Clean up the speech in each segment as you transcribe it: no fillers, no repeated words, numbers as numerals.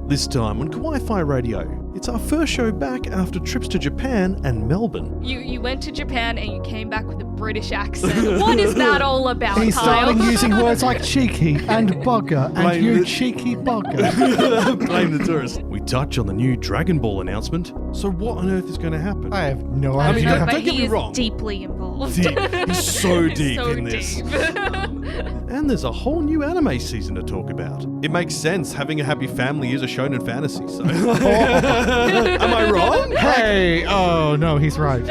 This time on Kawaii-Fi Radio, it's our first show back after trips to Japan and Melbourne. You went to Japan and you came back with a British accent. What is that all about, He's Kyle? starting using words like cheeky and bugger and you cheeky bugger. Blame the tourists. We touch on the new Dragon Ball announcement. So what on earth is going to happen? I have no I don't idea. know, but don't get he me is wrong. deeply involved. He's so deep So in this. deep. And there's a whole new anime season to talk about. It makes sense. Having a happy family is a shonen fantasy, so... Am I wrong? Hey! Oh, no, he's right.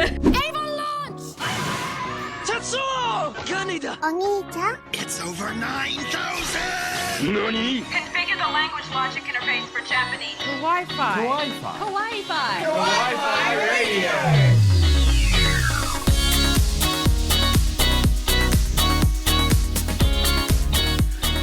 It's over 9,000! NANI? Configure the language logic interface for Japanese. Kawaii-Fi.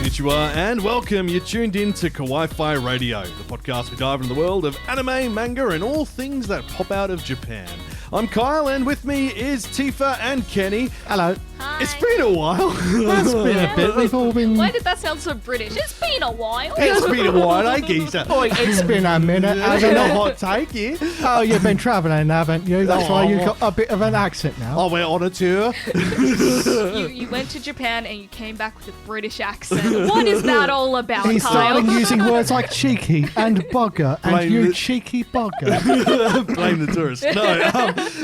Konnichiwa and welcome. You're tuned in to Kawaii-Fi Radio, the podcast we dive into the world of anime, manga, and all things that pop out of Japan. I'm Kyle, and with me is Tifa and Kenny. Hello. Hi. It's been a while. It's been a bit. We've all been... Why did that sound so British? It's been a while. It's been a while, eh, geezer? Boy, it's been a minute, hasn't a it? hot take here. Oh, you've been travelling, haven't you? That's why you've got a bit of an accent now. Oh, we're on a tour. You went to Japan and you came back with a British accent. What is that all about, He's Kyle? starting using words like cheeky and bugger and Blame you the- cheeky bugger. Blame the tourists.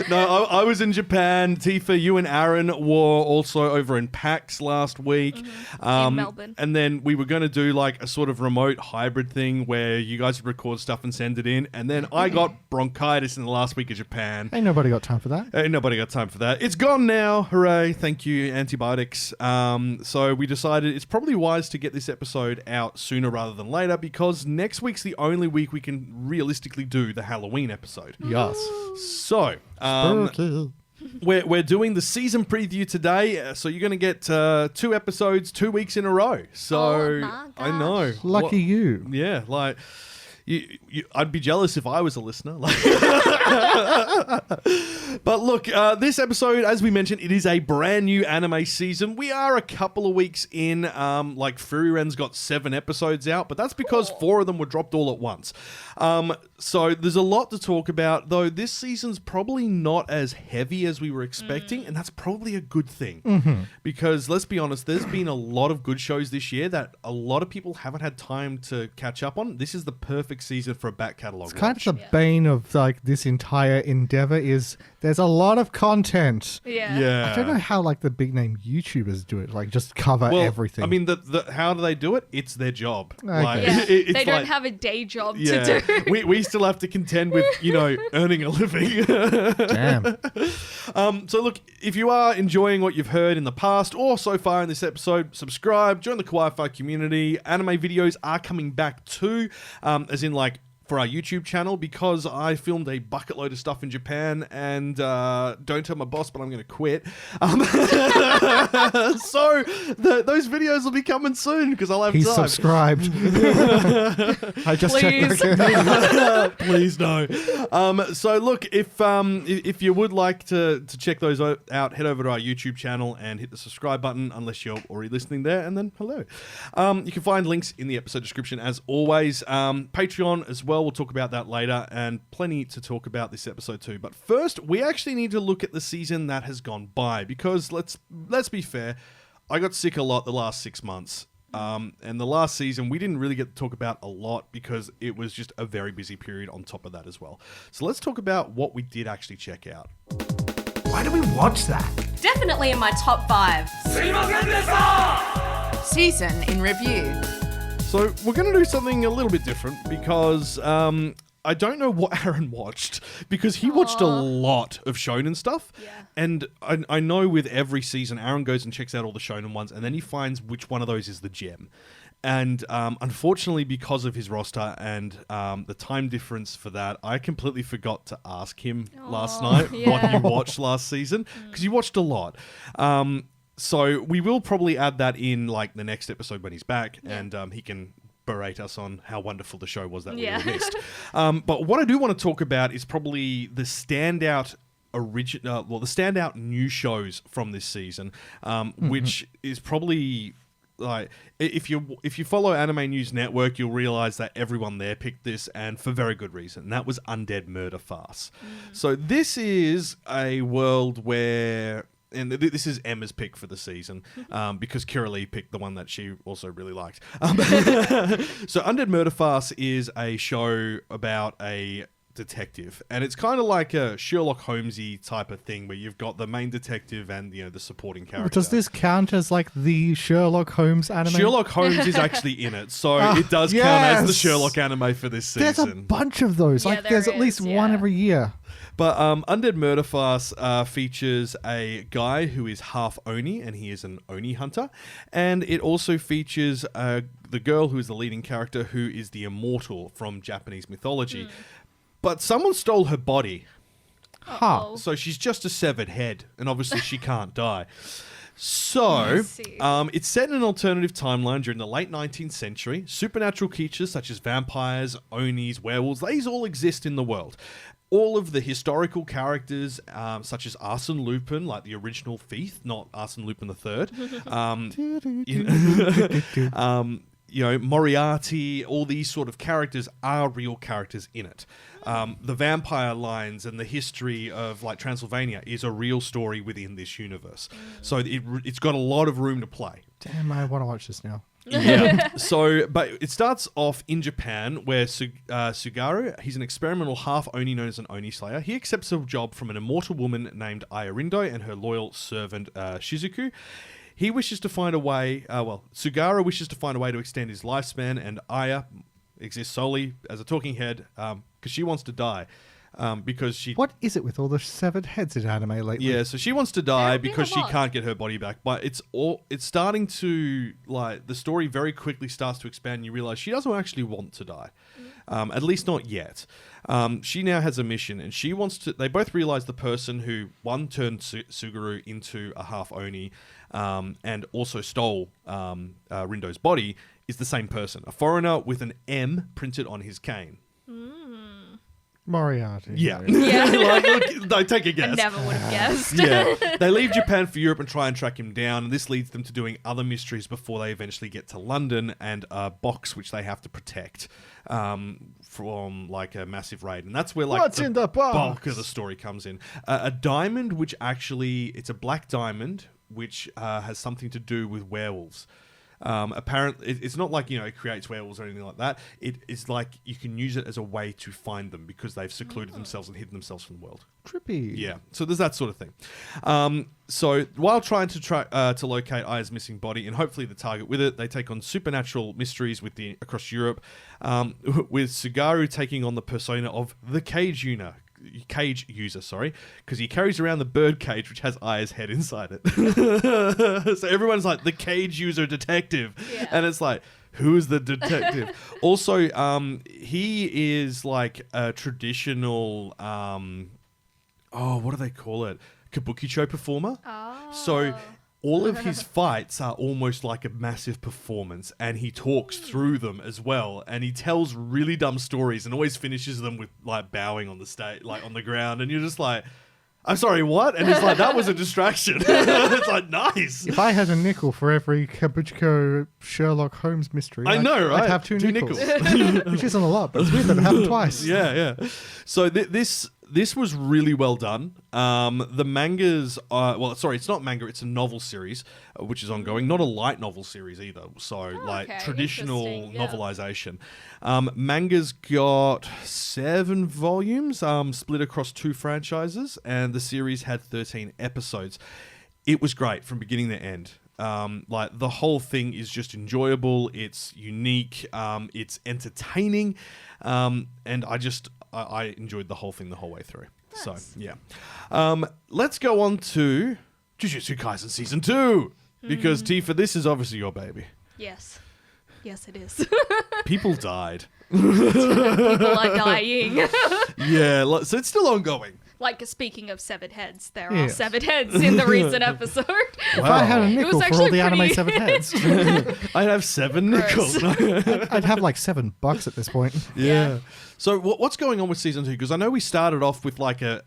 No, I was in Japan. Tifa, you and Aaron were also over in PAX last week. In Melbourne. And then we were going to do like a sort of remote hybrid thing where you guys would record stuff and send it in. And then I got bronchitis in the last week of Japan. Ain't nobody got time for that. Ain't nobody got time for that. It's gone now. Hooray. Thank you, antibiotics. So we decided it's probably wise to get this episode out sooner rather than later because next week's the only week we can realistically do the Halloween episode. Yes. So, Spooky. we're doing the season preview today, so you're going to get 2 episodes 2 weeks in a row. So, Oh my I know. Lucky you. Yeah, like... I'd be jealous if I was a listener. But look, this episode, as we mentioned, it is a brand new anime season. We are a couple of weeks in. Like Fururen's got 7 episodes out, but that's because 4 of them were dropped all at once. So there's a lot to talk about, though this season's probably not as heavy as we were expecting, and that's probably a good thing. Because let's be honest, there's been a lot of good shows this year that a lot of people haven't had time to catch up on. This is the perfect season for a back catalogue. Kind of the bane of like this entire endeavor is there's a lot of content. Yeah. I don't know how like the big name YouTubers do it, like just cover everything. I mean, how do they do it? It's their job. Okay. Like, Yeah. it's They don't like- have a day job Yeah, to do. we still have to contend with, earning a living. Damn. So look, if you are enjoying what you've heard in the past or so far in this episode, subscribe, join the Kawaii-Fi community. Anime videos are coming back too, as in like for our YouTube channel, because I filmed a bucket load of stuff in Japan and don't tell my boss, but I'm going to quit. So those videos will be coming soon because I'll have He's time. subscribed. I just Please. checked. Please no. So look, if you would like to check those out, head over to our YouTube channel and hit the subscribe button, unless you're already listening there, and then hello. You can find links in the episode description as always. Patreon as well, we'll talk about that later, and plenty to talk about this episode too. But first, we actually need to look at the season that has gone by, because let's be fair, I got sick a lot the last 6 months. And the last season, we didn't really get to talk about a lot because it was just a very busy period on top of that as well. So let's talk about what we did actually check out. Why do we watch that? Definitely in my top 5. Season in review. So we're going to do something a little bit different because I don't know what Aaron watched, because he watched a lot of shonen stuff. Yeah. And I know with every season, Aaron goes and checks out all the shonen ones, and then he finds which one of those is the gem. And unfortunately, because of his roster and the time difference for that, I completely forgot to ask him last night what he watched last season, because he watched a lot. So we will probably add that in like the next episode when he's back, and he can berate us on how wonderful the show was that we all missed. But what I do want to talk about is probably the standout the standout new shows from this season, which is probably like if you follow Anime News Network, you'll realize that everyone there picked this, and for very good reason. And that was Undead Murder Farce. So this is a world where. And this is Emma's pick for the season, because Kira Lee picked the one that she also really liked. So Undead Murder Farce is a show about a detective, and it's kind of like a Sherlock Holmesy type of thing, where you've got the main detective and the supporting character. Does this count as like the Sherlock Holmes anime? Sherlock Holmes is actually in it, so it does count as the Sherlock anime for this season. There's a bunch of those. Yeah, Like there's at least one every year. But Undead Murder Farce features a guy who is half Oni, and he is an Oni hunter. And it also features the girl who is the leading character, who is the immortal from Japanese mythology. But someone stole her body. Huh. So she's just a severed head, and obviously she can't die. So, it's set in an alternative timeline during the late 19th century. Supernatural creatures such as vampires, Onis, werewolves, these all exist in the world. All of the historical characters, such as Arsène Lupin, like the original thief, not Arsène Lupin III. Moriarty, all these sort of characters are real characters in it. The vampire lines and the history of like Transylvania is a real story within this universe. So it's got a lot of room to play. Damn, I want to watch this now. Yeah. But it starts off in Japan, where Sugaru, he's an experimental half Oni known as an Oni Slayer. He accepts a job from an immortal woman named Ayarindo and her loyal servant Shizuku. He wishes to find a way, Sugaru wishes to find a way to extend his lifespan, and Aya exists solely as a talking head because she wants to die. Because she... What is it with all the severed heads in anime lately? Yeah, so she wants to die There've been because a she lot. can't get her body back. But it's starting to, like, the story very quickly starts to expand, and you realize she doesn't actually want to die. At least not yet. She now has a mission, and she wants to... They both realize the person who, one, turned Sugaru into a half Oni, and also stole Rindo's body, is the same person. A foreigner with an M printed on his cane. Moriarty. Yeah. Yeah. Look, take a I guess. never would have guessed. Yeah. They leave Japan for Europe and try and track him down, and this leads them to doing other mysteries before they eventually get to London and a box which they have to protect from like a massive raid. And that's where like What's in the box? bulk of the story comes in. A diamond which actually, it's a black diamond which has something to do with werewolves. Apparently, it's not like, it creates werewolves or anything like that. It is like you can use it as a way to find them because they've secluded themselves and hidden themselves from the world. Trippy. Yeah, so there's that sort of thing. So while trying to locate Aya's missing body and hopefully the target with it, they take on supernatural mysteries across Europe, with Sugaru taking on the persona of the cage user, because he carries around the bird cage which has Aya's head inside it. So everyone's like the cage user detective, and it's like, who is the detective? Also, he is like a traditional what do they call it, kabukicho performer. So all of his fights are almost like a massive performance, and he talks through them as well, and he tells really dumb stories and always finishes them with like bowing on the stage, like on the ground, and you're just like, I'm sorry, what? And it's like, that was a distraction. It's like, nice. If I had a nickel for every Kabuchiko Sherlock Holmes mystery, I know, right? I'd have two nickels. nickels. Which isn't a lot, but it's weird that it happened twice. Yeah. So this was really well done. The mangas are... Well, sorry, it's not manga. It's a novel series, which is ongoing. Not a light novel series either. So, okay. traditional Interesting, yeah. novelization. Manga's got 7 volumes, split across 2 franchises, and the series had 13 episodes. It was great from beginning to end. The whole thing is just enjoyable. It's unique. It's entertaining. And I enjoyed the whole thing the whole way through. Nice. So, yeah. Let's go on to Jujutsu Kaisen Season 2. Because, Tifa, this is obviously your baby. Yes. Yes, it is. People died. People are dying. Yeah, so it's still ongoing. Like, speaking of severed heads, there are Yes. severed heads in the recent episode. If I had a It nickel was for all actually the anime pretty- severed heads, I'd have 7 nickels. I'd have like $7 at this point. Yeah. So what's going on with Season 2? Because I know we started off with like a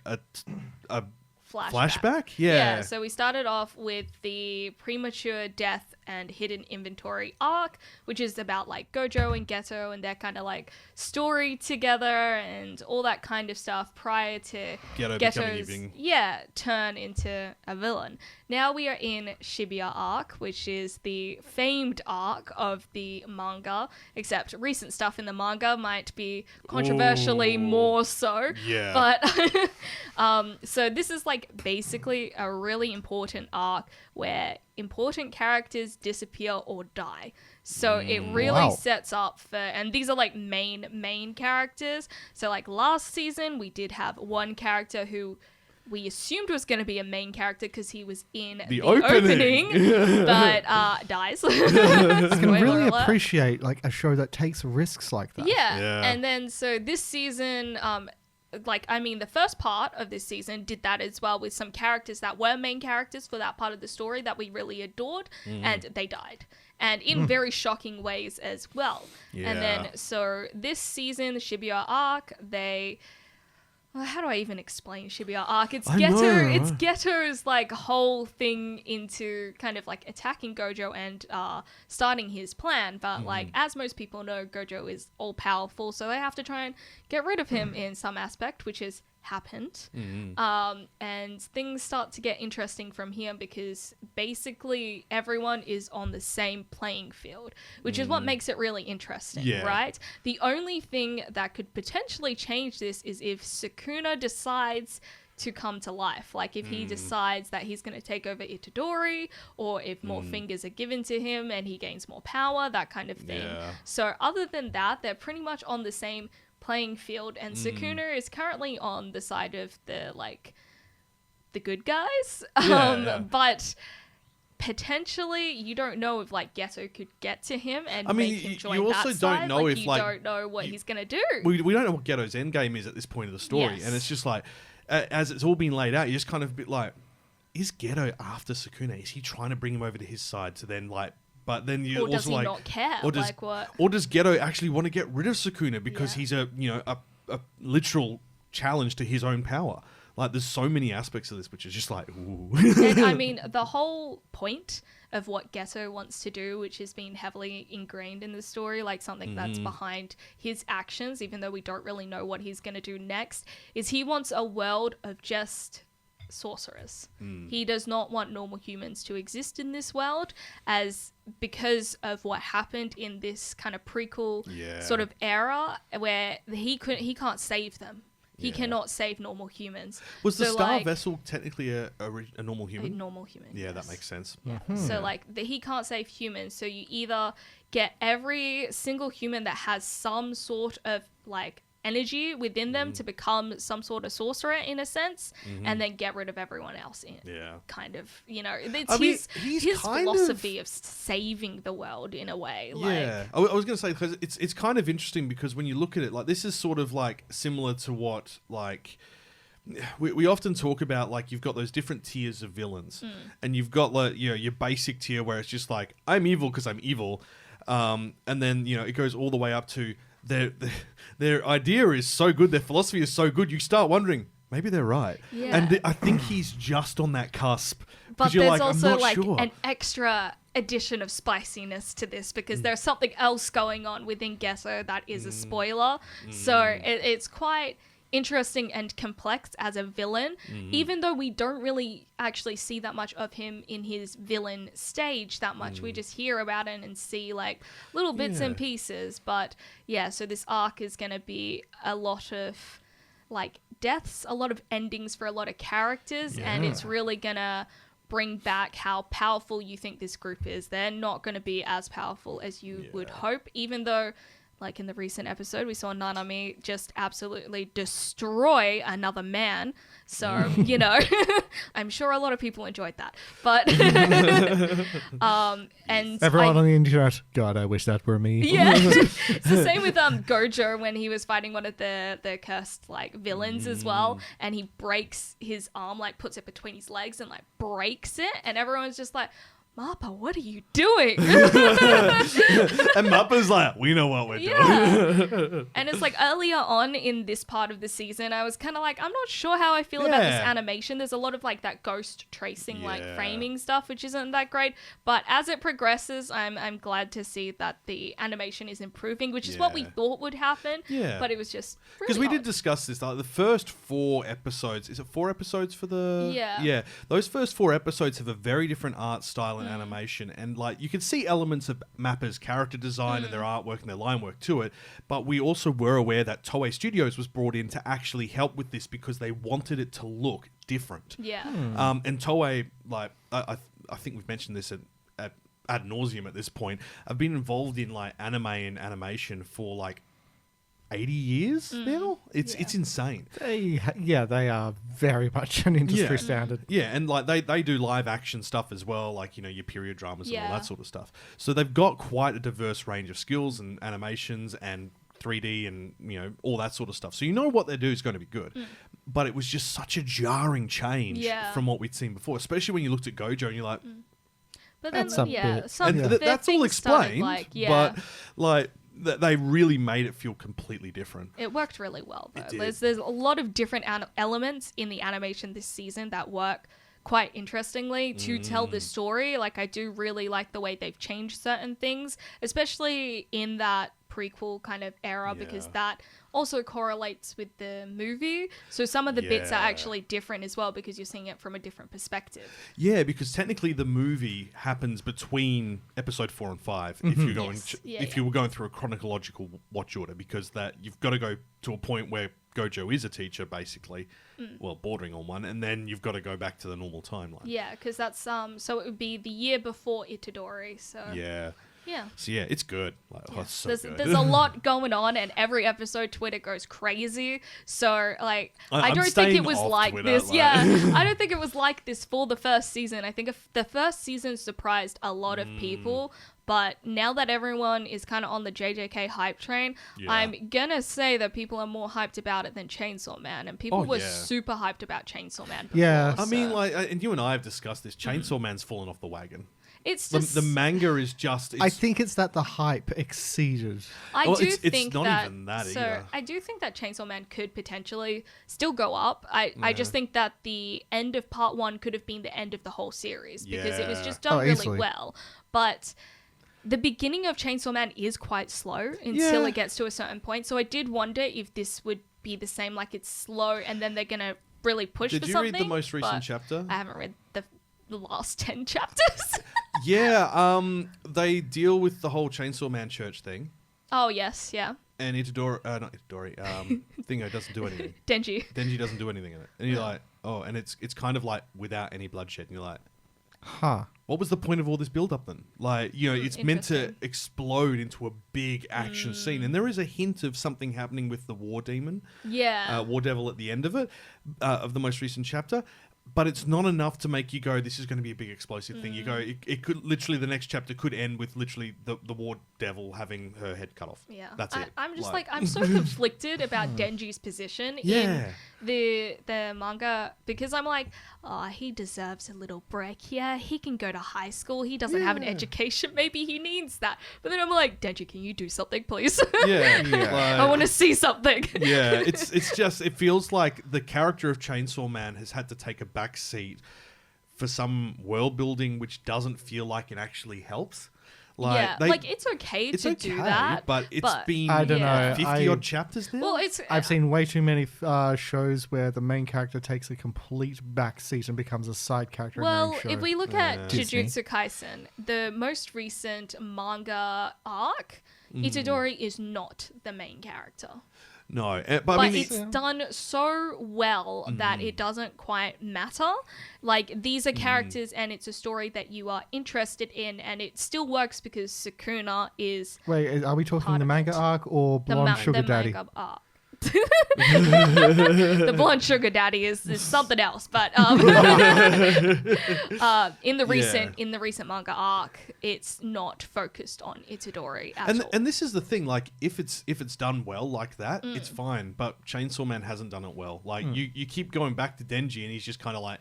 Flashback? Yeah. So we started off with the premature death and hidden inventory arc, which is about like Gojo and Geto and their kind of like story together and all that kind of stuff prior to Geto becoming Geto's evil. turn into a villain. Now we are in Shibuya arc, which is the famed arc of the manga, except recent stuff in the manga might be controversially more so. Yeah. But so this is like basically a really important arc where important characters disappear or die. So it really sets up for, and these are like main characters. So like last season we did have one character who we assumed was going to be a main character because he was in the opening but dies. I can really Spoiler alert. appreciate like a show that takes risks like that. Yeah. And then so this season, the first part of this season did that as well with some characters that were main characters for that part of the story that we really adored, and they died. And in very shocking ways as well. Yeah. And then so this season, the Shibuya arc, how do I even explain Shibuya arc? It's Geto's like whole thing into kind of like attacking Gojo and starting his plan. But like as most people know, Gojo is all powerful, so they have to try and get rid of him in some aspect, which has happened. And things start to get interesting from here because basically everyone is on the same playing field, which is what makes it really interesting, right? The only thing that could potentially change this is if Sukuna decides to come to life. Like if he decides that he's going to take over Itadori, or if more fingers are given to him and he gains more power, that kind of thing. So other than that, they're pretty much on the same playing field, and Sukuna is currently on the side of the good guys. But potentially you don't know if like Geto could get to him and make him join you also that don't side. know if you like don't know what he's gonna do. We don't know what Geto's endgame is at this point of the story, and it's just like as it's all been laid out, you're just kind of a bit like, is Geto after Sukuna? Is he trying to bring him over to his side to then like? But then you or also does he like, not care? or does, like what? Or does Geto actually want to get rid of Sukuna because he's a literal challenge to his own power? Like there's so many aspects of this which is just like, ooh. And I mean, the whole point of what Geto wants to do, which has been heavily ingrained in the story, like something that's behind his actions, even though we don't really know what he's going to do next, is he wants a world of just sorcerers. He does not want normal humans to exist in this world, as because of what happened in this kind of prequel sort of era where he can't save them. He cannot save normal humans. Was the Star Vessel technically a normal human? A normal human. Yeah, yes. that makes sense. Yeah. So he can't save humans. So you either get every single human that has some sort of like energy within them to become some sort of sorcerer in a sense, and then get rid of everyone else in kind of, it's his philosophy of saving the world in a way. I was going to say, because it's kind of interesting because when you look at it, like this is sort of like similar to what like we often talk about, like you've got those different tiers of villains, and you've got like your basic tier where it's just like, I'm evil because I'm evil, and then it goes all the way up to their idea is so good, their philosophy is so good, you start wondering, maybe they're right. Yeah. And I think he's just on that cusp. But you're there's like, also I'm not sure. an extra addition of spiciness to this because there's something else going on within Geto that is a spoiler. So it's quite interesting and complex as a villain, even though we don't really actually see that much of him in his villain stage that much. We just hear about it and see like little bits and pieces. But so this arc is going to be a lot of like deaths, a lot of endings for a lot of characters, and it's really going to bring back how powerful you think this group is. They're not going to be as powerful as you would hope, even though like in the recent episode, we saw Nanami just absolutely destroy another man. So, I'm sure a lot of people enjoyed that. But, and everyone on the internet, God, I wish that were me. Yeah. It's the same with Gojo when he was fighting one of the cursed like villains as well. And he breaks his arm, like puts it between his legs and like breaks it. And everyone's just like, Mappa, what are you doing? And Mappa's like, we know what we're doing. And it's like earlier on in this part of the season, I was kind of like, I'm not sure how I feel about this Yeah. animation. There's a lot of like that ghost tracing, like Yeah. framing stuff, which isn't that great. But as it progresses, I'm glad to see that the animation is improving, which is what we Yeah. thought would happen. Yeah. But it was just Because really we did odd. discuss this, like the first 4 episodes. Is it 4 episodes for the? Yeah. Yeah. Those first 4 episodes have a very different art style and animation, and like you can see elements of Mappa's character design and their artwork and their line work to it. But we also were aware that Toei Studios was brought in to actually help with this because they wanted it to look different. Yeah. And Toei, like I think we've mentioned this at ad nauseum at this point. I've been involved in like anime and animation for like 80 years now. It's insane. They are very much an industry standard. Yeah, and like they do live action stuff as well, like your period dramas and all Yeah. that sort of stuff. So they've got quite a diverse range of skills and animations and 3D and all that sort of stuff. So what they do is going to be good. But it was just such a jarring change Yeah. from what we'd seen before, especially when you looked at Gojo and you're like, But then, That's a yeah, bit- some and their that's all things started, explained, like, but like they really made it feel completely different. It worked really well, though. did. There's a lot of different elements in the animation this season that work quite interestingly to tell the story. Like, I do really like the way they've changed certain things, especially in that prequel kind of era, because Yeah. that also correlates with the movie. So some of the bits are Yeah. actually different as well because you're seeing it from a different perspective. Yeah, because technically the movie happens between episode 4 and 5 if you're going Yes. Yeah, if you were going through a chronological watch order, because that you've got to go to a point where Gojo is a teacher basically, well, bordering on one, and then you've got to go back to the normal timeline. Yeah, because that's so it would be the year before Itadori. So Yeah. yeah. So yeah, it's good. Like, oh, it's so there's, good. there's a lot going on, and every episode Twitter goes crazy. So like, I I'm don't think staying it was off like Twitter, this. like- Yeah, I don't think it was like this for the first season. I think the first season surprised a lot of people. But now that everyone is kind of on the JJK hype train, Yeah. I'm gonna say that people are more hyped about it than Chainsaw Man, and people Oh, were yeah. super hyped about Chainsaw Man. Before, Yeah. I mean, so like, and you and I have discussed this. Chainsaw Man's fallen off the wagon. it's The, just the manga is just. I think it's that the hype exceeded. I Well, do it's think not that, even that so either. I do think that Chainsaw Man could potentially still go up. I just think that the end of part 1 could have been the end of the whole series because it was Yeah. just done Oh, really easily. well. But the beginning of Chainsaw Man is quite slow until Yeah. it gets to a certain point. So I did wonder if this would be the same, like it's slow and then they're gonna really push Did for you something. read the most recent but chapter? I haven't read the last 10 chapters. Yeah, they deal with the whole Chainsaw Man church thing, Oh yes, yeah. and not Itadori, Thingo doesn't do anything. Denji. Denji doesn't do anything in it, and you're like, oh, and it's kind of like without any bloodshed, and you're like, Huh. what was the point of all this build up then? Like, it's meant to Interesting. explode into a big action scene, and there is a hint of something happening with the War Demon, Yeah. War Devil at the end of it, of the most recent chapter. But it's not enough to make you go, this is going to be a big explosive thing. You go, it could literally, the next chapter could end with literally the War Devil having her head cut off. Yeah, That's it. I'm just like I'm so conflicted about Denji's position Yeah. in the manga because I'm like, oh, he deserves a little break here. He can go to high school. He doesn't have an Yeah. education. Maybe he needs that. But then I'm like, Denji, can you do something, please? Yeah. I want to see something. Yeah, it's just, it feels like the character of Chainsaw Man has had to take a back seat for some world building which doesn't feel like it actually helps. Yeah, they- like it's okay it's to okay, do that, but it's been I don't Yeah. know. 50 odd chapters now. well, it's I've seen way too many shows where the main character takes a complete backseat and becomes a side character. Well, in their own show. if we look at Disney. Jujutsu Kaisen, the most recent manga arc, Mm. Itadori is not the main character. No, but But I mean, it's done so well that it doesn't quite matter. Like, these are characters and it's a story that you are interested in, and it still works because Sukuna is Wait, are we talking part the of manga it. arc or Blonde Sugar the Daddy? manga arc. The blonde sugar daddy is something else, but in the recent manga arc, it's not focused on Itadori at all. and this is the thing, like, if it's done well like that, it's fine. But Chainsaw Man hasn't done it well. Like, you keep going back to Denji, and he's just kind of like,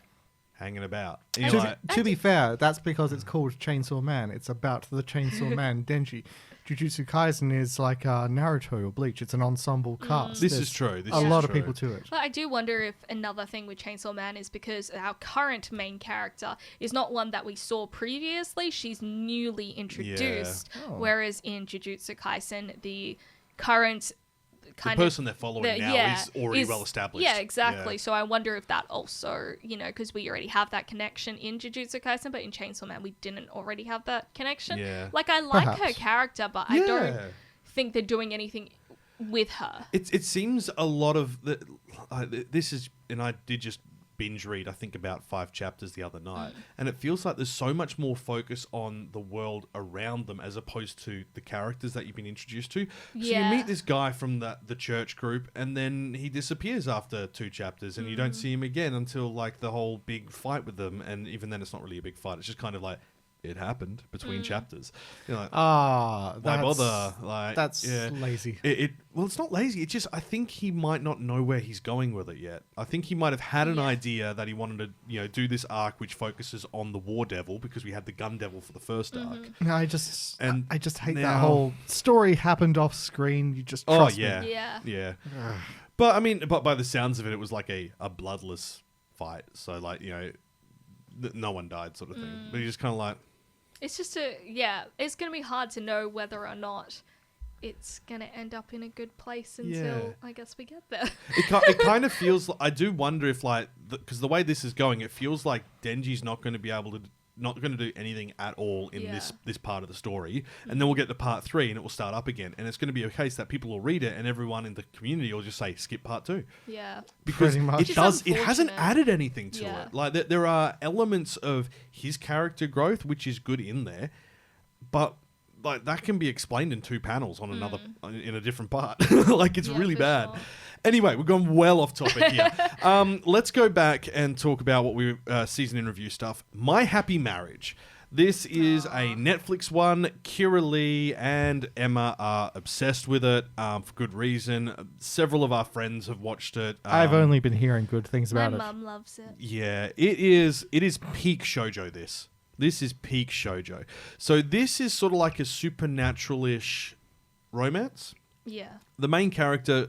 hanging about. And you're like, To be fair, that's because it's called Chainsaw Man. It's about the Chainsaw Man Denji. Jujutsu Kaisen is like Naruto or Bleach. It's an ensemble cast. this There's is true. This a is lot of true. people to it. But I do wonder if another thing with Chainsaw Man is because our current main character is not one that we saw previously. She's newly introduced. Oh. Whereas in Jujutsu Kaisen, the current The person they're following now is already well established. Yeah, exactly. Yeah. So I wonder if that also, because we already have that connection in Jujutsu Kaisen, but in Chainsaw Man we didn't already have that connection. Yeah. Like I like her Perhaps. character, but I don't think they're doing anything with her. It seems a lot of this is, and I did just binge read, I think, about 5 chapters the other night, and it feels like there's so much more focus on the world around them as opposed to the characters that you've been introduced to. So Yeah. you meet this guy from the church group, and then he disappears after 2 chapters, and you don't see him again until like the whole big fight with them, and even then it's not really a big fight. It's just kind of like it happened between chapters. You're like, Ah, why bother? Like, that's yeah. lazy. Well, it's not lazy. It's just I think he might not know where he's going with it yet. I think he might have had an idea that he wanted to, do this arc which focuses on the War Devil because we had the Gun Devil for the first arc. No, I just hate now- that whole story happened off screen. You just Oh trust me. yeah, Yeah. But I mean, but by the sounds of it, it was like a bloodless fight. So like no one died, sort of thing. But you're just kind of like. It's just it's going to be hard to know whether or not it's going to end up in a good place until I guess we get there. It kind of feels. I do wonder if because the way this is going, it feels like Denji's not going to be able to. Not going to do anything at all in this part of the story, and then we'll get to part 3 and it will start up again, and it's going to be a case that people will read it and everyone in the community will just say skip part 2 Yeah. because Pretty much. it hasn't unfortunate. added anything to Yeah. it. Like there are elements of his character growth which is good in there, but like that can be explained in 2 panels on another in a different part. Like it's Yeah, really for bad. sure. Anyway, we've gone well off topic here. Let's go back and talk about what we season in review stuff. My Happy Marriage. This is a Netflix one. Kira Lee and Emma are obsessed with it for good reason. Several of our friends have watched it. I've only been hearing good things My about it. mum loves it. Yeah, it is peak shoujo, This is peak shoujo. So this is sort of like a supernatural-ish romance. Yeah. The main character,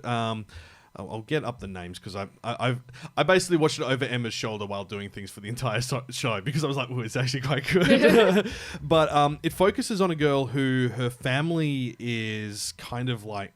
I'll get up the names because I basically watched it over Emma's shoulder while doing things for the entire show because I was like, oh, it's actually quite good. But it focuses on a girl who her family is kind of like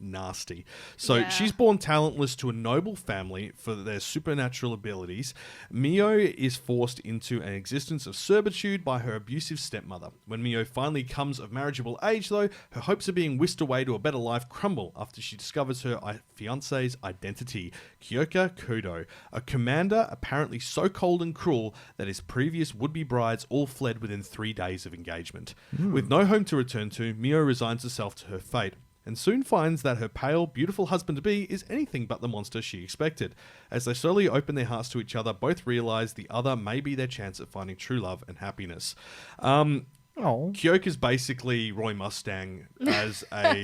nasty. So Yeah. she's born talentless to a noble family for their supernatural abilities. Mio is forced into an existence of servitude by her abusive stepmother. When Mio finally comes of marriageable age, though, her hopes of being whisked away to a better life crumble after she discovers her fiance's identity, Kyoka Kudo, a commander apparently so cold and cruel that his previous would-be brides all fled within 3 days of engagement. With no home to return to, Mio resigns herself to her fate, and soon finds that her pale, beautiful husband-to-be is anything but the monster she expected. As they slowly open their hearts to each other, both realize the other may be their chance at finding true love and happiness. Kyoka's basically Roy Mustang as a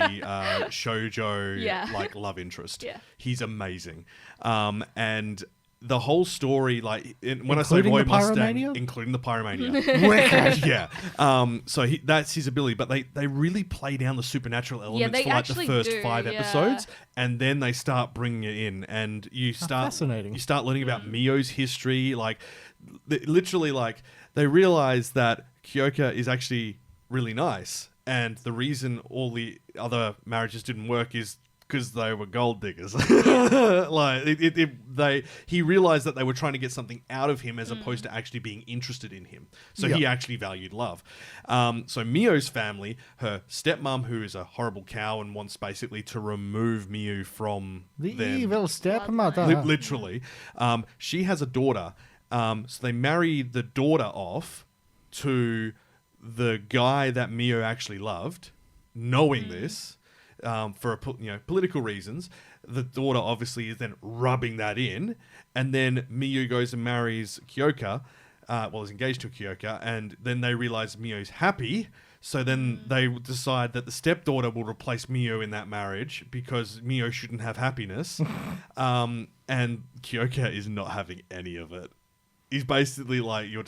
shoujo like love interest. Yeah. He's amazing. And the whole story, like when I say Including Roy the Mustang, pyromania? including the pyromania. Yeah. So that's his ability, but they really play down the supernatural elements they for like the actually first do, 5 yeah. episodes, and then they start bringing it in, and you start fascinating. You start learning about Mio's history, like literally, like they realize that Kyoka is actually really nice, and the reason all the other marriages didn't work is because they were gold diggers. Like he realized that they were trying to get something out of him as opposed to actually being interested in him. So he actually valued love. So Mio's family, her stepmom, who is a horrible cow and wants basically to remove Mio from The them. evil stepmother. Literally, she has a daughter. So they marry the daughter off to the guy that Mio actually loved, knowing this. For political reasons, the daughter obviously is then rubbing that in, and then Miyu goes and marries Kyoka, is engaged to Kyoka, and then they realize Mio's happy, so then they decide that the stepdaughter will replace Mio in that marriage because Mio shouldn't have happiness, and Kyoka is not having any of it. he's basically like you're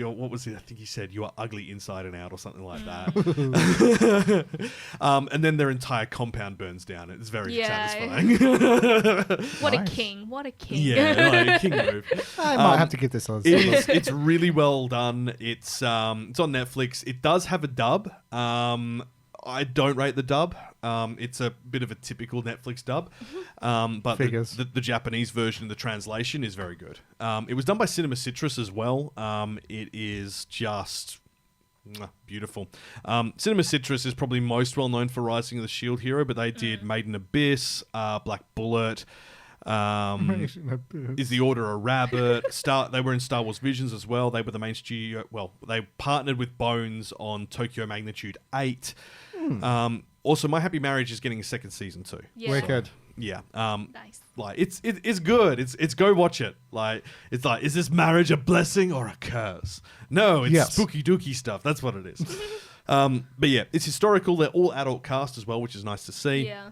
what was it? I think he said you are ugly inside and out or something like that. And then their entire compound burns down. It's very satisfying. What a king! What a king! Yeah, like king move. I might have to give this on. It's really well done. It's on Netflix. It does have a dub. I don't rate the dub. It's a bit of a typical Netflix dub. But the Japanese version of the translation is very good. It was done by Cinema Citrus as well. It is just beautiful. Cinema Citrus is probably most well known for Rising of the Shield Hero, but they did Made in Abyss, Black Bullet. Is the Order a Rabbit? They were in Star Wars Visions as well. They were the main studio. Well, they partnered with Bones on Tokyo Magnitude 8. Also, My Happy Marriage is getting a second season too. Yeah. Wicked. Yeah. Nice. Like it's good. It's go watch it. Like it's like, is this marriage a blessing or a curse? No, it's spooky dooky stuff. That's what it is. But yeah, it's historical. They're all adult cast as well, which is nice to see. Yeah.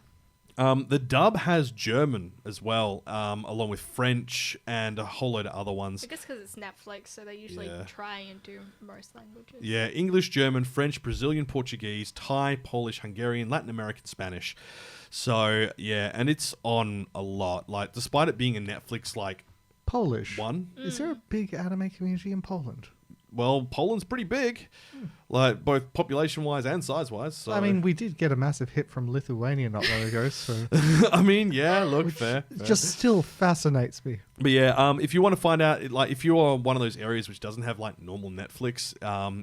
The dub has German as well, along with French and a whole load of other ones. I guess because it's Netflix, so they usually try and do most languages. Yeah, English, German, French, Brazilian, Portuguese, Thai, Polish, Hungarian, Latin American, Spanish. So, yeah, and it's on a lot. Like, despite it being a Netflix, like, Polish. one. Is there a big anime community in Poland? Well, Poland's pretty big, like both population-wise and size-wise. So. I mean, we did get a massive hit from Lithuania not long ago, so... I mean, yeah, look, fair. It just still fascinates me. But yeah, if you want to find out, like, if you are one of those areas which doesn't have, like, normal Netflix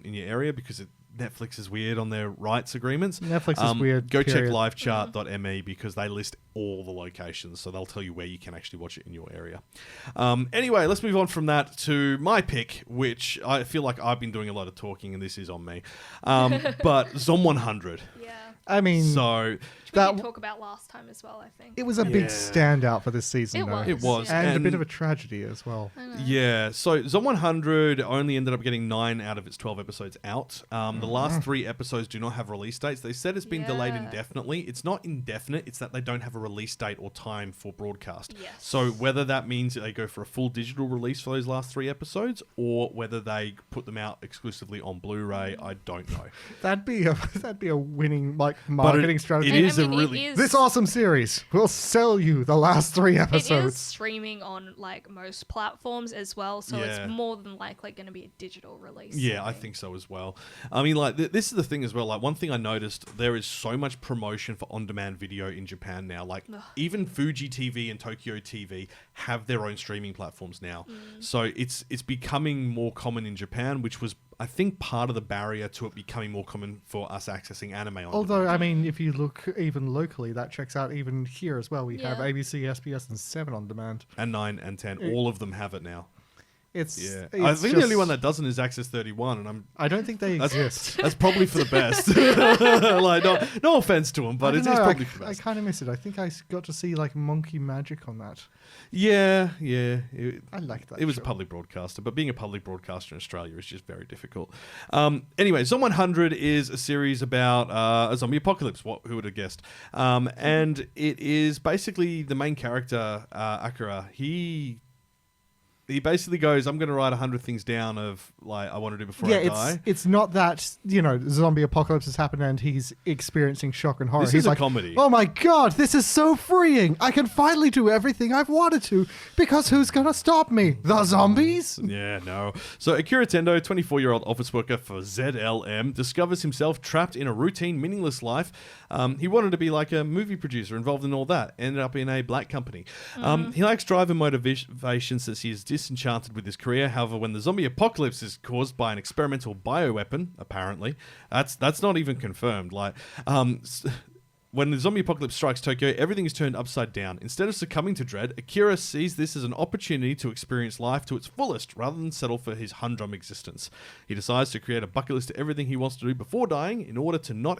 in your area, because Netflix is weird on their rights agreements. Netflix is weird, Go period. check livechart.me because they list all the locations, so they'll tell you where you can actually watch it in your area. Anyway, let's move on from that to my pick, which I feel like I've been doing a lot of talking, and this is on me. But Zom 100. Yeah. I mean... So... We did talk about last time as well, I think. It was a big standout for this season, It though. was. It was. Yeah. And a bit of a tragedy as well. Yeah, so Zom 100 only ended up getting 9 out of its 12 episodes out. The last 3 episodes do not have release dates. They said it's been delayed indefinitely. It's not indefinite, it's that they don't have a release date or time for broadcast. Yes. So whether that means that they go for a full digital release for those last 3 episodes or whether they put them out exclusively on Blu-ray, I don't know. That'd be a winning marketing strategy. It is a really... This awesome series will sell you the last 3 episodes. It is streaming on like most platforms as well, so it's more than likely going to be a digital release. Yeah, I think so as well. I mean, like, this is the thing as well. Like, one thing I noticed, there is so much promotion for on-demand video in Japan now. Like, even Fuji TV and Tokyo TV have their own streaming platforms now. So it's becoming more common in Japan, which was, I think, part of the barrier to it becoming more common for us accessing anime on Although, demand. I mean, if you look even locally, that checks out even here as well. We have ABC, SBS, and 7 on demand. And 9 and 10, all of them have it now. It's I think the only one that doesn't is Access 31, and I don't think they exist. That's probably for the best. Like, no offense to them, but it's probably for the best. I kind of miss it. I think I got to see like Monkey Magic on that. Yeah. I like that. It was a public broadcaster, but being a public broadcaster in Australia is just very difficult. Anyway, Zom 100 is a series about a zombie apocalypse. Who would have guessed? And it is basically the main character, Akira. He basically goes, I'm going to write 100 things down of, like, I want to do before I die. It's not that, zombie apocalypse has happened and he's experiencing shock and horror. This He's is a like, comedy. Oh my God, this is so freeing. I can finally do everything I've wanted to because who's going to stop me? The zombies? Yeah, no. So Akira Tendo, 24-year-old office worker for ZLM, discovers himself trapped in a routine, meaningless life. He wanted to be like a movie producer involved in all that. Ended up in a black company. He lacks drive and motivation since he is disenchanted with his career. However, when the zombie apocalypse is caused by an experimental bioweapon, apparently, that's not even confirmed. Like, when the zombie apocalypse strikes Tokyo, everything is turned upside down. Instead of succumbing to dread, Akira sees this as an opportunity to experience life to its fullest, rather than settle for his humdrum existence. He decides to create a bucket list of everything he wants to do before dying, in order to not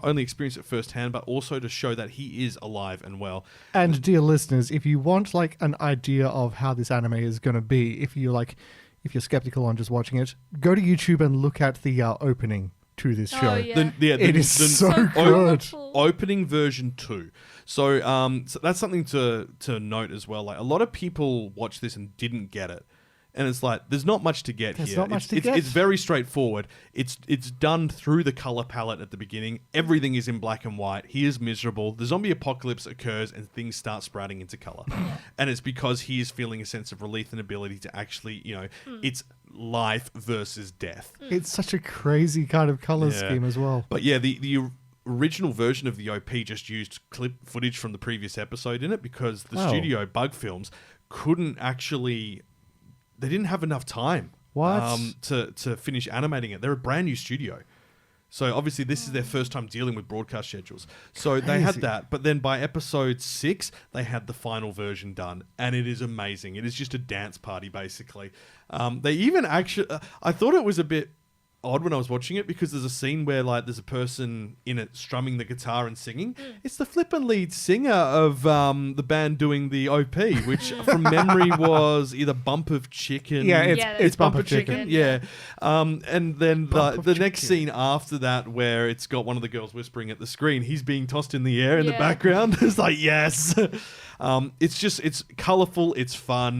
only experience it firsthand, but also to show that he is alive and well. And dear listeners, if you want like an idea of how this anime is going to be, if you're skeptical on just watching it, go to YouTube and look at the opening. to this Oh, show. yeah. It is so good. colorful. Opening version 2. So that's something to note as well. Like a lot of people watch this and didn't get it. And it's like there's not much to get There's here. not much to it's, get. It's very straightforward. It's done through the color palette at the beginning. Everything is in black and white. He is miserable. The zombie apocalypse occurs and things start sprouting into color. And it's because he is feeling a sense of relief and ability to actually, it's life versus death. It's such a crazy kind of color Yeah. scheme as well. But yeah, the original version of the OP just used clip footage from the previous episode in it because the studio Bug Films couldn't actually. They didn't have enough time to finish animating it. They're a brand new studio. So obviously this is their first time dealing with broadcast schedules. So they had that. But then by episode 6, they had the final version done. And it is amazing. It is just a dance party, basically. They even actually... I thought it was a bit odd when I was watching it because there's a scene where like there's a person in it strumming the guitar and singing. It's the flippin' lead singer of the band doing the OP, which from memory was either Bump of Chicken. Yeah, Yeah, it's Bump Bumper of Chicken. Chicken. Yeah. And then Bump of the next Chicken. scene after that where it's got one of the girls whispering at the screen, he's being tossed in the air in the Yeah. background. It's like, yes. It's colorful. It's fun.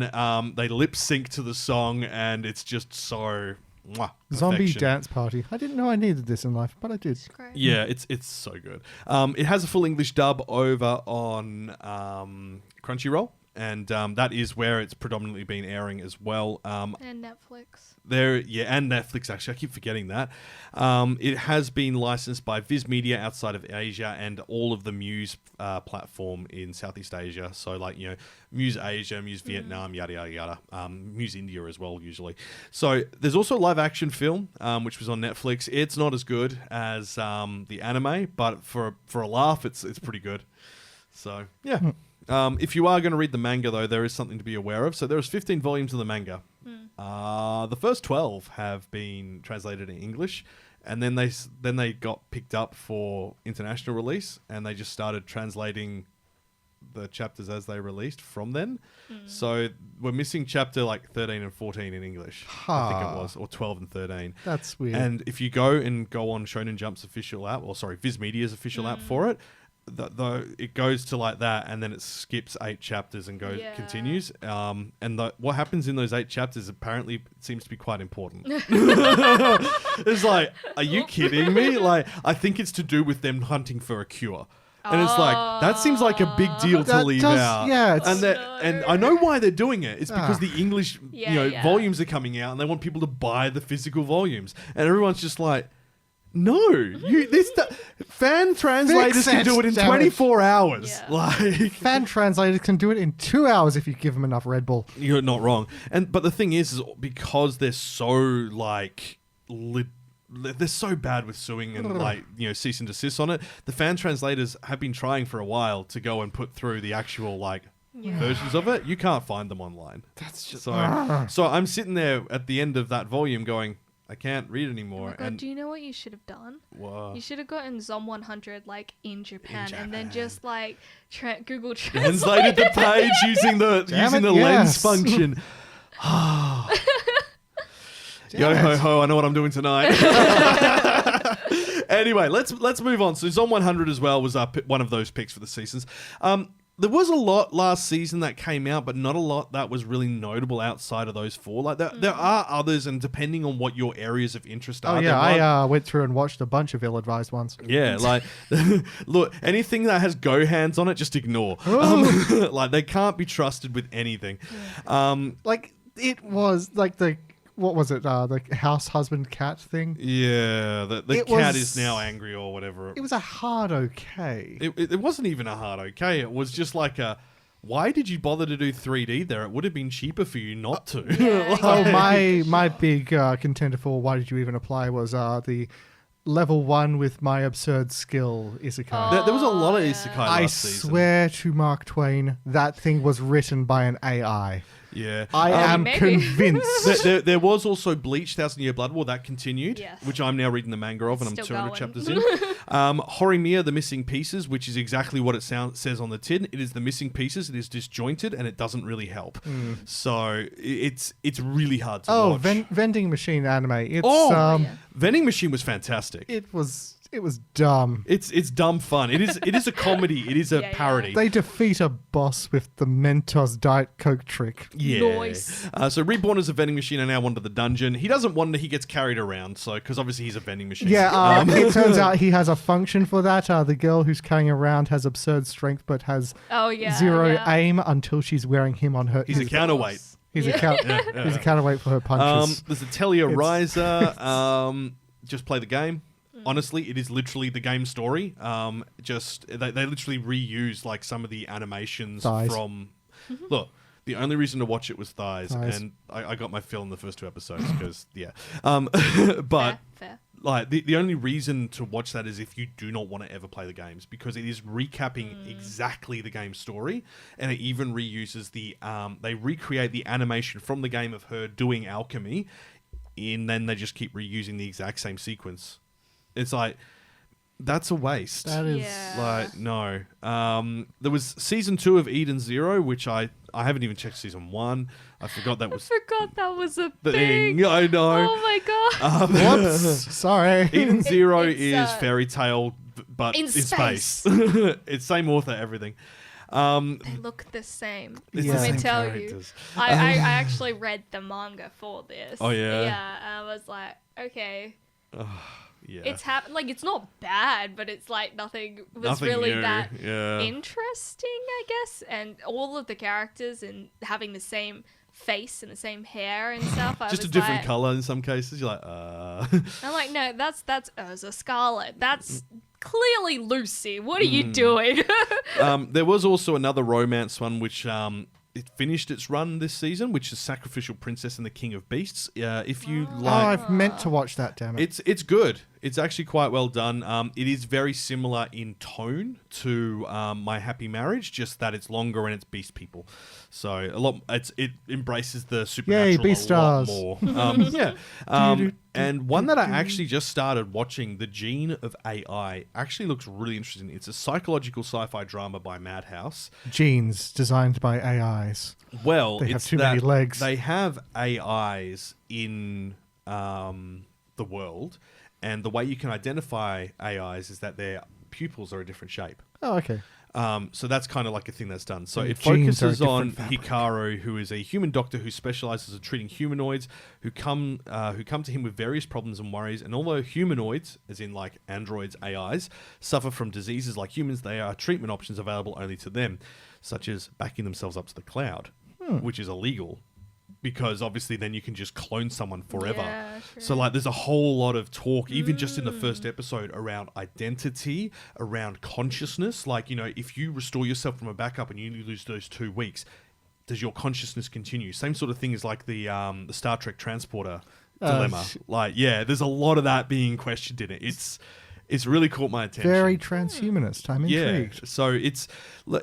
They lip sync to the song and it's just so... Mwah, Zombie perfection. dance party. I didn't know I needed this in life, but I did. It's great. Yeah, it's so good. It has a full English dub over on Crunchyroll, and that is where it's predominantly been airing as well. And Netflix. And Netflix, actually. I keep forgetting that. It has been licensed by Viz Media outside of Asia and all of the Muse platform in Southeast Asia. So, like, Muse Asia, Muse Vietnam, yada, yada, yada. Muse India as well, usually. So, there's also a live-action film, which was on Netflix. It's not as good as the anime, but for a laugh, it's pretty good. So, yeah. If you are going to read the manga, though, there is something to be aware of. So there's 15 volumes of the manga. The first 12 have been translated in English, and then they got picked up for international release, and they just started translating the chapters as they released from then. So we're missing chapter like 13 and 14 in English. I think it was, or 12 and 13. That's weird. And if you go on Shonen Jump's official app, Viz Media's official app for it, it goes to like that, and then it skips 8 chapters and continues. And what happens in those 8 chapters apparently seems to be quite important. It's like, are you kidding me? Like, I think it's to do with them hunting for a cure. And it's like, that seems like a big deal to That leave does- out. yeah, it's- And I know why they're doing it. It's because the English Yeah. volumes are coming out, and they want people to buy the physical volumes. And everyone's just like, no, fan translators Fix can it, do it in damn it. 24 hours. Yeah. Like, Fan translators can do it in 2 hours if you give them enough Red Bull. you're not wrong. But the thing is because they're so like they're so bad with suing and like cease and desist on it. The fan translators have been trying for a while to go and put through the actual like versions of it. You can't find them online. That's just so I'm sitting there at the end of that volume going, I can't read anymore. Oh my God, and do you know what you should have done? What? You should have gotten Zom 100 like in Japan, and then just like Google Translated the page using the Damn it, lens yes. function. Yo ho ho! I know what I'm doing tonight. Anyway, let's move on. So Zom 100 as well was one of those picks for the seasons. There was a lot last season that came out, but not a lot that was really notable outside of those 4. Like there are others, and depending on what your areas of interest are. Oh yeah, I went through and watched a bunch of ill-advised ones. Yeah, like, look, anything that has Go hands on it, just ignore. Like, they can't be trusted with anything. Like it was like what was it? The house husband cat thing. Yeah, the It cat was- is now angry or whatever. It was a hard okay. It wasn't even a hard okay. It was just like why did you bother to do 3D there? It would have been cheaper for you not to. Oh, my big contender for why did you even apply was the level 1 with my absurd skill isekai. There was a lot of isekai I last season. swear to Mark Twain, that thing was written by an AI. Yeah. I am Maybe. convinced. There was also Bleach, 1,000 Year Blood War, that continued, Yes. which I'm now reading the manga of, and I'm Still 200 going. chapters in. Horimiya, The Missing Pieces, which is exactly what it says on the tin. It is the missing pieces. It is disjointed, and it doesn't really help. So it's really hard to watch. Vending machine anime. It's Vending Machine was fantastic. It was dumb. It's dumb fun. It is a comedy. It is a parody. They defeat a boss with the Mentos Diet Coke trick. Yeah. Nice. So Reborn as a vending machine and now wander the dungeon. He doesn't wander, he gets carried around, so because obviously he's a vending machine. Yeah, it turns out he has a function for that. The girl who's carrying around has absurd strength but has zero aim until she's wearing him on her. He's a counterweight. He's a counterweight for her punches. There's a Telia Riser. Just play the game. Honestly, it is literally the game story. They literally reuse like some of the animations from. Look, the only reason to watch it was thighs. And I got my fill in the first 2 episodes because but fair. like the only reason to watch that is if you do not want to ever play the games, because it is recapping exactly the game story, and it even reuses they recreate the animation from the game of her doing alchemy, and then they just keep reusing the exact same sequence. It's like, that's a waste. That is like, no. There was season 2 of Eden Zero, which I haven't even checked season 1. I forgot that was I forgot that was a thing. I know. Oh my god. Whoops. Sorry. Eden Zero It's, is fairy tale, but in space. It's same author, everything. They look the same. It's the Let me same tell characters. you. I actually read the manga for this. Oh, yeah? Yeah, I was like, okay. Yeah. It's it's not bad, but it's like nothing was really new. that Yeah. interesting, I guess. And all of the characters and having the same face and the same hair and stuff. Just a different color in some cases. You're like, I'm like, no, that's Urza Scarlet. That's clearly Lucy. What are you doing? There was also another romance one which it finished its run this season, which is Sacrificial Princess and the King of Beasts. If you like, I've meant to watch that. Damn it! it's good. It's actually quite well done. It is very similar in tone to My Happy Marriage, just that it's longer and it's beast people. So it embraces the supernatural beast a lot stars. more. And one that I actually just started watching, The Gene of AI, actually looks really interesting. It's a psychological sci-fi drama by Madhouse. Genes designed by AIs. Well, They have it's too many that legs. They have AIs in the world, and the way you can identify AIs is that their pupils are a different shape. Oh, okay. So that's kind of like a thing that's done. So And it genes are a focuses on different fabric. Hikaru, who is a human doctor who specializes in treating humanoids who come to him with various problems and worries. And although humanoids, as in like androids, AIs, suffer from diseases like humans, there are treatment options available only to them, such as backing themselves up to the cloud, which is illegal. Because obviously then you can just clone someone forever. Yeah, true. So like there's a whole lot of talk, even just in the first episode, around identity, around consciousness. Like, if you restore yourself from a backup and you lose those 2 weeks, does your consciousness continue? Same sort of thing as like the Star Trek transporter dilemma. There's a lot of that being questioned in it. It's really caught my attention. Very transhumanist. I'm intrigued. So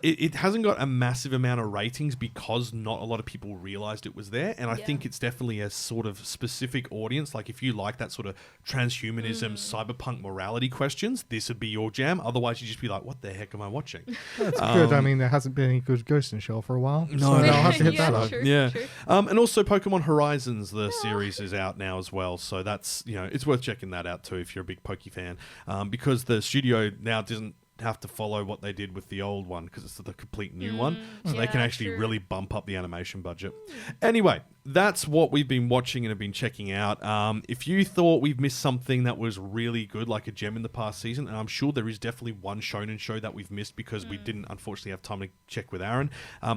it hasn't got a massive amount of ratings because not a lot of people realized it was there, and I think it's definitely a sort of specific audience. Like if you like that sort of transhumanism, cyberpunk morality questions, this would be your jam. Otherwise, you'd just be like, "What the heck am I watching?" That's good. I mean, there hasn't been any good Ghost in the Shell for a while. No, so no. I'll have to hit that up. True, Yeah, true. and also Pokemon Horizons, the series is out now as well. So that's it's worth checking that out too if you're a big Poke fan, because the studio now doesn't have to follow what they did with the old one because it's the complete new one, so they can actually really bump up the animation budget. Anyway, that's what we've been watching and have been checking out. If you thought we've missed something that was really good, like a gem in the past season, and I'm sure there is definitely one shonen show that we've missed because we didn't unfortunately have time to check with Aaron,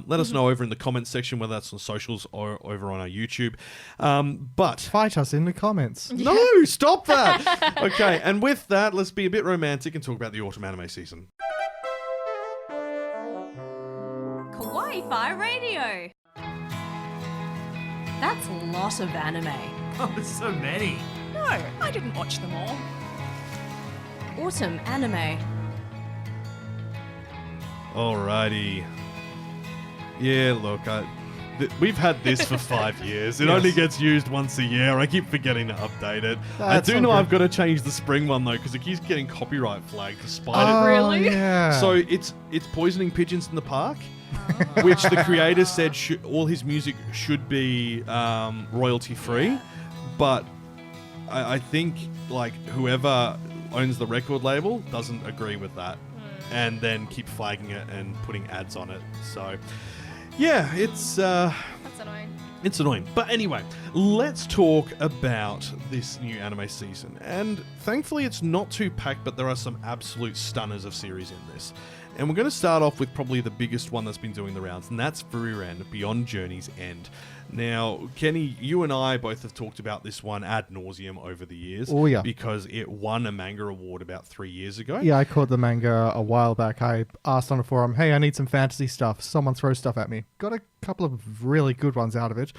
let us know over in the comments section, whether that's on socials or over on our YouTube. But Fight us in the comments. no, stop that. Okay, and with that, let's be a bit romantic and talk about the autumn anime season. Kawaii-Fi Radio. That's a lot of anime. Oh, there's so many. No, I didn't watch them all. Autumn anime. Alrighty. Yeah, look, We've had this for 5 years. It only gets used once a year. I keep forgetting to update it. That's I do know okay. I've got to change the spring one though, because it keeps getting copyright flagged despite it. Really? Yeah. So it's poisoning pigeons in the park, which the creator said all his music should be royalty free, but I think like whoever owns the record label doesn't agree with that, and then keep flagging it and putting ads on it. So yeah, That's annoying. it's annoying. But anyway, let's talk about this new anime season. And thankfully it's not too packed, but there are some absolute stunners of series in this. And we're going to start off with probably the biggest one that's been doing the rounds, and that's Fururen Beyond Journey's End. Now, Kenny, you and I both have talked about this one ad nauseum over the years. Oh, yeah. Because it won a manga award about 3 years ago. Yeah, I caught the manga a while back. I asked on a forum, hey, I need some fantasy stuff. Someone throw stuff at me. Got a couple of really good ones out of it,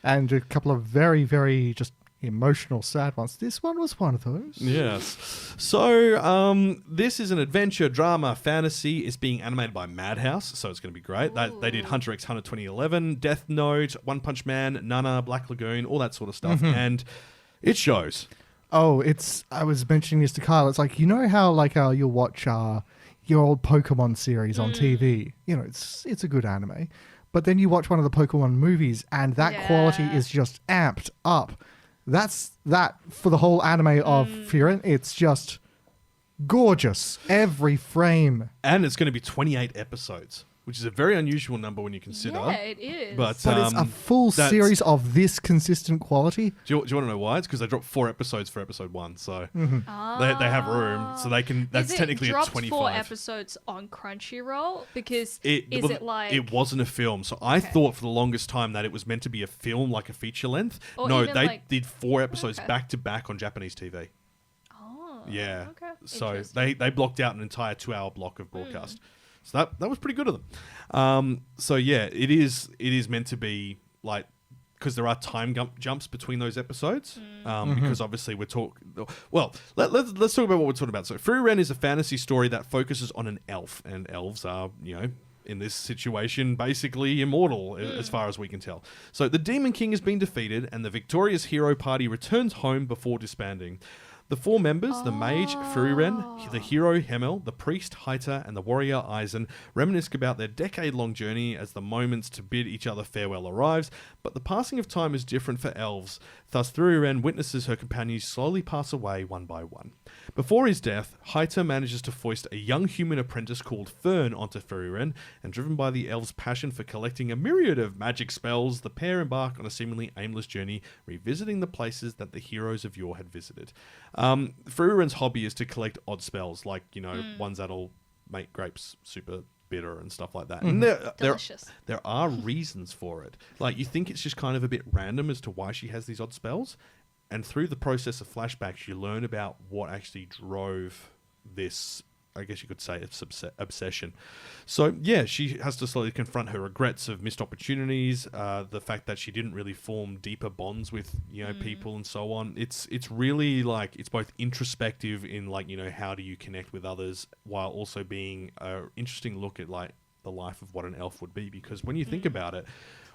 and a couple of very, very just emotional, sad ones. This one was one of those. Yes. So, this is an adventure, drama, fantasy. It's being animated by Madhouse, so it's going to be great. They did Hunter x Hunter 2011, Death Note, One Punch Man, Nana, Black Lagoon, all that sort of stuff. And it shows. Oh, I was mentioning this to Kyle. It's like, you know how like you'll watch your old Pokemon series on TV. You know, it's a good anime. But then you watch one of the Pokemon movies and that quality is just amped up. That's that for the whole anime of Fururen. It's just gorgeous. Every frame. And it's going to be 28 episodes, which is a very unusual number when you consider. Yeah, it is. But But it's a full series of this consistent quality. Do you want to know why? It's because they dropped 4 episodes for episode 1, so they have room, so they can. That's technically a 25. Is it dropped 4 episodes on Crunchyroll? Because it wasn't a film, so I thought for the longest time that it was meant to be a film, like a feature length. Or No, even, they like- did 4 episodes Okay. back to back on Japanese TV. Oh, Yeah. okay. So Interesting. they blocked out an entire 2-hour block of broadcast. So that was pretty good of them. So yeah, it is meant to be like, because there are time jumps between those episodes. Because obviously we're talking. Well, let's talk about what we're talking about. So Fururen is a fantasy story that focuses on an elf, and elves are, in this situation, basically immortal, as far as we can tell. So the Demon King has been defeated, and the victorious hero party returns home before disbanding. The 4 members, the mage, Fururen, the hero, Hemel, the priest, Haita, and the warrior, Aizen, reminisce about their decade-long journey as the moments to bid each other farewell arrives, but the passing of time is different for elves. Thus, Fururen witnesses her companions slowly pass away one by one. Before his death, Haita manages to foist a young human apprentice called Fern onto Fururen, and driven by the elves' passion for collecting a myriad of magic spells, the pair embark on a seemingly aimless journey, revisiting the places that the heroes of yore had visited. Fururen's hobby is to collect odd spells, like, ones that'll make grapes super bitter and stuff like that. And Delicious. there are reasons for it. Like, you think it's just kind of a bit random as to why she has these odd spells, and through the process of flashbacks, you learn about what actually drove this, I guess you could say, it's obsession. So yeah, she has to slowly confront her regrets of missed opportunities, the fact that she didn't really form deeper bonds with people and so on. It's really like, it's both introspective in like, how do you connect with others, while also being an interesting look at like the life of what an elf would be. Because when you think about it,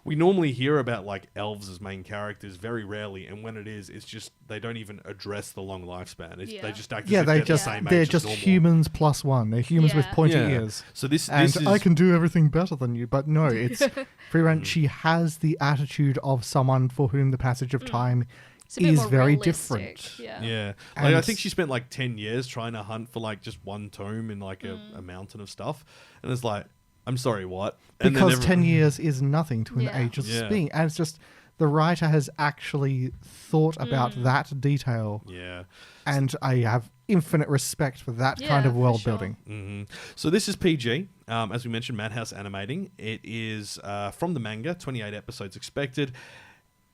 we normally hear about like elves as main characters very rarely, and when it is, it's just they don't even address the long lifespan. They just act as if they're the same age they're as just normal. humans plus one. They're humans with pointy ears. So this And is I can do everything better than you, but no, it's Fururen. She has the attitude of someone for whom the passage of time It's a bit is more very realistic, different. Yeah. Like, And I think she spent like 10 years trying to hunt for like just one tome in like a mountain of stuff. And it's like, I'm sorry, what? And Because 10 years is nothing to an ageless Yeah. being. And it's just, the writer has actually thought about that detail. Yeah. And I have infinite respect for that kind of for world sure. building. So this is PG. As we mentioned, Madhouse animating. It is from the manga, 28 episodes expected.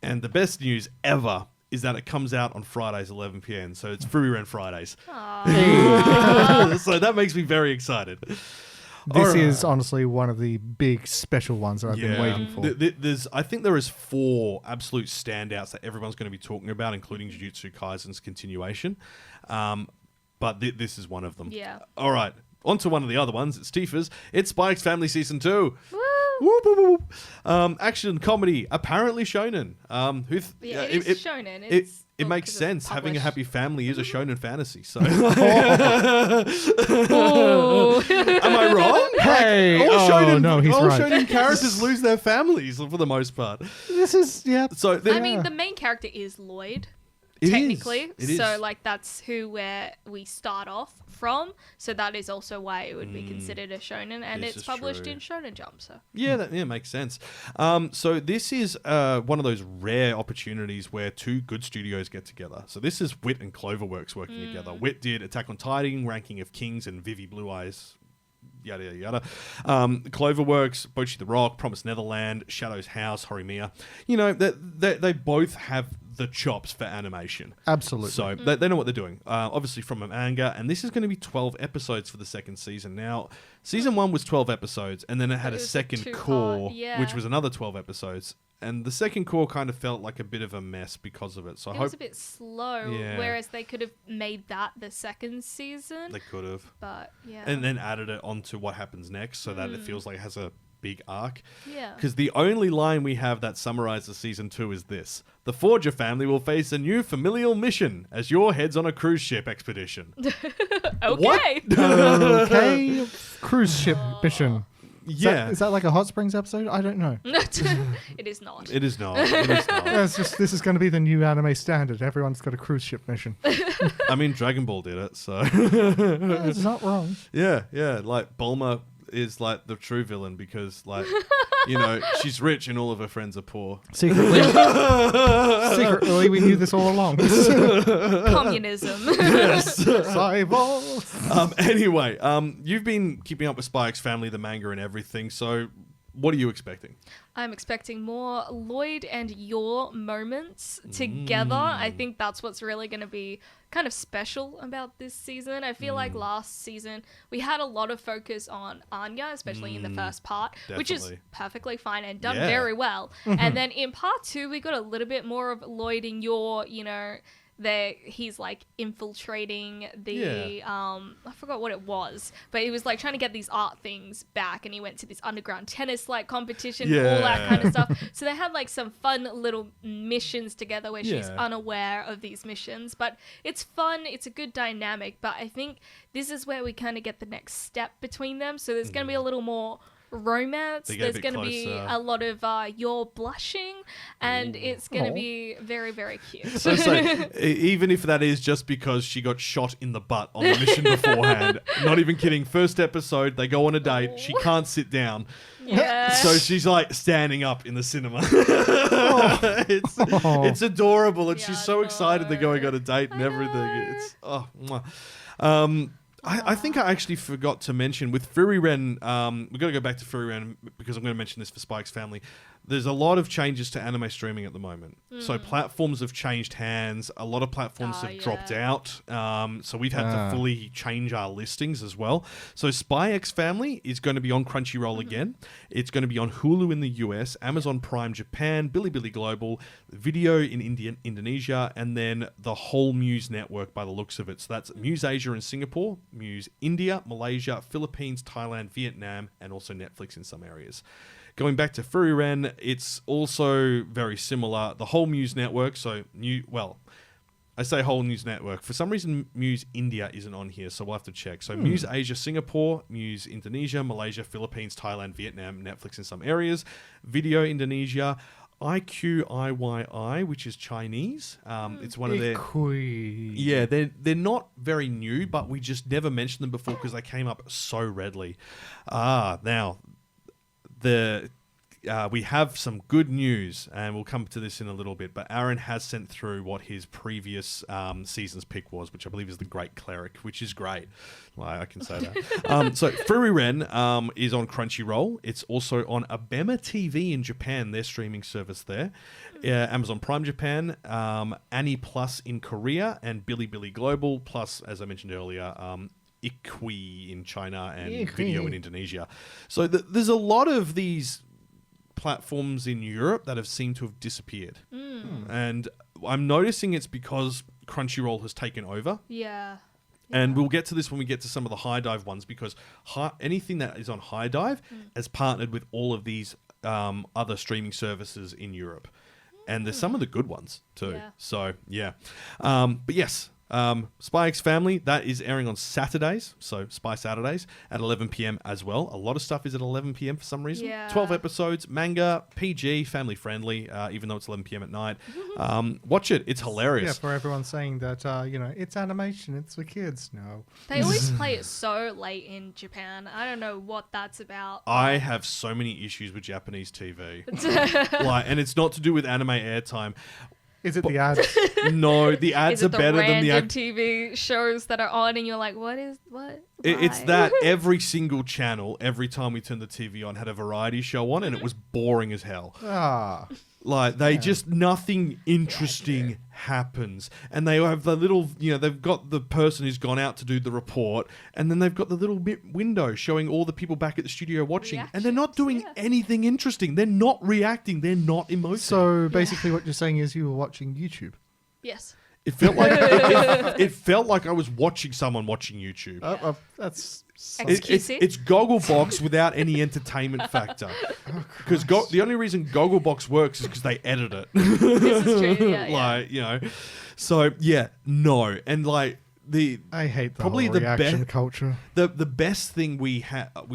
And the best news ever is that it comes out on Fridays, 11 p.m. So it's Fururen Fridays. So that makes me very excited. This is honestly one of the big special ones that I've been waiting for. I think there is 4 absolute standouts that everyone's going to be talking about, including Jujutsu Kaisen's continuation. But this is one of them. Yeah. All right. On to one of the other ones. It's Tifa's. It's Spike's Family Season 2. Woo! Whoop, whoop, whoop. Action comedy, apparently shonen. It is shonen. It makes sense. Having a happy family is a shonen fantasy. So, am I wrong? Hey, all he's all right. shonen characters lose their families for the most part. This is So, I mean, the main character is Lloyd. It technically. is. It so is. like that's where we start off from. So that is also why it would be considered a shonen, and This it's is published true. in Shonen Jump. So Yeah, that makes sense. So this is one of those rare opportunities where two good studios get together. So this is Wit and Cloverworks working together. Wit did Attack on Titan, Ranking of Kings, and Vivi Blue Eyes. Yada yada yada. Cloverworks, Bocchi the Rock, Promised Neverland, Shadow's House, Horimiya. You know, they both have the chops for animation. Absolutely. So they know what they're doing. Obviously from a manga, and this is going to be 12 episodes for the second season. Now, season 1 was 12 episodes, and then it had It a was a second two-part, core, yeah. which was another 12 episodes. And the second core kind of felt like a bit of a mess because of it. So I it hope was a bit slow, Yeah. whereas they could have made that the second season. they could have. But yeah, And then added it onto what happens next so that it feels like it has a big arc. yeah. Because the only line we have that summarizes season 2 is this: the Forger family will face a new familial mission as your heads on a cruise ship expedition. Okay. Okay, cruise ship mission. Yeah. Is that like a Hot Springs episode? I don't know. It is not. It is not. It is not. Yeah, this is going to be the new anime standard. Everyone's got a cruise ship mission. I mean, Dragon Ball did it, so... It's not wrong. Yeah. Like, Bulma is, like, the true villain because, like, you know, she's rich and all of her friends are poor. Secretly, we knew this all along. Communism. Yes. Cyborg. Anyway, you've been keeping up with Spy X Family, the manga and everything, so what are you expecting? I'm expecting more Lloyd and Yor moments together. I think that's what's really going to be kind of special about this season. I feel like last season we had a lot of focus on Anya, especially in the first part, which is Definitely. perfectly fine and done Yeah. very well. And then in part 2, we got a little bit more of Lloyd and Yor, you know, he's like infiltrating the I forgot what it was, but he was like trying to get these art things back, and he went to this underground tennis like competition, all that kind of stuff. So they had like some fun little missions together where she's unaware of these missions, but it's fun, it's a good dynamic. But I think this is where we kind of get the next step between them, so there's going to be a little more romance. They get a There's bit going to be closer. a lot of you're blushing, and it's going to be very, very cute. So even if that is just because she got shot in the butt on the mission beforehand, not even kidding, first episode, they go on a date, she can't sit down. Yeah. So she's like standing up in the cinema. It's adorable, and Yeah, she's so excited they're going on a date and everything. It's mwah. I think I actually forgot to mention with Furiren, we've got to go back to Furiren because I'm going to mention this for Spy X Family. There's a lot of changes to anime streaming at the moment. So platforms have changed hands. A lot of platforms have dropped out. So we've had to fully change our listings as well. So Spy X Family is going to be on Crunchyroll again. It's going to be on Hulu in the US, Amazon Prime Japan, Bilibili Global, Video in Indonesia, and then the whole Muse network by the looks of it. So that's Muse Asia and Singapore, Muse India, Malaysia, Philippines, Thailand, Vietnam, and also Netflix in some areas. Going back to Furiren, it's also very similar. The whole Muse network, I say whole Muse network. For some reason, Muse India isn't on here, so we'll have to check. So Muse Asia, Singapore, Muse Indonesia, Malaysia, Philippines, Thailand, Vietnam, Netflix in some areas, Video Indonesia, IQIYI, which is Chinese. It's one of their... Yeah, they're not very new, but we just never mentioned them before because they came up so readily. Now... we have some good news, and we'll come to this in a little bit, but Aaron has sent through what his previous season's pick was, which I believe is the Great Cleric, which is great. Well, I can say that. So Furiren is on Crunchyroll. It's also on Abema TV in Japan, their streaming service there. Amazon Prime Japan, Annie Plus in Korea, and Bilibili Global, plus, as I mentioned earlier, Iqui in China and Video in Indonesia. So there's a lot of these platforms in Europe that have seemed to have disappeared. And I'm noticing it's because Crunchyroll has taken over. Yeah. And we'll get to this when we get to some of the high dive ones, because anything that is on high dive has partnered with all of these other streaming services in Europe. And there's some of the good ones too. Yeah. So, yeah. But yes, Spy X Family, that is airing on Saturdays. So, Spy Saturdays at 11 p.m. as well. A lot of stuff is at 11 p.m. for some reason. Yeah. 12 episodes, manga, PG, family friendly, even though it's 11 p.m. at night. Watch it. It's hilarious. Yeah, for everyone saying that, it's animation, it's for kids. No. They always play it so late in Japan. I don't know what that's about. I have so many issues with Japanese TV. And it's not to do with anime airtime. Is it the ads? No, the ads Is are it the better than the random TV shows that are on, and you're like, what? It's Why? that every single channel, every time we turned the TV on, had a variety show on, and it was boring as hell. Ah. Like, they just, nothing interesting happens. And they have the little, they've got the person who's gone out to do the report, and then they've got the little window showing all the people back at the studio watching. And they're not doing anything interesting. They're not reacting. They're not emoting. So basically what you're saying is you were watching YouTube. Yes. It felt like it felt like I was watching someone watching YouTube. That's... It's Gogglebox without any entertainment factor. Because the only reason Gogglebox works is because they edit it. This is true. Yeah, So yeah, no, and like I hate the probably whole the reaction best culture. The best thing we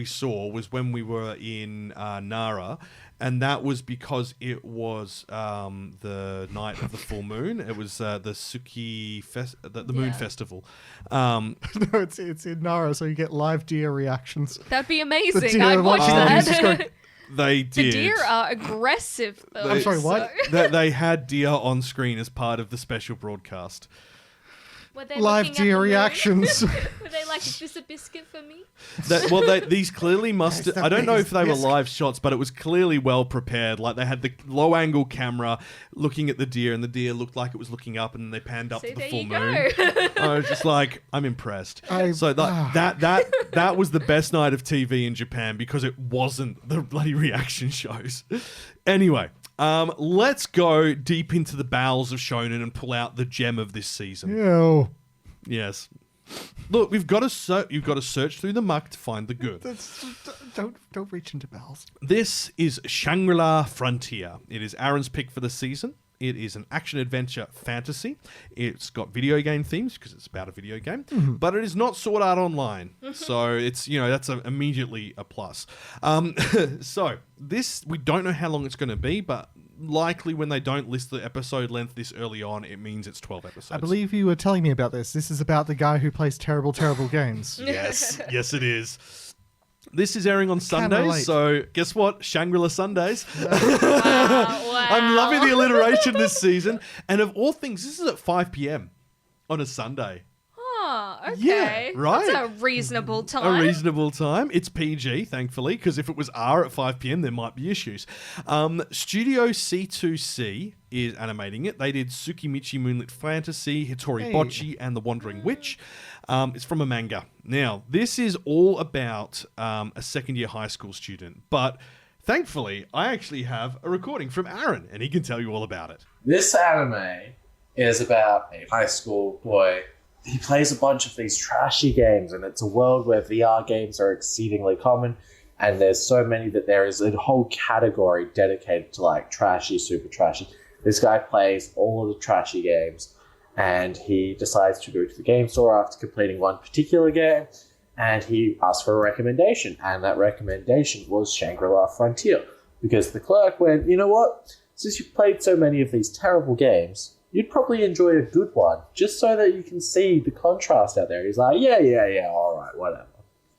saw was when we were in Nara. And that was because it was the night of the full moon. It was the Suki the Moon Festival. No, it's in Nara, so you get live deer reactions. That'd be amazing. deer I'd watch watching that. the news just They did. The deer are aggressive, though. I'm sorry, what? They had deer on screen as part of the special broadcast. Were they Live looking at deer the moon? reactions. Were they like, is this a biscuit for me? These clearly must. I don't know if they were live shots, but it was clearly well prepared. Like, they had the low angle camera looking at the deer, and the deer looked like it was looking up, and then they panned up to the full moon. I was just like, I'm impressed. That was the best night of TV in Japan, because it wasn't the bloody reaction shows. Anyway. Let's go deep into the bowels of Shonen and pull out the gem of this season. Ew. Yes. Look, you've got to search through the muck to find the good. Don't reach into bells. This is Shangri-La Frontier. It is Aaron's pick for the season. It is an action-adventure fantasy. It's got video game themes because it's about a video game, but it is not Sword Art Online. So it's, that's immediately a plus. So this, we don't know how long it's going to be, but likely when they don't list the episode length this early on, it means it's 12 episodes. I believe you were telling me about this. This is about the guy who plays terrible, terrible games. Yes, it is. This is airing on Sundays, relate. so guess what? Shangri-La Sundays. Wow. I'm loving the alliteration this season. And of all things, this is at 5 p.m. on a Sunday. Oh, okay. Yeah, right? That's a reasonable time. A reasonable time. It's PG, thankfully, because if it was R at 5 p.m, there might be issues. Studio C2C is animating it. They did Tsukimichi Moonlit Fantasy, Hitori Bocchi, and The Wandering Witch. It's from a manga. Now, this is all about a second-year high school student, but thankfully, I actually have a recording from Aaron, and he can tell you all about it. This anime is about a high school boy. He plays a bunch of these trashy games, and it's a world where VR games are exceedingly common, and there's so many that there is a whole category dedicated to like trashy, super trashy. This guy plays all of the trashy games, and he decides to go to the game store after completing one particular game, and he asks for a recommendation, and that recommendation was Shangri-La Frontier, because the clerk went, you know what, since you've played so many of these terrible games, you'd probably enjoy a good one, just so that you can see the contrast out there. He's like, yeah, alright, whatever.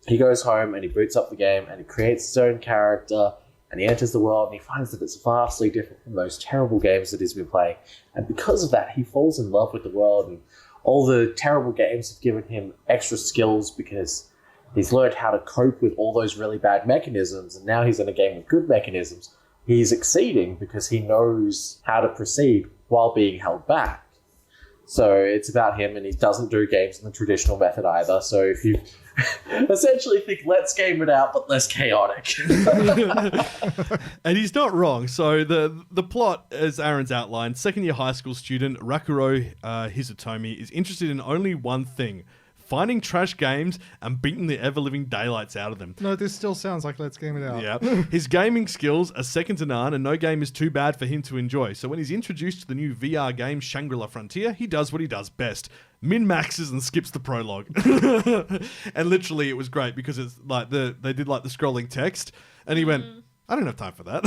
He goes home and he boots up the game and he creates his own character, and he enters the world and he finds that it's vastly different from those terrible games that he's been playing. And because of that, he falls in love with the world, and all the terrible games have given him extra skills because he's learned how to cope with all those really bad mechanisms, and now he's in a game with good mechanisms. He's exceeding because he knows how to proceed while being held back. So it's about him, and he doesn't do games in the traditional method either. So if you essentially think, let's game it out, but less chaotic. And he's not wrong. So the plot, as Aaron's outlined, second-year high school student Rakuro Hizutomi is interested in only one thing: finding trash games and beating the ever-living daylights out of them. No, this still sounds like Let's Game It Out. Yeah. His gaming skills are second to none, and no game is too bad for him to enjoy. So when he's introduced to the new VR game Shangri-La Frontier, he does what he does best. Min-maxes and skips the prologue. And literally it was great because it's like they did like the scrolling text, and he went, I don't have time for that.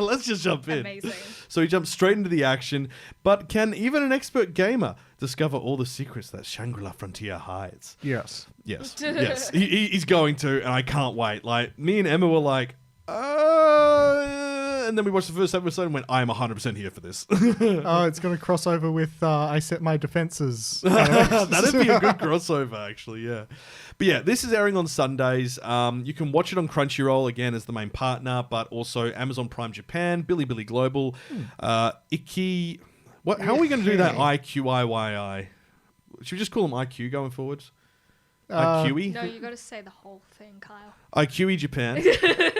Let's just jump in. Amazing. So he jumps straight into the action, but can even an expert gamer discover all the secrets that Shangri-La Frontier hides? Yes. Yes, yes. He's going to, and I can't wait. Like, me and Emma were like, and then we watched the first episode and went, I am 100% here for this. Oh, it's going to cross over with I Set My Defenses. That'd be a good crossover, actually, yeah. But yeah, this is airing on Sundays. You can watch it on Crunchyroll, again, as the main partner, but also Amazon Prime Japan, Bilibili Global, Iki... What? How are we going to do that? IQIYI. Should we just call them IQ going forwards? IQE? No, you got to say the whole thing, Kyle. IQE Japan,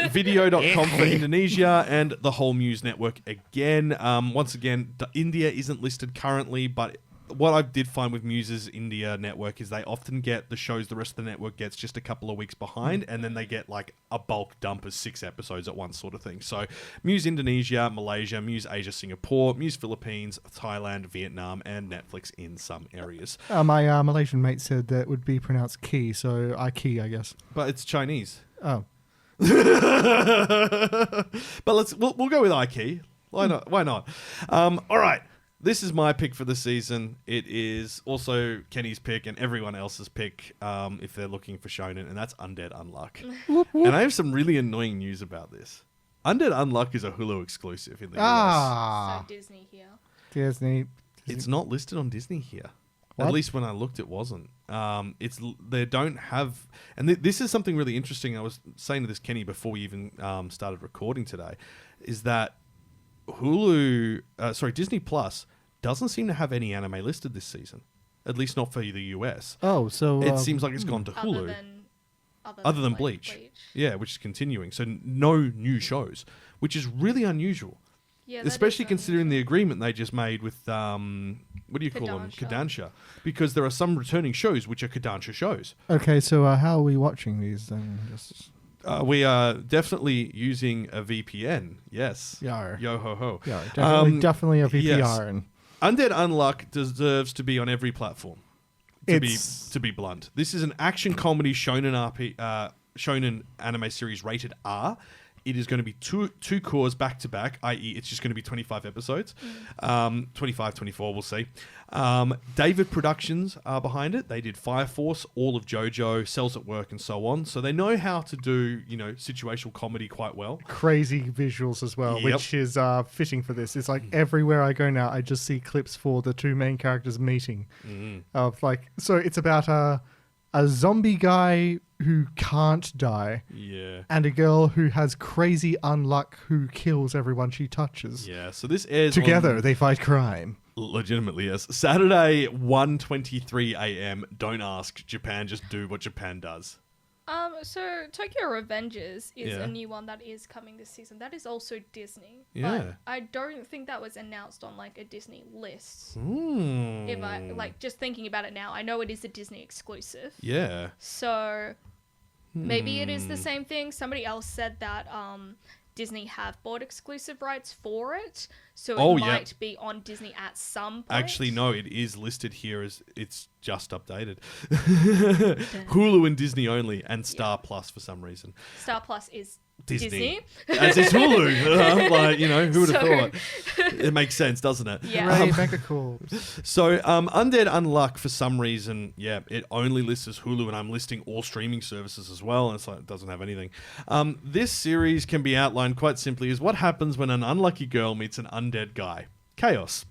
video.com for Indonesia, and the whole Muse network again. Once again, India isn't listed currently, but what I did find with Muse's India network is they often get the shows the rest of the network gets just a couple of weeks behind, and then they get like a bulk dump of 6 episodes at once sort of thing. So Muse Indonesia, Malaysia, Muse Asia Singapore, Muse Philippines, Thailand, Vietnam, and Netflix in some areas. My Malaysian mate said that would be pronounced key, so I-key, I guess. But it's Chinese. Oh. But we'll go with iKey. Why not? Why not? All right. This is my pick for the season. It is also Kenny's pick and everyone else's pick if they're looking for shonen, and that's Undead Unluck. And I have some really annoying news about this. Undead Unluck is a Hulu exclusive in the US. So Disney here. Disney. It's not listed on Disney here. What? At least when I looked, it wasn't. They don't have, and this is something really interesting. I was saying to this Kenny before we even started recording today, is that Disney Plus doesn't seem to have any anime listed this season. At least not for the US. Oh, so It seems like it's gone to Hulu. Other than Bleach. Yeah, which is continuing. So no new shows, which is really unusual. Yeah, especially considering the agreement they just made with, what do you call them? Kodansha. Because there are some returning shows which are Kodansha shows. Okay, so how are we watching these then? Just... we are definitely using a VPN. Yes. Yar. Yo ho ho. Yeah, definitely a VPR. Yes. And... Undead Unluck deserves to be on every platform. To be blunt, this is an action comedy shonen anime series rated R. It is going to be two cores back to back, i.e. it's just going to be 25 episodes. 25, 24, we'll see. David Productions are behind it. They did Fire Force, all of JoJo, Cells at Work, and so on. So they know how to do, situational comedy quite well. Crazy visuals as well, which is fitting for this. It's like everywhere I go now, I just see clips for the two main characters meeting. So it's about a zombie guy who can't die, and a girl who has crazy unluck who kills everyone she touches. Yeah, so this airs together. They fight crime. Legitimately, yes. Saturday, 1:23 a.m. Don't ask. Japan, just do what Japan does. So Tokyo Revengers is a new one that is coming this season. That is also Disney. Yeah. But I don't think that was announced on like a Disney list. If I just thinking about it now, I know it is a Disney exclusive. Yeah. So maybe it is the same thing. Somebody else said that Disney have bought exclusive rights for it, so it might be on Disney at some point. Actually, no, it is listed here as it's just updated. Hulu and Disney only, and Star Plus for some reason. Star Plus is Disney. As is Hulu. Who would have thought? It makes sense, doesn't it? Yeah. Hooray, Megacorp. So, Undead Unluck, for some reason, it only lists as Hulu, and I'm listing all streaming services as well, and it's like it doesn't have anything. This series can be outlined quite simply as what happens when an unlucky girl meets an undead guy. Chaos.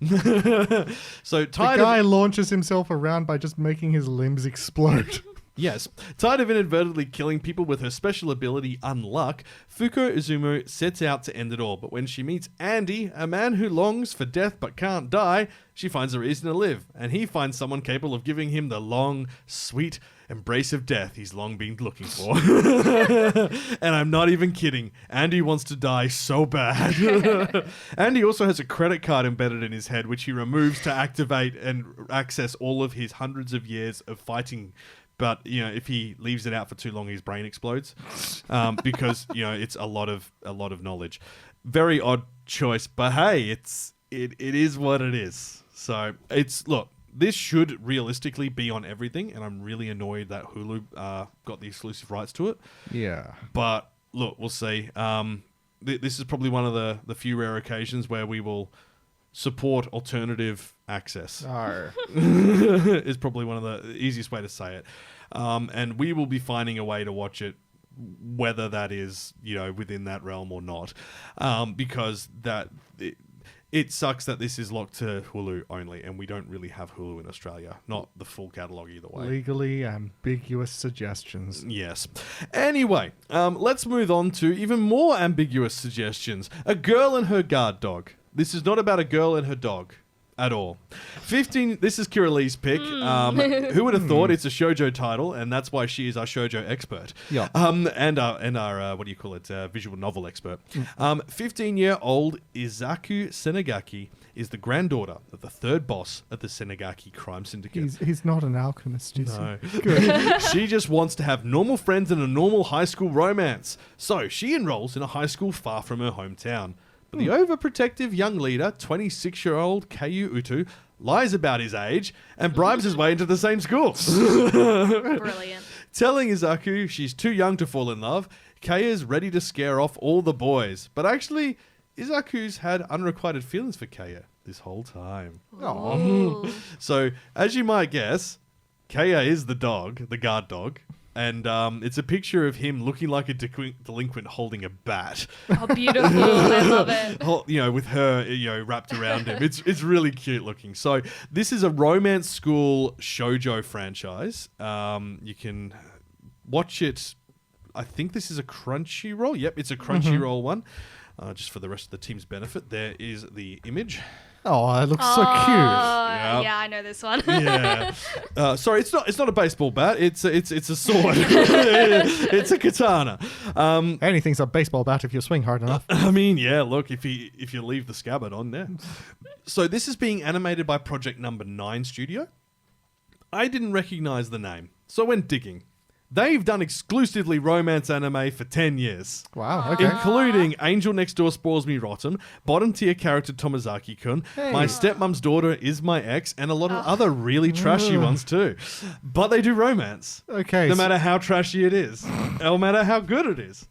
So the guy launches himself around by just making his limbs explode. Yes. Tired of inadvertently killing people with her special ability, Unluck, Fuko Izumo sets out to end it all. But when she meets Andy, a man who longs for death but can't die, she finds a reason to live. And he finds someone capable of giving him the long, sweet embrace of death he's long been looking for. And I'm not even kidding. Andy wants to die so bad. Andy also has a credit card embedded in his head, which he removes to activate and access all of his hundreds of years of fighting. But, if he leaves it out for too long, his brain explodes because, it's a lot of knowledge. Very odd choice, but hey, it is what it is. So this should realistically be on everything, and I'm really annoyed that Hulu got the exclusive rights to it. Yeah. But look, we'll see. This is probably one of the few rare occasions where we will support alternative access. Is probably one of the easiest way to say it. And we will be finding a way to watch it, whether that is, within that realm or not. Because it sucks that this is locked to Hulu only, and we don't really have Hulu in Australia. Not the full catalogue either way. Legally ambiguous suggestions. Yes. Anyway, let's move on to even more ambiguous suggestions. A girl and her guard dog. This is not about a girl and her dog at all. 15. This is Kira Lee's pick. Who would have thought? It's a shoujo title, and that's why she is our shoujo expert. Yeah. And our what do you call it? Visual novel expert. 15-year-old Izaku Senagaki is the granddaughter of the third boss of the Senagaki crime syndicate. He's not an alchemist, is No. he? Good. She just wants to have normal friends and a normal high school romance. So she enrolls in a high school far from her hometown. But the overprotective young leader, 26-year-old Keiyu Utu, lies about his age and bribes his way into the same school. Brilliant. Telling Izaku she's too young to fall in love, Keiya's ready to scare off all the boys. But actually, Izaku's had unrequited feelings for Keiya this whole time. Ooh. So, as you might guess, Keiya is the dog, the guard dog. And it's a picture of him looking like a delinquent holding a bat. Oh, beautiful. I love it. With her, wrapped around him. It's really cute looking. So this is a romance school shoujo franchise. You can watch it. I think this is a Crunchyroll. Yep, it's a Crunchyroll one. Just for the rest of the team's benefit, there is the image. Oh, it looks so cute. Yep. Yeah, I know this one. Yeah. Sorry, it's not a baseball bat. It's a sword. It's a katana. Anything's a baseball bat if you swing hard enough. I mean, yeah. Look, if you leave the scabbard on there. So this is being animated by Project Number 9 Studio. I didn't recognize the name, so I went digging. They've done exclusively romance anime for 10 years. Wow, okay. Including Angel Next Door Spoils Me Rotten, bottom tier character Tomazaki-kun, My Stepmom's Daughter Is My Ex, and a lot of other really trashy ones too. But they do romance. Okay. No matter how trashy it is. No matter how good it is.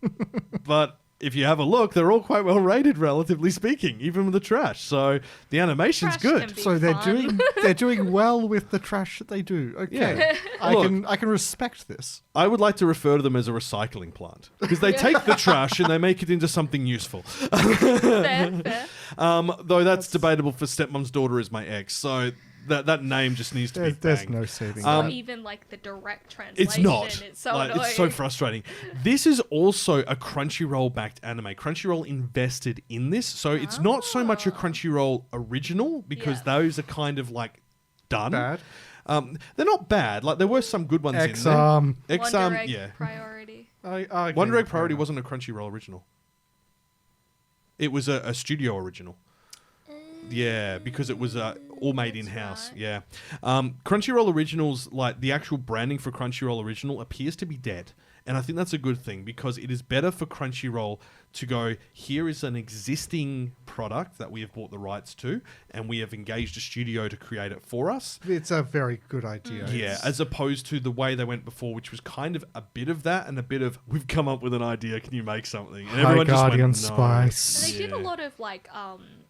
But if you have a look, they're all quite well rated, relatively speaking, even with the trash. So the animation's Trash good. can be So they're fun. doing well with the trash that they do. Okay. Yeah. I can respect this. I would like to refer to them as a recycling plant because they take the trash and they make it into something useful. Fair. Though that's debatable for Stepmom's Daughter Is My Ex. So that name just needs to be There's banged. no saving. It's that. not even like the direct translation. It's not. It's so Like, annoying. it's so frustrating. This is also a Crunchyroll-backed anime. Crunchyroll invested in this, so it's not so much a Crunchyroll original because Yeah. those are kind of like done. Bad. They're not bad. Like there were some good ones in there. Exam. Wonder Egg yeah. Priority. Wonder Egg Priority wasn't a Crunchyroll original. It was a studio original. Yeah, because it was all made That's in-house. right. Yeah. Crunchyroll Originals, like the actual branding for Crunchyroll Original appears to be dead. And I think that's a good thing because it is better for Crunchyroll to go, here is an existing product that we have bought the rights to and we have engaged a studio to create it for us. It's a very good idea. Yeah, as opposed to the way they went before, which was kind of a bit of that and a bit of, we've come up with an idea, can you make something? And High Guardian "No." Spice. And they did a Yeah. lot of like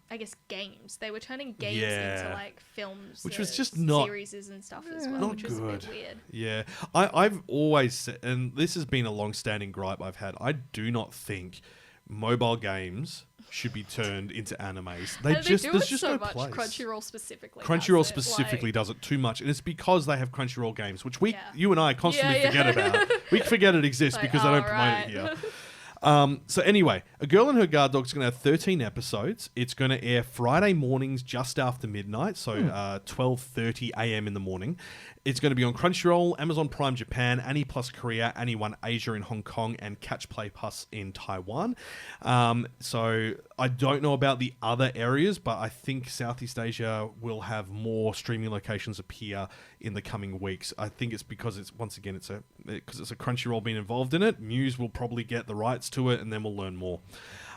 I guess games. They were turning games Yeah. into like films, Which was just not- series and stuff as well, not which was a bit good. weird. Yeah, I've always said, and this has been a long-standing gripe I've had. I do not think mobile games should be turned into animes. And There's do just it so no much. place. Crunchyroll specifically. Crunchyroll does it, specifically does it too much, and it's because they have Crunchyroll games, which Yeah. you and I constantly Yeah, yeah. forget about. We forget it exists Like, because they don't oh, promote it here. So anyway, A Girl and Her Guard Dog is going to have 13 episodes. It's going to air Friday mornings just after midnight, so 12:30 a.m. in the morning. It's going to be on Crunchyroll, Amazon Prime Japan, Annie Plus Korea, Annie One Asia in Hong Kong, and Catch Play Plus in Taiwan. So I don't know about the other areas, but I think Southeast Asia will have more streaming locations appear in the coming weeks. I think it's because it's a Crunchyroll being involved in it. Muse will probably get the rights to it, and then we'll learn more.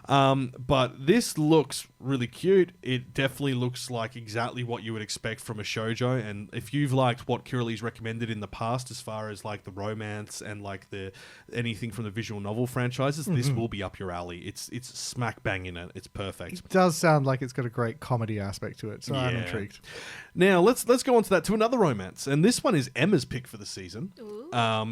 But this looks really cute. It definitely looks like exactly what you would expect from a shoujo. And if you've liked what Kirilee's recommended in the past, as far as like the romance and like anything from the visual novel franchises, this will be up your alley. It's smack bang in it. It's perfect. It does sound like it's got a great comedy aspect to it, so I'm Yeah. intrigued. Now let's go on to another romance, and this one is Emma's pick for the season,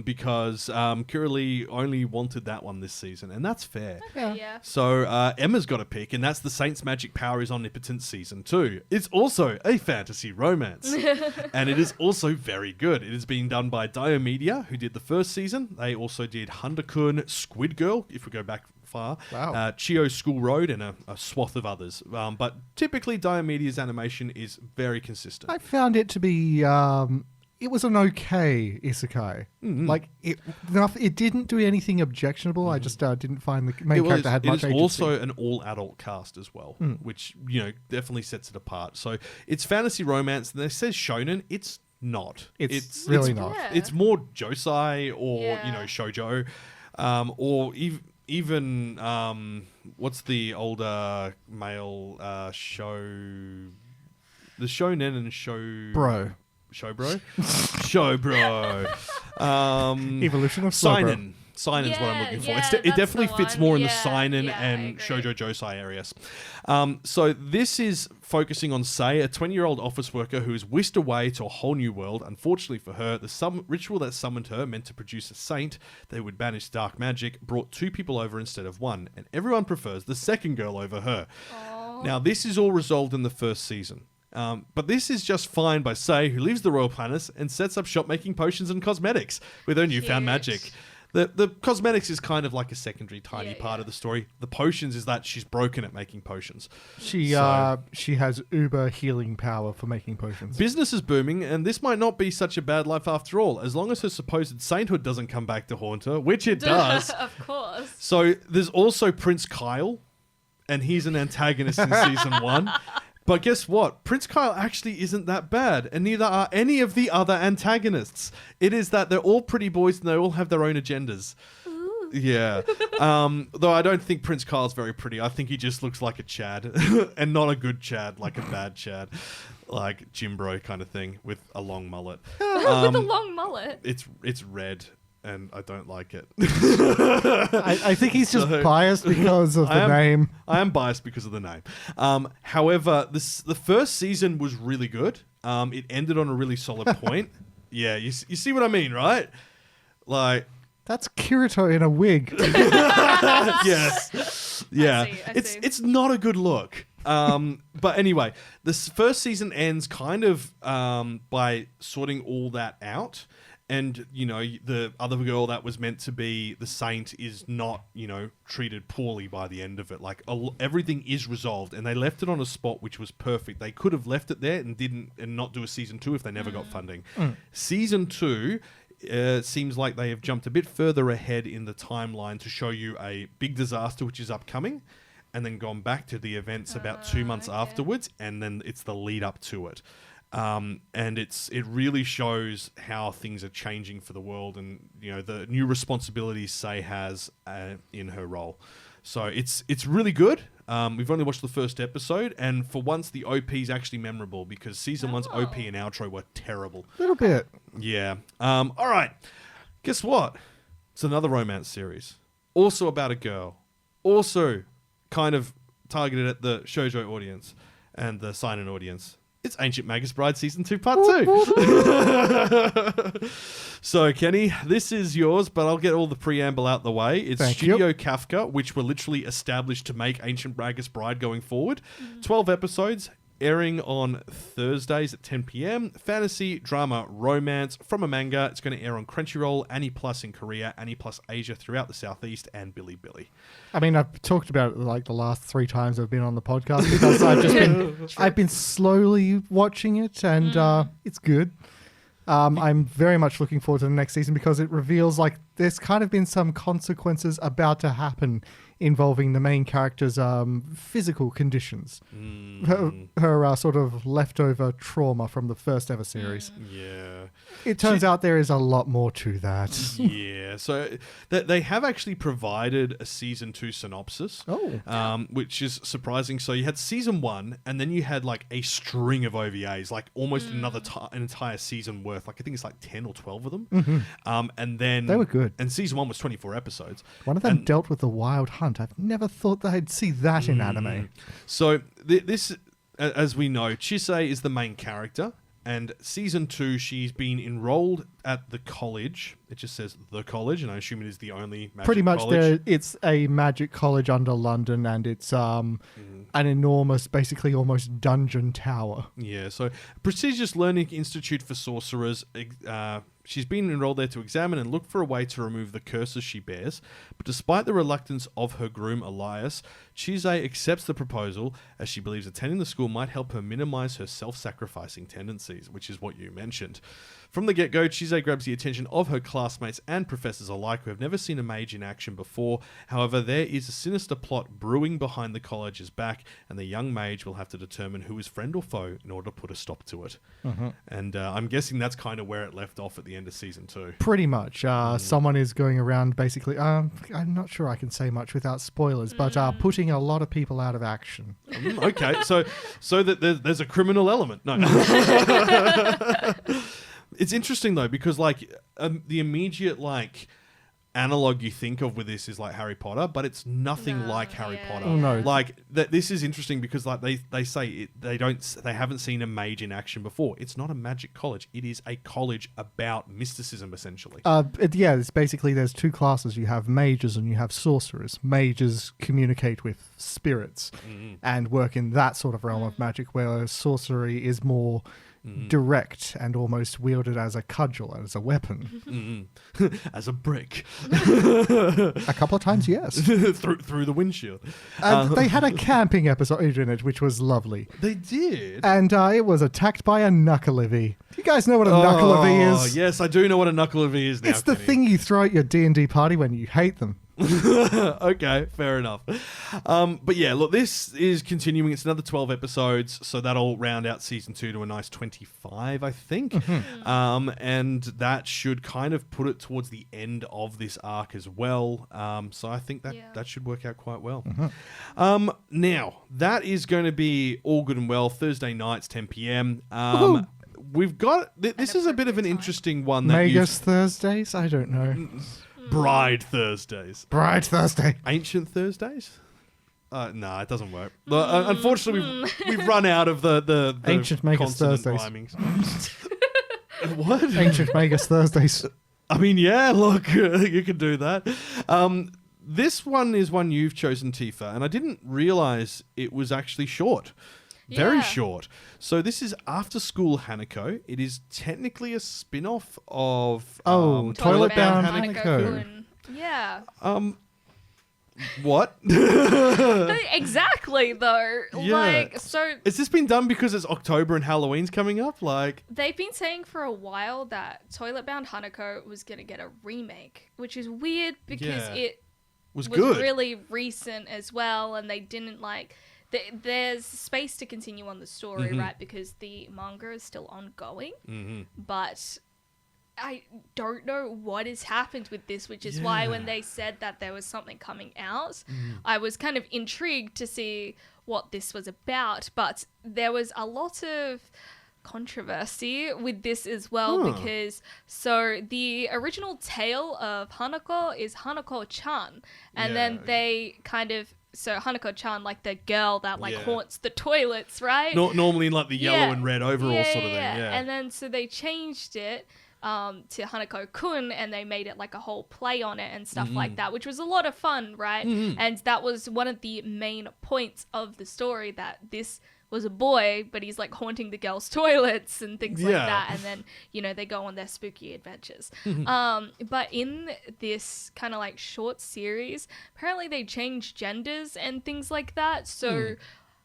because Kirilee only wanted that one this season, and that's fair. Yeah. So Emma's got a pick, and that's the Saints' Magic Power is Omnipotent Season 2. It's also a fantasy romance, and it is also very good. It is being done by Dio Media, who did the first season. They also did Hanako-kun, Squid Girl, if we go back far, Wow. Chio School Road, and a swath of others. But typically, Dio Media's animation is very consistent. I found it to be. It was an okay isekai. Like it didn't do anything objectionable. I just didn't find the main character had much It is agency. also an all-adult cast as well, which definitely sets it apart. So it's fantasy romance, and it says shonen. It's not. It's really not. Yeah. It's more josei or Yeah. shoujo, or even what's the older male show? The shonen and show Bro. Show bro. Evolution of slow bro. Seinen. Seinen's what I'm looking for. Yeah, It that's definitely the fits one. more in the Yeah, seinen yeah, I and agree. shoujo josei areas. So this is focusing on Sei, a 20-year-old office worker who is whisked away to a whole new world. Unfortunately for her, the ritual that summoned her, meant to produce a saint that would banish dark magic, brought two people over instead of one, and everyone prefers the second girl over her. Now, this is all resolved in the first season. But this is just fine by Sei, who leaves the royal planet and sets up shop making potions and cosmetics with her newfound Cute. magic. The cosmetics is kind of like a secondary tiny Yeah, part yeah. of the story. The potions is that she's broken at making potions. She has uber healing power for making potions. Business is booming, and this might not be such a bad life after all, as long as her supposed sainthood doesn't come back to haunt her, which it does. Of course. So there's also Prince Kyle, and he's an antagonist in season 1. But guess what? Prince Kyle actually isn't that bad, and neither are any of the other antagonists. It is that they're all pretty boys and they all have their own agendas. Yeah. Though I don't think Prince Kyle's very pretty. I think he just looks like a Chad, and not a good Chad, like a bad Chad, like Jim Bro kind of thing with a long mullet. With a long mullet. It's red, and I don't like it. I think he's just So- biased because of the name. I am biased because of the name. However, the first season was really good. It ended on a really solid point. Yeah, you see what I mean, right? Like, That's Kirito in a wig. yes, yeah. I see. It's not a good look. But anyway, this first season ends kind of by sorting all that out. And, the other girl that was meant to be the saint is not, treated poorly by the end of it. Like, everything is resolved, and they left it on a spot which was perfect. They could have left it there and not do a season 2 if they never got funding. Season 2 seems like they have jumped a bit further ahead in the timeline to show you a big disaster which is upcoming, and then gone back to the events about 2 months afterwards, and then it's the lead up to it. And it really shows how things are changing for the world, and the new responsibilities Sei has in her role. So it's really good. We've only watched the first episode, and for once the OP is actually memorable, because season 1's OP and outro were terrible. A little bit. Yeah. All right. Guess what? It's another romance series, also about a girl, also kind of targeted at the shoujo audience and the seinen audience. It's Ancient Magus Bride Season 2 Part 2. So, Kenny, this is yours, but I'll get all the preamble out the way. It's Thank Studio you. Kafka, which were literally established to make Ancient Magus Bride going forward. 12 episodes, airing on Thursdays at 10 p.m. Fantasy, drama, romance from a manga. It's going to air on Crunchyroll, Annie Plus in Korea, Annie Plus Asia throughout the Southeast, and Bilibili. I mean, I've talked about it like the last 3 times I've been on the podcast because I've been slowly watching it, and it's good. I'm very much looking forward to the next season because it reveals like there's kind of been some consequences about to happen involving the main character's physical conditions. Her sort of leftover trauma from the first ever series. Yeah. It turns out there is a lot more to that. Yeah, so they have actually provided a season 2 synopsis, which is surprising. So you had season 1, and then you had like a string of OVAs, like almost an entire season worth. Like I think it's like 10 or 12 of them. And then They were good. And season 1 was 24 episodes. One of them dealt with the wild hunt. I've never thought that I'd see that in anime. So this, as we know, Chisei is the main character. And season 2, she's been enrolled at the college. It just says the college, and I assume it is the only magic Pretty much, college. it's a magic college under London, and it's an enormous, basically almost dungeon tower. Yeah, so prestigious learning institute for sorcerers. She's been enrolled there to examine and look for a way to remove the curses she bears. But despite the reluctance of her groom, Elias, Chisei accepts the proposal as she believes attending the school might help her minimize her self-sacrificing tendencies, which is what you mentioned. From the get-go, Chisei grabs the attention of her classmates and professors alike who have never seen a mage in action before. However, there is a sinister plot brewing behind the college's back, and the young mage will have to determine who is friend or foe in order to put a stop to it. And I'm guessing that's kind of where it left off at the end of season 2. Pretty much. Someone is going around basically, I'm not sure I can say much without spoilers, but putting a lot of people out of action. Okay, so that there's a criminal element. No. It's interesting though because like the immediate like analog you think of with this is like Harry Potter, but it's nothing like Harry Potter. Oh, no. Like this is interesting because like they say they haven't seen a mage in action before. It's not a magic college. It is a college about mysticism essentially. It's basically there's 2 classes. You have mages and you have sorcerers. Mages communicate with spirits and work in that sort of realm of magic, where sorcery is more direct and almost wielded as a cudgel, as a weapon. As a brick. A couple of times, yes. through the windshield. And they had a camping episode in it, which was lovely. They did. And it was attacked by a knuckleavee. Do you guys know what a knuckleavee is? Yes, I do know what a knuckleavee is now. It's the Kenny. thing you throw at your D&D party when you hate them. Okay, fair enough. But yeah, look, this is continuing. It's another 12 episodes, so that'll round out season 2 to a nice 25, I think. And that should kind of put it towards the end of this arc as well. So I think that should work out quite well. Now, that is going to be all good and well. Thursday nights, 10 p.m. We've got... This is a bit of an interesting one. Magus Thursdays? I don't know. Bride Thursdays. Bride Thursday. Ancient Thursdays? No, it doesn't work. Unfortunately, we've run out of the Ancient Magus consonant Thursdays. rhymings. What? Ancient Magus Thursdays. I mean, yeah, look, you can do that. This one is one you've chosen, Tifa, and I didn't realize it was actually short. Very short. So this is After School Hanako. It is technically a spin-off of Toilet Bound Hanako-kun. Yeah. What? Exactly though. Yeah. Like, so Has this been done because it's October and Halloween's coming up? Like, they've been saying for a while that Toilet Bound Hanako was going to get a remake, which is weird because it was was good. really recent as well, and they didn't like... There's space to continue on the story, right? Because the manga is still ongoing. But I don't know what has happened with this, which is why when they said that there was something coming out, I was kind of intrigued to see what this was about. But there was a lot of controversy with this as well because so the original tale of Hanako is Hanako-chan, and then they kind of so Hanako-chan, like the girl that like Yeah. haunts the toilets, right? Normally in like the yellow Yeah. and red overall sort of thing. Yeah. And then so they changed it to Hanako-kun, and they made it like a whole play on it and stuff like that, which was a lot of fun, right? And that was one of the main points of the story, that this was a boy, but he's like haunting the girls' toilets and things like Yeah. that. And then, you know, they go on their spooky adventures. But in this kind of like short series, apparently they changed genders and things like that. So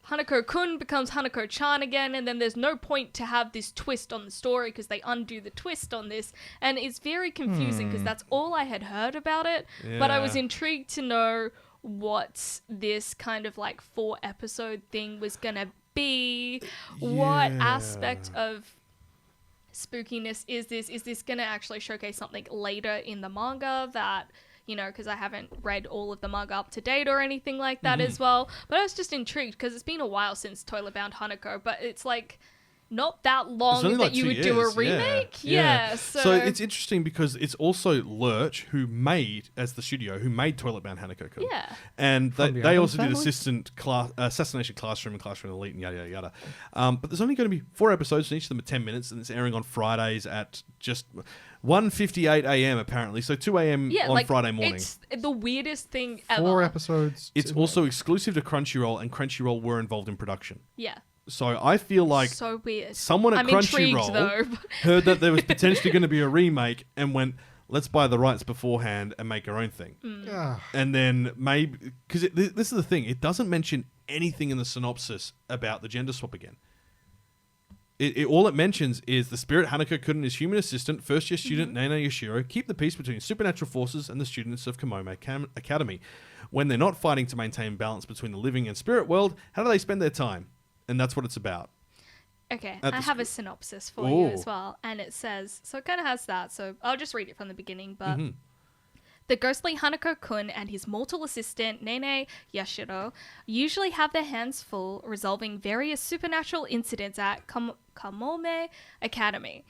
Hanako-kun becomes Hanako-chan again, and then there's no point to have this twist on the story because they undo the twist on this, and it's very confusing because that's all I had heard about it. But I was Yeah. intrigued to know what this kind of like 4-episode thing was gonna be. What Yeah. aspect of spookiness is this? Is this gonna actually showcase something later in the manga that, you know, because I haven't read all of the manga up to date or anything like that as well. But I was just intrigued because it's been a while since Toilet Bound Hanako, but it's like not that long only that like you 2 would do a years, remake. yeah. Yeah. So it's interesting because it's also Lurch who made, as the studio, who made Toilet Bound Hanako-kun. Yeah. And From the they Addams also did Family? Assassination Classroom and Classroom Elite and yada, yada, yada. But there's only going to be 4 episodes, and each of them are 10 minutes, and it's airing on Fridays at just 1:58 a.m. apparently. So 2 a.m. Yeah, on like, Friday morning. It's the weirdest thing ever. 4 episodes. It's also exclusive to Crunchyroll, and Crunchyroll were involved in production. Yeah. So I feel like So weird. someone at I'm intrigued, Crunchyroll though. heard that there was potentially going to be a remake and went, let's buy the rights beforehand and make our own thing. Ah, And then maybe, because this is the thing, it doesn't mention anything in the synopsis about the gender swap again. All it mentions is the spirit Hanako-kun and his human assistant, first-year student Nana Yoshiro, keep the peace between supernatural forces and the students of Kamome Academy. When they're not fighting to maintain balance between the living and spirit world, how do they spend their time? And that's what it's about. Okay, At I the have a sc- synopsis for you Ooh. as well. And it says, so it kind of has that. So I'll just read it from the beginning. But Mm-hmm. the ghostly Hanako-kun and his mortal assistant, Nene Yashiro, usually have their hands full resolving various supernatural incidents at Kamome Academy.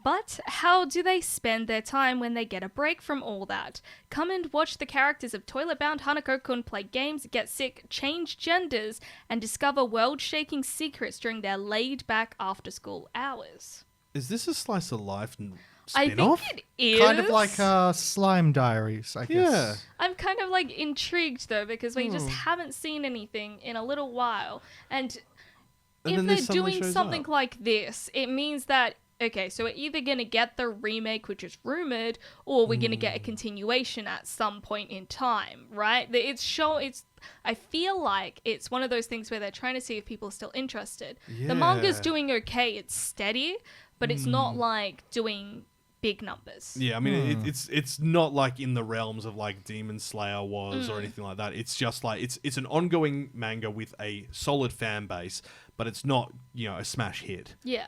But how do they spend their time when they get a break from all that? Come and watch the characters of Toilet-Bound Hanako-kun play games, get sick, change genders, and discover world-shaking secrets during their laid-back after-school hours. Is this a slice of life I spin-off? think it is. kind of like Slime Diaries, I guess. Yeah. I'm kind of like intrigued though because we just haven't seen anything in a little while, and And if then they're this suddenly doing shows something up. like this, it means that okay, so we're either gonna get the remake, which is rumored, or we're gonna get a continuation at some point in time, right? I feel like it's one of those things where they're trying to see if people are still interested. The manga's Yeah. doing okay; it's steady, but it's not like doing big numbers. Yeah, I mean, it's not like in the realms of like Demon Slayer was or anything like that. It's just like it's an ongoing manga with a solid fan base, but it's not, you know, a smash hit. Yeah.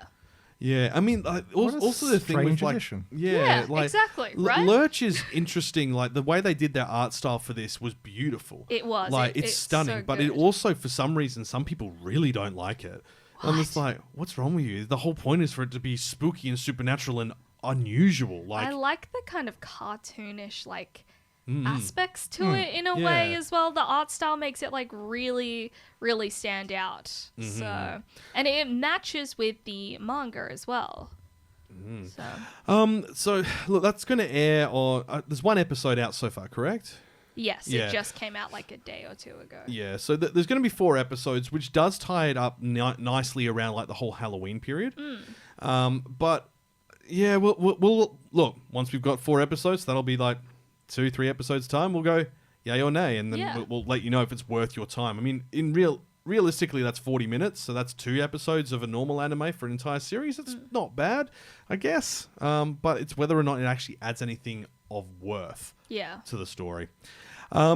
Yeah, I mean, What a also the thing with strange like, addition. Yeah, like exactly, right? Lurch is interesting. Like the way they did their art style for this was beautiful. It was. Like It's it's stunning, so but it good. also, for some reason, some people really don't like it. I'm just like, what's wrong with you? The whole point is for it to be spooky and supernatural and unusual. Like, I like the kind of cartoonish like aspects to it in a Yeah. way as well. The art style makes it like really, really stand out. So, and it matches with the manga as well. so look, that's going to air on. There's one episode out so far, correct? Yes, Yeah. it just came out like a day or two ago. Yeah, so there's going to be 4 episodes, which does tie it up nicely around like the whole Halloween period. But yeah, we'll look, once we've got 4 episodes, that'll be like 2-3 episodes time. We'll go yay or nay, and then Yeah. we'll let you know if it's worth your time. I mean, realistically, that's 40 minutes, so that's 2 episodes of a normal anime for an entire series. It's not bad, I guess. But it's whether or not it actually adds anything of worth Yeah. to the story. We're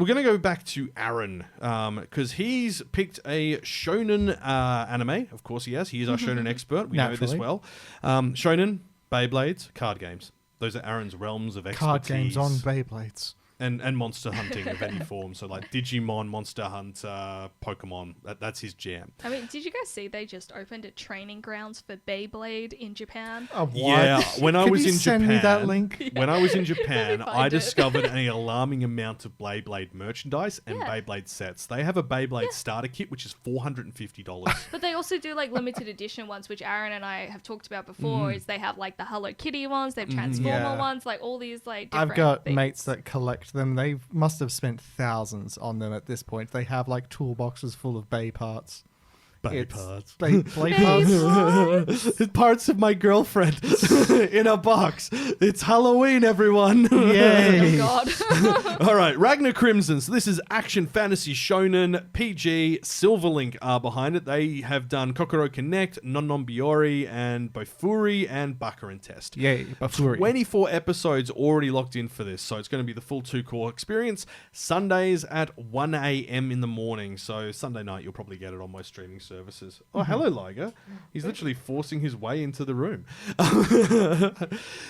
going to go back to Aaron because he's picked a shonen anime. Of course he has. He is our shonen expert. We know this Naturally. well. Shonen, Beyblades, card games. Those are Aaron's realms of expertise. Card games on Beyblades. and monster hunting of any form. So like Digimon, Monster Hunter, Pokemon. That's his jam. I mean, did you guys see they just opened a training grounds for Beyblade in Japan? Oh, what? Yeah, when I Can was you in send Japan, me that link? when I was in Japan, Find I it. discovered an alarming amount of Beyblade merchandise and Yeah. Beyblade sets. They have a Beyblade starter kit, which is $450. But they also do like limited edition ones, which Aaron and I have talked about before. Is they have like the Hello Kitty ones, they have Transformer Yeah. ones, like all these like different I've got things. mates that collect them. They must have spent thousands on them at this point. They have like toolboxes full of Bay parts. Bay It's- parts. Bay parts. Parts of my girlfriend in a box. It's Halloween, everyone. Yay. Oh god. All right, Ragnar Crimson. So this is action fantasy shonen PG. Silverlink are behind it. They have done Kokoro Connect, Non Non Biori, and Bofuri and Bakarin Test. Yay, Bafuri. 24 episodes already locked in for this, so it's going to be the full 2-core experience. Sundays at 1 a.m. in the morning. So Sunday night, you'll probably get it on most streaming services. Oh, hello, Liger. He's literally forcing his way into the room.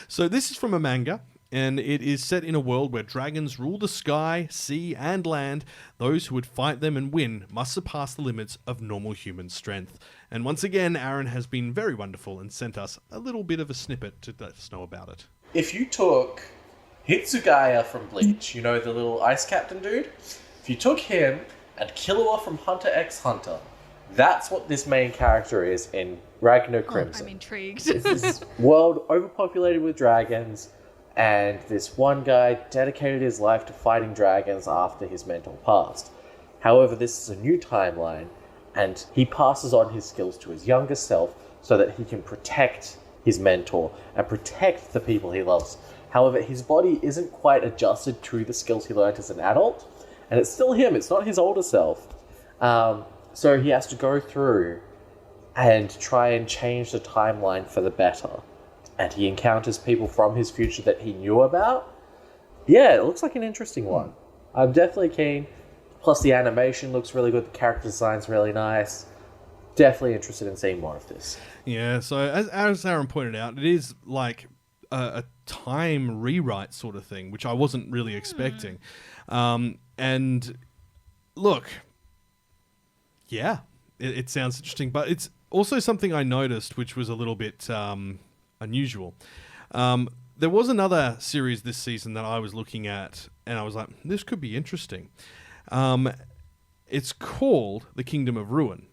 So this is from a manga, and it is set in a world where dragons rule the sky, sea, and land. Those who would fight them and win must surpass the limits of normal human strength. And once again, Aaron has been very wonderful and sent us a little bit of a snippet to let us know about it. If you took Hitsugaya from Bleach, you know, the little ice captain dude, if you took him and Killua from Hunter x Hunter, that's what this main character is in Ragnar Crimson. I'm intrigued. This world overpopulated with dragons, and this one guy dedicated his life to fighting dragons after his mentor passed. However, this is a new timeline, and he passes on his skills to his younger self so that he can protect his mentor and protect the people he loves. However, his body isn't quite adjusted to the skills he learned as an adult, and it's still him, it's not his older self. So he has to go through and try and change the timeline for the better. And he encounters people from his future that he knew about. Yeah, it looks like an interesting one. I'm definitely keen. Plus the animation looks really good, the character design's really nice. Definitely interested in seeing more of this. Yeah, so as Aaron pointed out, it is like a time rewrite sort of thing, which I wasn't really expecting. And look, yeah, it sounds interesting, but it's also something I noticed, which was a little bit unusual. There was another series this season that I was looking at, and I was like, this could be interesting. It's called The Kingdom of Ruin.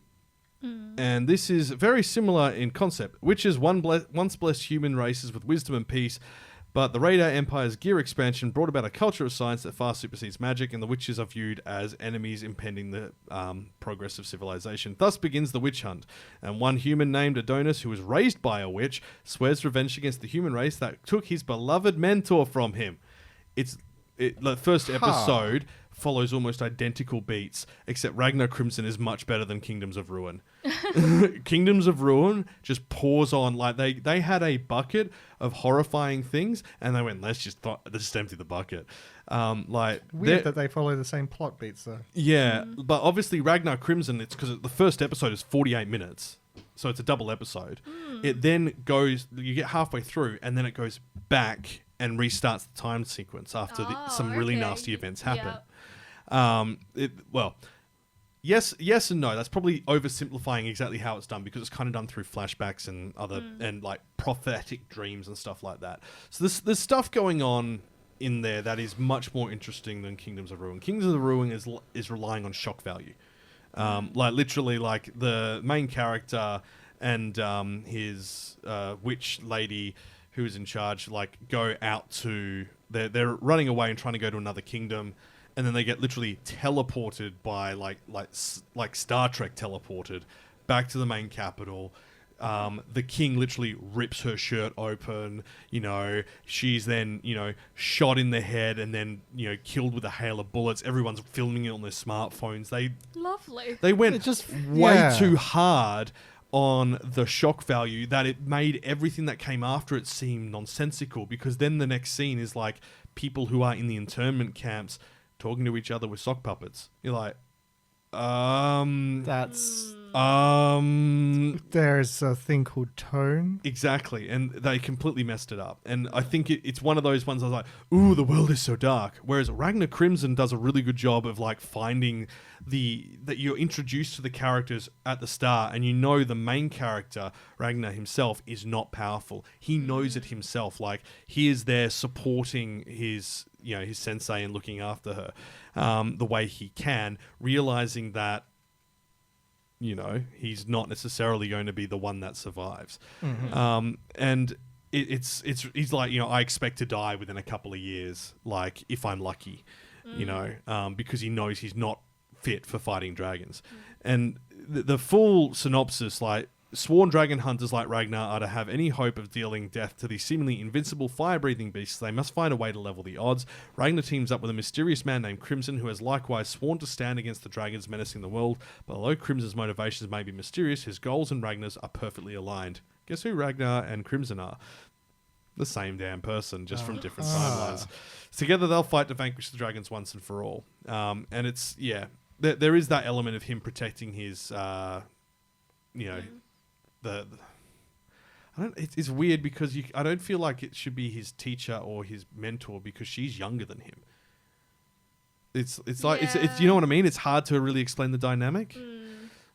And this is very similar in concept. Witches once blessed human races with wisdom and peace, but the Radar Empire's gear expansion brought about a culture of science that far supersedes magic, and the witches are viewed as enemies impeding the progress of civilization. Thus begins the witch hunt, and one human named Adonis, who was raised by a witch, swears revenge against the human race that took his beloved mentor from him. The first episode follows almost identical beats, except Ragnar Crimson is much better than Kingdoms of Ruin. Kingdoms of Ruin just pours on, like they had a bucket of horrifying things, and they went, let's just empty the bucket. Weird that they follow the same plot beats, though. Yeah, but obviously Ragnar Crimson, it's because the first episode is 48 minutes, so it's a double episode. It then goes, you get halfway through, and then it goes back and restarts the time sequence after some really nasty events happen. Yes and no. That's probably oversimplifying exactly how it's done, because it's kind of done through flashbacks and other and like prophetic dreams and stuff like that. So there's stuff going on in there that is much more interesting than Kingdoms of Ruin. Kingdoms of Ruin is relying on shock value. Like literally, like the main character and his witch lady who is in charge, like go out to they're running away and trying to go to another kingdom. And then they get literally teleported by like Star Trek teleported back to the main capital. The king literally rips her shirt open. You know, she's then shot in the head and then killed with a hail of bullets. Everyone's filming it on their smartphones. Lovely. They went It just- way yeah. too hard on the shock value that it made everything that came after it seem nonsensical. Because then the next scene is like people who are in the internment camps talking to each other with sock puppets. You're like, That's There's a thing called tone. Exactly, and they completely messed it up. And I think it's one of those ones I was like, ooh, the world is so dark. Whereas Ragnar Crimson does a really good job of like finding that you're introduced to the characters at the start, and you know the main character, Ragnar himself, is not powerful. He knows it himself. Like, he is there supporting his sensei and looking after her the way he can, realizing that he's not necessarily going to be the one that survives. And he's like, I expect to die within a couple of years, like, if I'm lucky, because he knows he's not fit for fighting dragons. And the full synopsis, like, sworn dragon hunters like Ragnar are to have any hope of dealing death to the seemingly invincible fire-breathing beasts, they must find a way to level the odds. Ragnar teams up with a mysterious man named Crimson, who has likewise sworn to stand against the dragons menacing the world. But although Crimson's motivations may be mysterious, his goals and Ragnar's are perfectly aligned. Guess who Ragnar and Crimson are? The same damn person, just from different timelines. Together they'll fight to vanquish the dragons once and for all. And it's, there is that element of him protecting his, it's weird because I don't feel like it should be his teacher or his mentor because she's younger than him. It's like it's you know what I mean? It's hard to really explain the dynamic.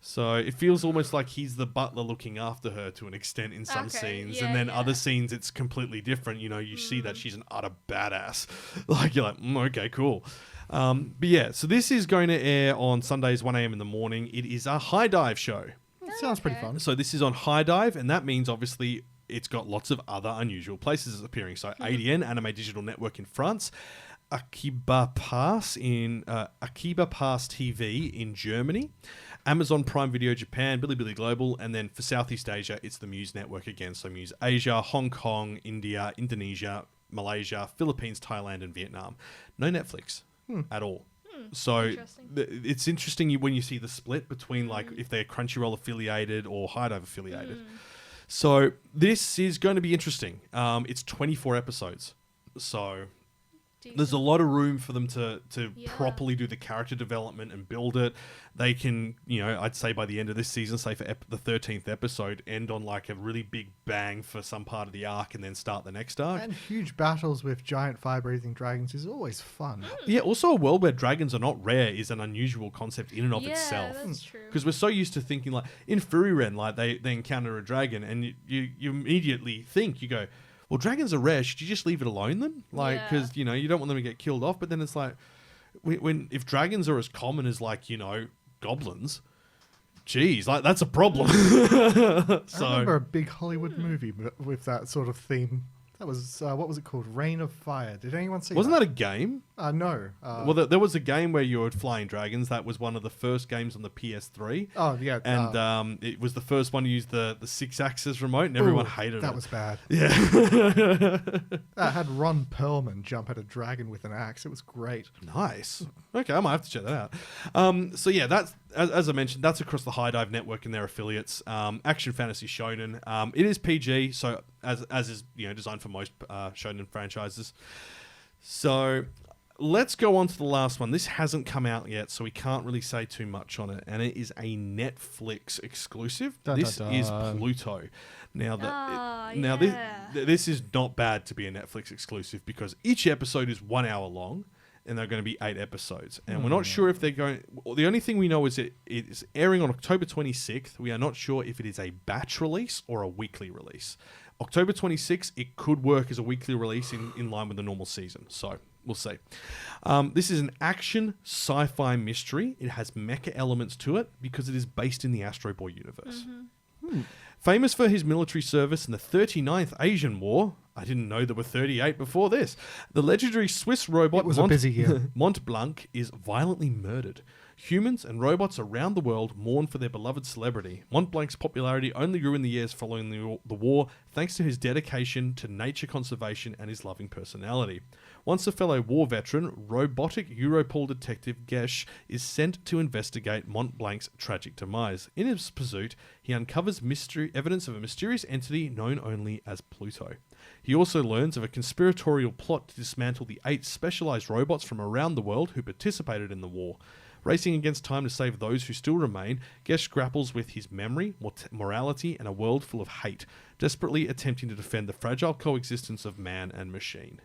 So it feels almost like he's the butler looking after her to an extent in some scenes, and then other scenes it's completely different. You see that she's an utter badass. Like, you're like, okay, cool. But yeah, so this is going to air on Sundays 1 a.m. in the morning. It is a high dive show. That sounds pretty fun. So this is on High Dive, and that means obviously it's got lots of other unusual places appearing. So ADN, Anime Digital Network in France, Akiba Pass TV in Germany, Amazon Prime Video Japan, Bilibili Global, and then for Southeast Asia, it's the Muse Network again. So Muse Asia, Hong Kong, India, Indonesia, Malaysia, Philippines, Thailand, and Vietnam. No Netflix at all. So it's interesting when you see the split between like if they're Crunchyroll affiliated or High Dive affiliated. So this is going to be interesting. It's 24 episodes. So there's a lot of room for them to properly do the character development and build it. They can, I'd say by the end of this season, say for the 13th episode, end on like a really big bang for some part of the arc and then start the next arc. And huge battles with giant fire-breathing dragons is always fun. Yeah, also a world where dragons are not rare is an unusual concept in and of itself. Yeah, that's true. Because we're so used to thinking like, in Furiren, like they encounter a dragon and you immediately think, you go, well, dragons are rare. Should you just leave it alone then? Like, because, you don't want them to get killed off. But then it's like, if dragons are as common as like, goblins, geez, like that's a problem. I remember a big Hollywood movie with that sort of theme. That was, what was it called? Reign of Fire. Did anyone see Wasn't that a game? No. Well, there was a game where you were flying dragons. That was one of the first games on the PS3. Oh, yeah. And it was the first one to use the 6-axis remote, and everyone hated it. That was bad. Yeah. That had Ron Perlman jump at a dragon with an axe. It was great. Nice. Okay, I might have to check that out. So yeah, that's as I mentioned, that's across the High Dive network and their affiliates. Action fantasy shonen. It is PG, so as is designed for most shonen franchises. So let's go on to the last one. This hasn't come out yet, so we can't really say too much on it, and it is a Netflix exclusive. This is Pluto. Now, this is not bad to be a Netflix exclusive because each episode is 1 hour long. And they're going to be 8 episodes. And we're not sure if they're going... The only thing we know is it is airing on October 26th. We are not sure if it is a batch release or a weekly release. October 26th, it could work as a weekly release in line with the normal season. So, we'll see. This is an action sci-fi mystery. It has mecha elements to it because it is based in the Astro Boy universe. Famous for his military service in the 39th Asian War... I didn't know there were 38 before this. The legendary Swiss robot a busy year. Mont Blanc is violently murdered. Humans and robots around the world mourn for their beloved celebrity. Mont Blanc's popularity only grew in the years following the war thanks to his dedication to nature conservation and his loving personality. Once a fellow war veteran, robotic Europol detective Gesh is sent to investigate Mont Blanc's tragic demise. In his pursuit, he uncovers evidence of a mysterious entity known only as Pluto. He also learns of a conspiratorial plot to dismantle the 8 specialized robots from around the world who participated in the war. Racing against time to save those who still remain, Gesh grapples with his memory, morality, and a world full of hate, desperately attempting to defend the fragile coexistence of man and machine.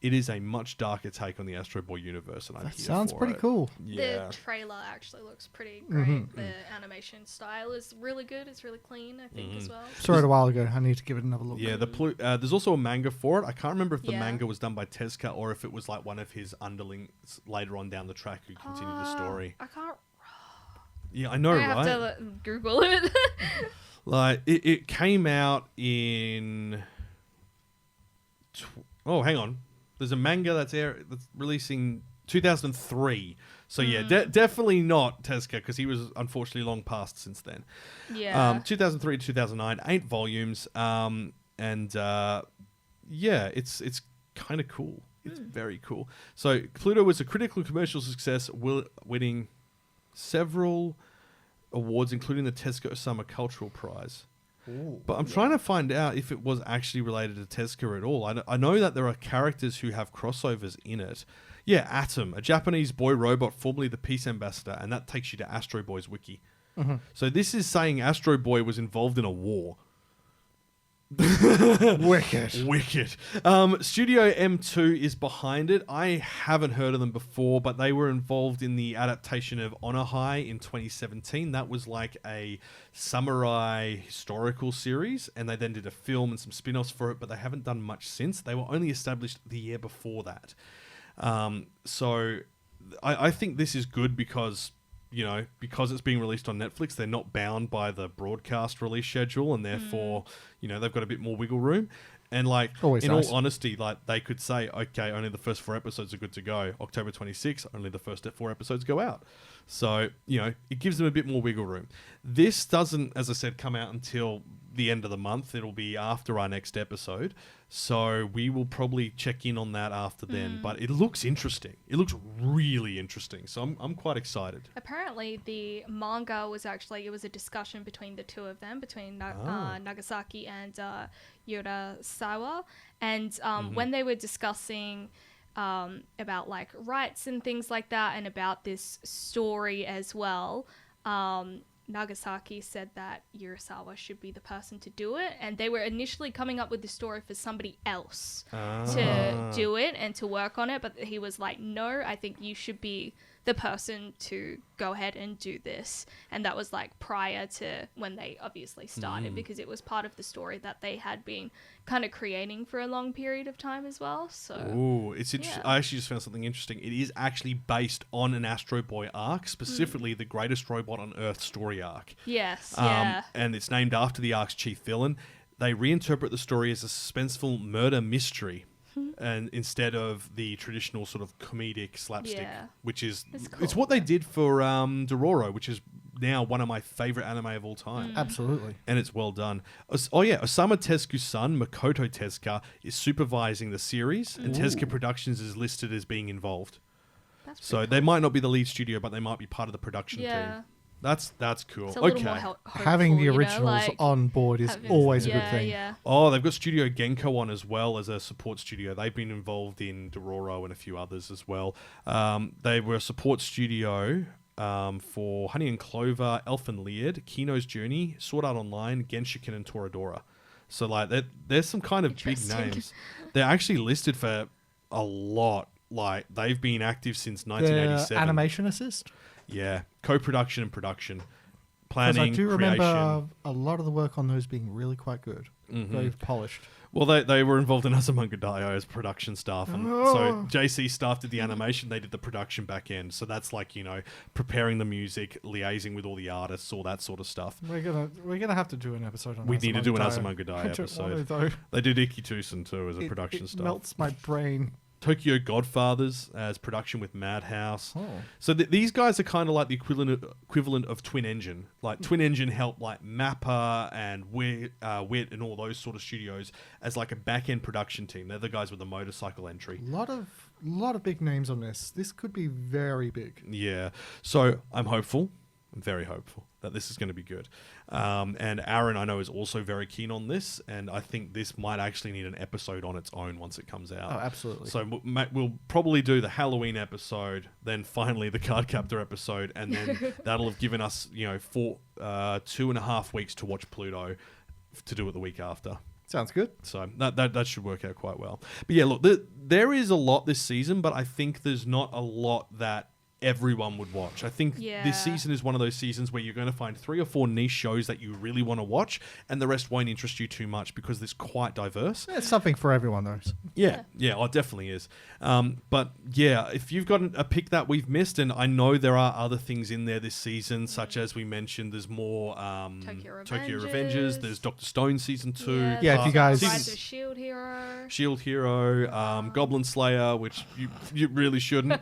It is a much darker take on the Astro Boy universe, and I'm That here sounds for pretty it. cool. Yeah. The trailer actually looks pretty great. The animation style is really good. It's really clean, I think, as well. Saw it a while ago. I need to give it another look. Yeah, there's also a manga for it. I can't remember if the Yeah. manga was done by Tezuka or if it was like one of his underlings later on down the track who continued the story. I can't. Yeah, I know, I right? have to Google it. Like it came out in. Oh, hang on. There's a manga that's releasing 2003. So yeah, definitely not Tezuka because he was unfortunately long past since then. Yeah. 2003 to 2009, 8 volumes. Yeah, it's kind of cool. It's very cool. So Pluto was a critical and commercial success, winning several awards, including the Tezuka Osamu Cultural Prize. But I'm trying to find out if it was actually related to Tezuka at all. I know that there are characters who have crossovers in it. Yeah, Atom, a Japanese boy robot formerly the Peace Ambassador, and that takes you to Astro Boy's wiki. So this is saying Astro Boy was involved in a war. Wicked. Studio M2 is behind it. I haven't heard of them before, but they were involved in the adaptation of Honor High in 2017. That was like a samurai historical series, and they then did a film and some spin-offs for it, but they haven't done much since. They were only established the year before that. So I think this is good because it's being released on Netflix, they're not bound by the broadcast release schedule, and therefore, they've got a bit more wiggle room. And Always nice. all honesty, they could say, okay, only the first 4 episodes are good to go. October 26th, only the first 4 episodes go out. So, it gives them a bit more wiggle room. This doesn't, as I said, come out until the end of the month. It'll be after our next episode. So we will probably check in on that after then. But it looks interesting. It looks really interesting. So I'm quite excited. Apparently, the manga was it was a discussion between the two of them, between Nagasaki and Urasawa. And when they were discussing about rights and things like that, and about this story as well, Nagasaki said that Urasawa should be the person to do it, and they were initially coming up with the story for somebody else to do it and to work on it, but he was like, no, I think you should be the person to go ahead and do this. And that was prior to when they obviously started, because it was part of the story that they had been kind of creating for a long period of time as well. So it's interesting. I actually just found something interesting. It is actually based on an Astro Boy arc, specifically the Greatest Robot on Earth story arc. Yes, and it's named after the arc's chief villain. They reinterpret the story as a suspenseful murder mystery, and instead of the traditional sort of comedic slapstick, which is it's what they did for Dororo, which is now one of my favorite anime of all time. Absolutely. And it's well done. Osamu Tezuka's son, Makoto Tezuka, is supervising the series, and Tezuka Productions is listed as being involved. So they might not be the lead studio, but they might be part of the production team. That's cool. It's a little more hopeful, having the originals on board is always a good thing. Oh, they've got Studio Genko on as well as a support studio. They've been involved in Dororo and a few others as well. They were a support studio for Honey and Clover, Elf and Leard, Kino's Journey, Sword Art Online, Genshiken, and Toradora. So there's some kind of big names. They're actually listed for a lot. They've been active since 1987. Animation assist? Yeah, co-production and production, planning, I do creation. remember a lot of the work on those being really quite good, very polished. Well, they were involved in Azumanga Daioh as production staff, and so JC staff did the animation, they did the production back end. So that's preparing the music, liaising with all the artists, all that sort of stuff. We're gonna have to do an episode on. We need to do an Azumanga Azumanga Daioh episode. They did Ikitusen too as a production staff. It melts my brain. Tokyo Godfathers as production with Madhouse. Oh. So these guys are kind of like the equivalent of Twin Engine. Twin Engine helped Mappa and Wit and all those sort of studios as a back-end production team. They're the guys with the motorcycle entry. A lot of big names on this. This could be very big. Yeah. So I'm hopeful. I'm very hopeful that this is going to be good. And Aaron, I know, is also very keen on this, and I think this might actually need an episode on its own once it comes out. Oh, absolutely. So we'll probably do the Halloween episode, then finally the Cardcaptor episode, and then that'll have given us, 2.5 weeks to watch Pluto to do it the week after. Sounds good. So that should work out quite well. But yeah, look, there is a lot this season, but I think there's not a lot that everyone would watch. I think this season is one of those seasons where you're going to find 3 or 4 niche shows that you really want to watch, and the rest won't interest you too much because it's quite diverse. It's something for everyone, though. Yeah, it definitely is. But yeah, if you've got a pick that we've missed, and I know there are other things in there this season, such as we mentioned, there's more Tokyo Revengers, there's Dr. Stone season 2. Yeah, if you guys... Rise of Shield Hero. Shield Hero, Goblin Slayer, which you really shouldn't.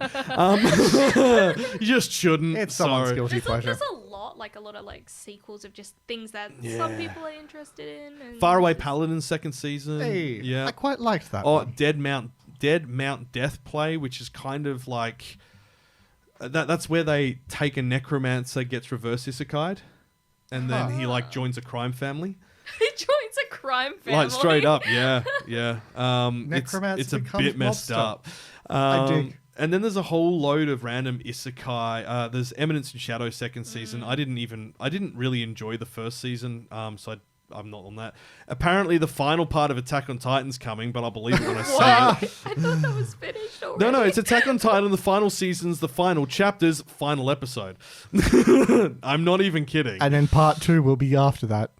You just shouldn't. It's someone's guilty pleasure. There's a lot of sequels of just things that some people are interested in. And Faraway Paladin's second season. Hey, yeah, I quite liked that. Oh, Dead Mount Death Play, which is kind of like that's where they take a necromancer, gets reverse isekai'd, and then he joins a crime family. He joins a crime family. Like straight up, yeah. Necromancer it's a becomes bit messed mobster. up. I dig. And then there's a whole load of random isekai. There's Eminence in Shadow second season. I didn't really enjoy the first season, so I'm not on that. Apparently, the final part of Attack on Titan's coming, but I'll believe it when I say it. I thought that was finished already. No, it's Attack on Titan, the final seasons, the final chapters, final episode. I'm not even kidding. And then part 2 will be after that.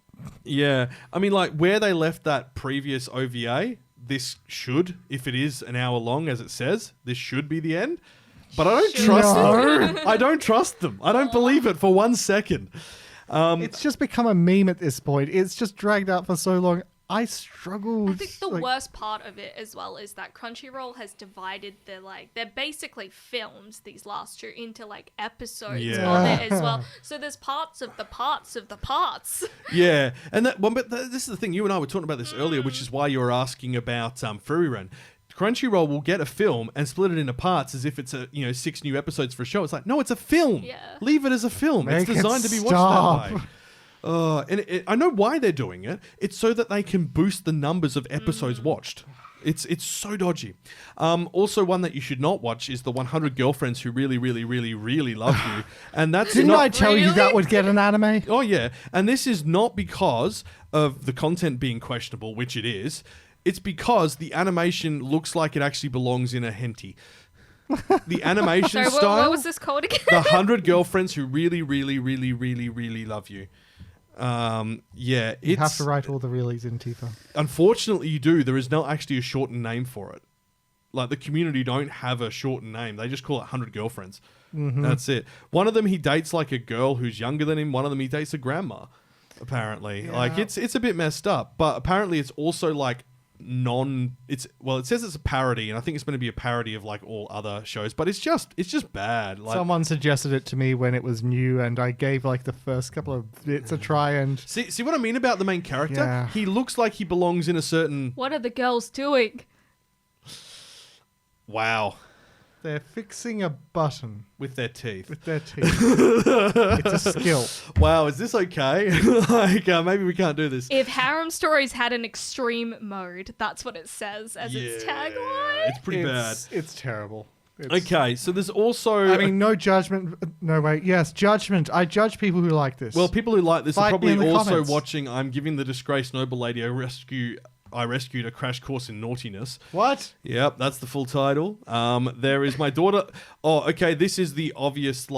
Yeah. I mean, where they left that previous OVA, this should, if it is an hour long, as it says, this should be the end. But I don't trust them. I don't trust them. I don't believe it for 1 second. It's just become a meme at this point. It's just dragged out for so long. I struggled. I think the worst part of it as well is that Crunchyroll has divided they're basically filmed these last 2 into episodes of it as well. So there's parts of the parts of the parts. Yeah, and this is the thing. You and I were talking about this earlier, which is why you were asking about Furiren. Crunchyroll will get a film and split it into parts as if it's 6 new episodes for a show. It's like, no, it's a film. Yeah. Leave it as a film. Make it's designed it to be stop. watched that way. I know why they're doing it. It's so that they can boost the numbers of episodes watched. It's so dodgy. Also, one that you should not watch is the 100 Girlfriends Who Really, Really, Really, Really Love You. And that's Didn't not... I tell you that would get an anime? Oh, yeah. And this is not because of the content being questionable, which it is. It's because the animation looks like it actually belongs in a hentai. The animation Sorry, style... what was this called again? The 100 Girlfriends Who Really, Really, Really, Really, Really Love You. Yeah, You have to write all the reallys in Tifa. Unfortunately, you do. There is not actually a shortened name for it. The community don't have a shortened name. They just call it 100 Girlfriends. Mm-hmm. That's it. One of them, he dates a girl who's younger than him. One of them, he dates a grandma, apparently. Yeah. It's a bit messed up. But apparently, it's also it says it's a parody, and I think it's going to be a parody of all other shows, but it's just bad. Someone suggested it to me when it was new, and I gave the first couple of bits a try, and see what I mean about the main character? Yeah. He looks like he belongs in a certain... What are the girls doing? Wow. they're fixing a button with their teeth. It's a skill. Wow, is this okay? Maybe we can't do this. If Harem Stories had an extreme mode, that's what it says as its tagline. It's pretty bad. It's terrible. Okay, so there's also... I mean, no judgment. No, wait. Yes, judgment. I judge people who like this. Well, people who like this are Fight me in probably the also comments. watching I'm Giving the Disgraced Noble Lady I Rescued a Crash Course in Naughtiness. What? Yep, that's the full title. There is my daughter... Oh, okay, this is the obvious,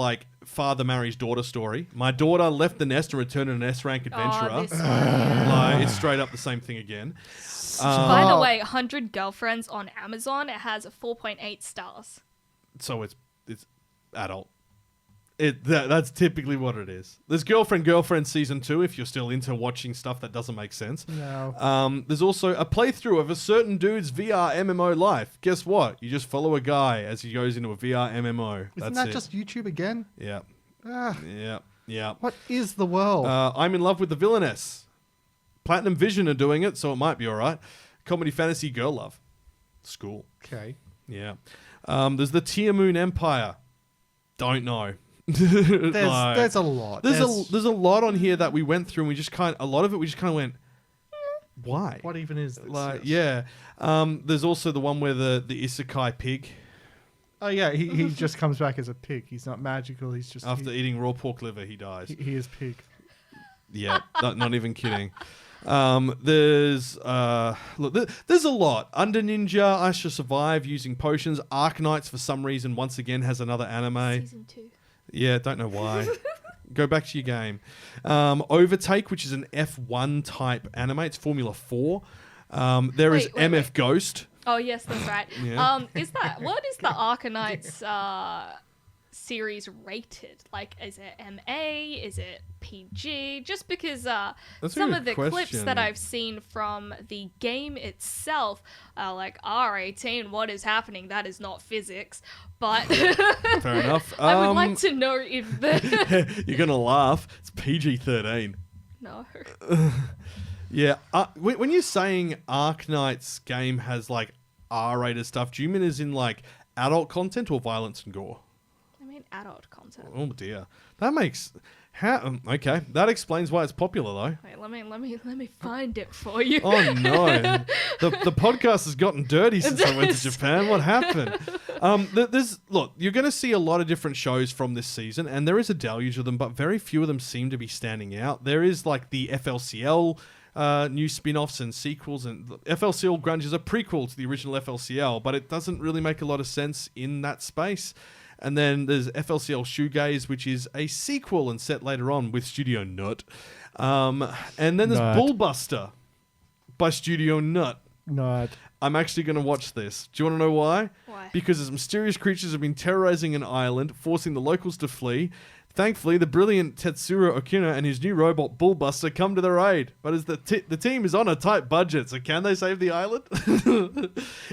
father marries daughter story. My daughter left the nest and returned an S-rank adventurer. Oh, this one, yeah. It's straight up the same thing again. By the way, 100 Girlfriends on Amazon, it has a 4.8 stars. So it's adult. That's typically what it is. There's Girlfriend Season 2 if you're still into watching stuff that doesn't make sense. No. There's also a playthrough of a certain dude's VR MMO life. Guess what? You just follow a guy as he goes into a VR MMO. Isn't that just YouTube again? Yeah. Ah, Yeah. what is the world? I'm in love with the villainess. Platinum Vision are doing it, so it might be alright. Comedy fantasy girl love. School. Okay. Yeah. There's the Tiamoon Empire. Don't know. There's a lot. There's a lot on here that we went through, and we just a lot of it we just kind of went, why? What even is this? Like, yeah. There's also the one where the isekai pig, Oh yeah, he just comes back as a pig. He's not magical. He's just after eating raw pork liver, he dies. he is pig. Yeah, not even kidding. There's there's a lot. Under Ninja, I Shall Survive using potions. Arknights, for some reason, once again has another anime. Season 2. Yeah, don't know why. Go back to your game. Overtake, which is an F1 type anime. It's Formula 4. There is Wait, MF wait. Ghost. Oh yes, that's right. Yeah. What is the Arknights series rated? Like, is it MA? Is it PG? Just because a some good of the clips question. that I've seen from the game itself are like R18. What is happening? That is not physics. But Fair enough. I would like to know if the You're gonna laugh. It's PG-13. no. Yeah. When you're saying Arknight's game has like R-rated stuff, do you mean as in like adult content or violence and gore? I mean adult content. Oh dear, that makes okay. That explains why it's popular though. Wait, let me find it for you. Oh no, the podcast has gotten dirty since I went to Japan. What happened? Look, you're going to see a lot of different shows from this season, and there is a deluge of them, but very few of them seem to be standing out. There is like the FLCL. New spin-offs and sequels, and FLCL Grunge is a prequel to the original FLCL, but it doesn't really make a lot of sense in that space. And then there's FLCL Shoegaze, which is a sequel and set later on with Studio Nut. And then there's Nut. Bullbuster by Studio Nut. Not. I'm actually going to watch this. Do you want to know why? Why? Because as mysterious creatures have been terrorizing an island, forcing the locals to flee. Thankfully, the brilliant Tetsuro Okina and his new robot Bullbuster come to their aid. But as the team is on a tight budget, so can they save the island?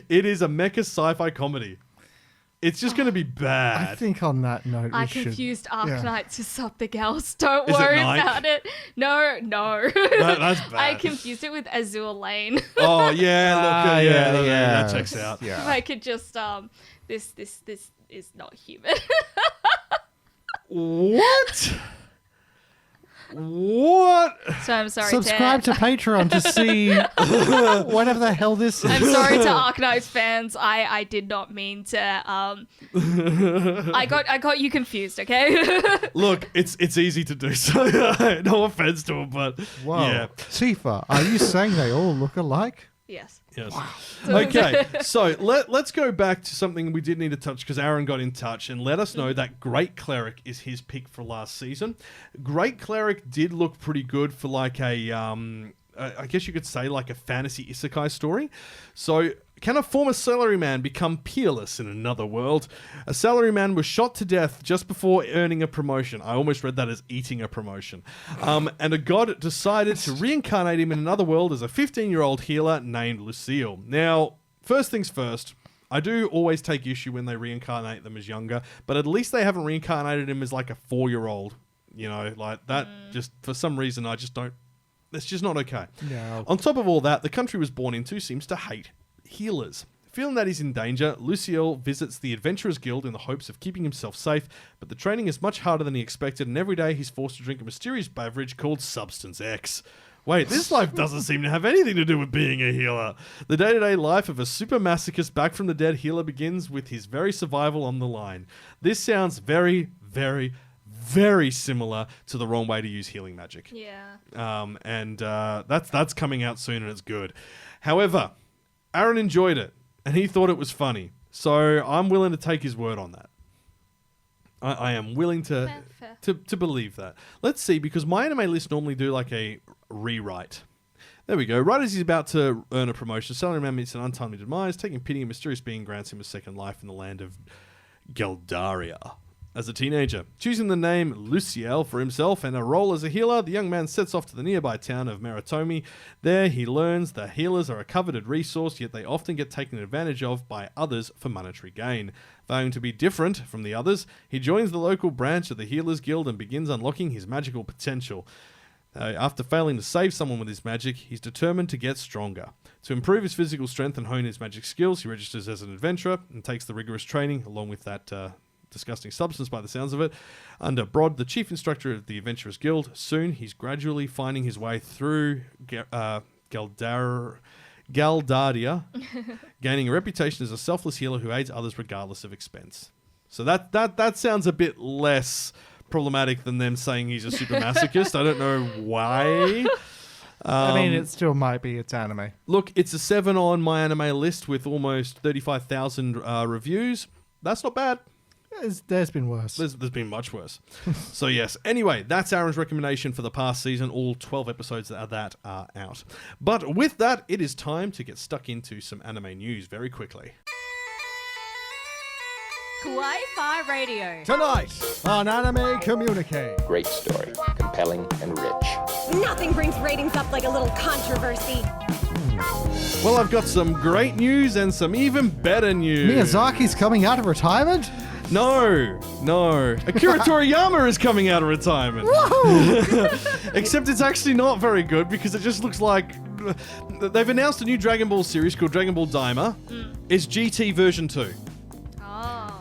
It is a mecha sci-fi comedy. It's just going to be bad. I think on that note, I we should. confused yeah. Arknights with something else. Don't Is it worry Nike? about it. No. That's bad. I confused it with Azure Lane. Oh yeah, look, yeah, yeah. that checks out. If Yeah. I could just this is not human. What? What? So I'm sorry. Subscribe to Patreon to see whatever the hell this is. I'm sorry to Arknights fans. I did not mean to. I got you confused. Okay. Look, it's easy to do so. No offense to him, but Whoa. yeah. Tifa, are you saying they all look alike? Yes. Yes. Okay, so let's go back to something we did need to touch because Aaron got in touch and let us know that Great Cleric is his pick for last season. Great Cleric did look pretty good for like a, I guess you could say like a fantasy isekai story. So can a former salaryman become peerless in another world? A salaryman was shot to death just before earning a promotion. I almost read that as eating a promotion. And a god decided to reincarnate him in another world as a 15-year-old healer named Lucille. Now, first things first, I do always take issue when they reincarnate them as younger, but at least they haven't reincarnated him as like a 4-year-old. You know, like that just, for some reason, I just don't, it's just not okay. No. On top of all that, the country was born into seems to hate healers. Feeling that he's in danger, Lucille visits the Adventurers Guild in the hopes of keeping himself safe, but the training is much harder than he expected, and every day he's forced to drink a mysterious beverage called Substance X. Wait, this life doesn't seem to have anything to do with being a healer. The day-to-day life of a super masochist back from the dead healer begins with his very survival on the line. This sounds very, very, very similar to The Wrong Way to Use Healing Magic. Yeah. That's coming out soon and it's good. However, Aaron enjoyed it, and he thought it was funny. So I'm willing to take his word on that. I am willing to believe that. Let's see, because my anime list normally do like a rewrite. There we go. Right as he's about to earn a promotion, Salaryman meets an untimely demise. Taking pity, a mysterious being grants him a second life in the land of Geldaria. As a teenager, choosing the name Luciel for himself and a role as a healer, the young man sets off to the nearby town of Maritomi. There, he learns that healers are a coveted resource, yet they often get taken advantage of by others for monetary gain. Vowing to be different from the others, he joins the local branch of the Healers Guild and begins unlocking his magical potential. After failing to save someone with his magic, he's determined to get stronger. To improve his physical strength and hone his magic skills, he registers as an adventurer and takes the rigorous training along with that disgusting substance by the sounds of it. Under Brod, the chief instructor of the Adventurers Guild, soon he's gradually finding his way through Galdaria, gaining a reputation as a selfless healer who aids others regardless of expense. So that sounds a bit less problematic than them saying he's a super masochist. I don't know why. I mean, it still might be. It's anime. Look, it's a 7 on my anime list with almost 35,000 reviews. That's not bad. There's been worse. There's been much worse. So yes. Anyway, that's Aaron's recommendation for the past season. All 12 episodes of that are out. But with that, it is time to get stuck into some anime news very quickly. Kawaii-Fi Radio. Tonight on Anime Communique. Great story, compelling and rich. Nothing brings ratings up like a little controversy. Well, I've got some great news and some even better news. Miyazaki's coming out of retirement? No. Akira Toriyama is coming out of retirement. Except it's actually not very good because it just looks like they've announced a new Dragon Ball series called Dragon Ball Daima. It's GT version 2.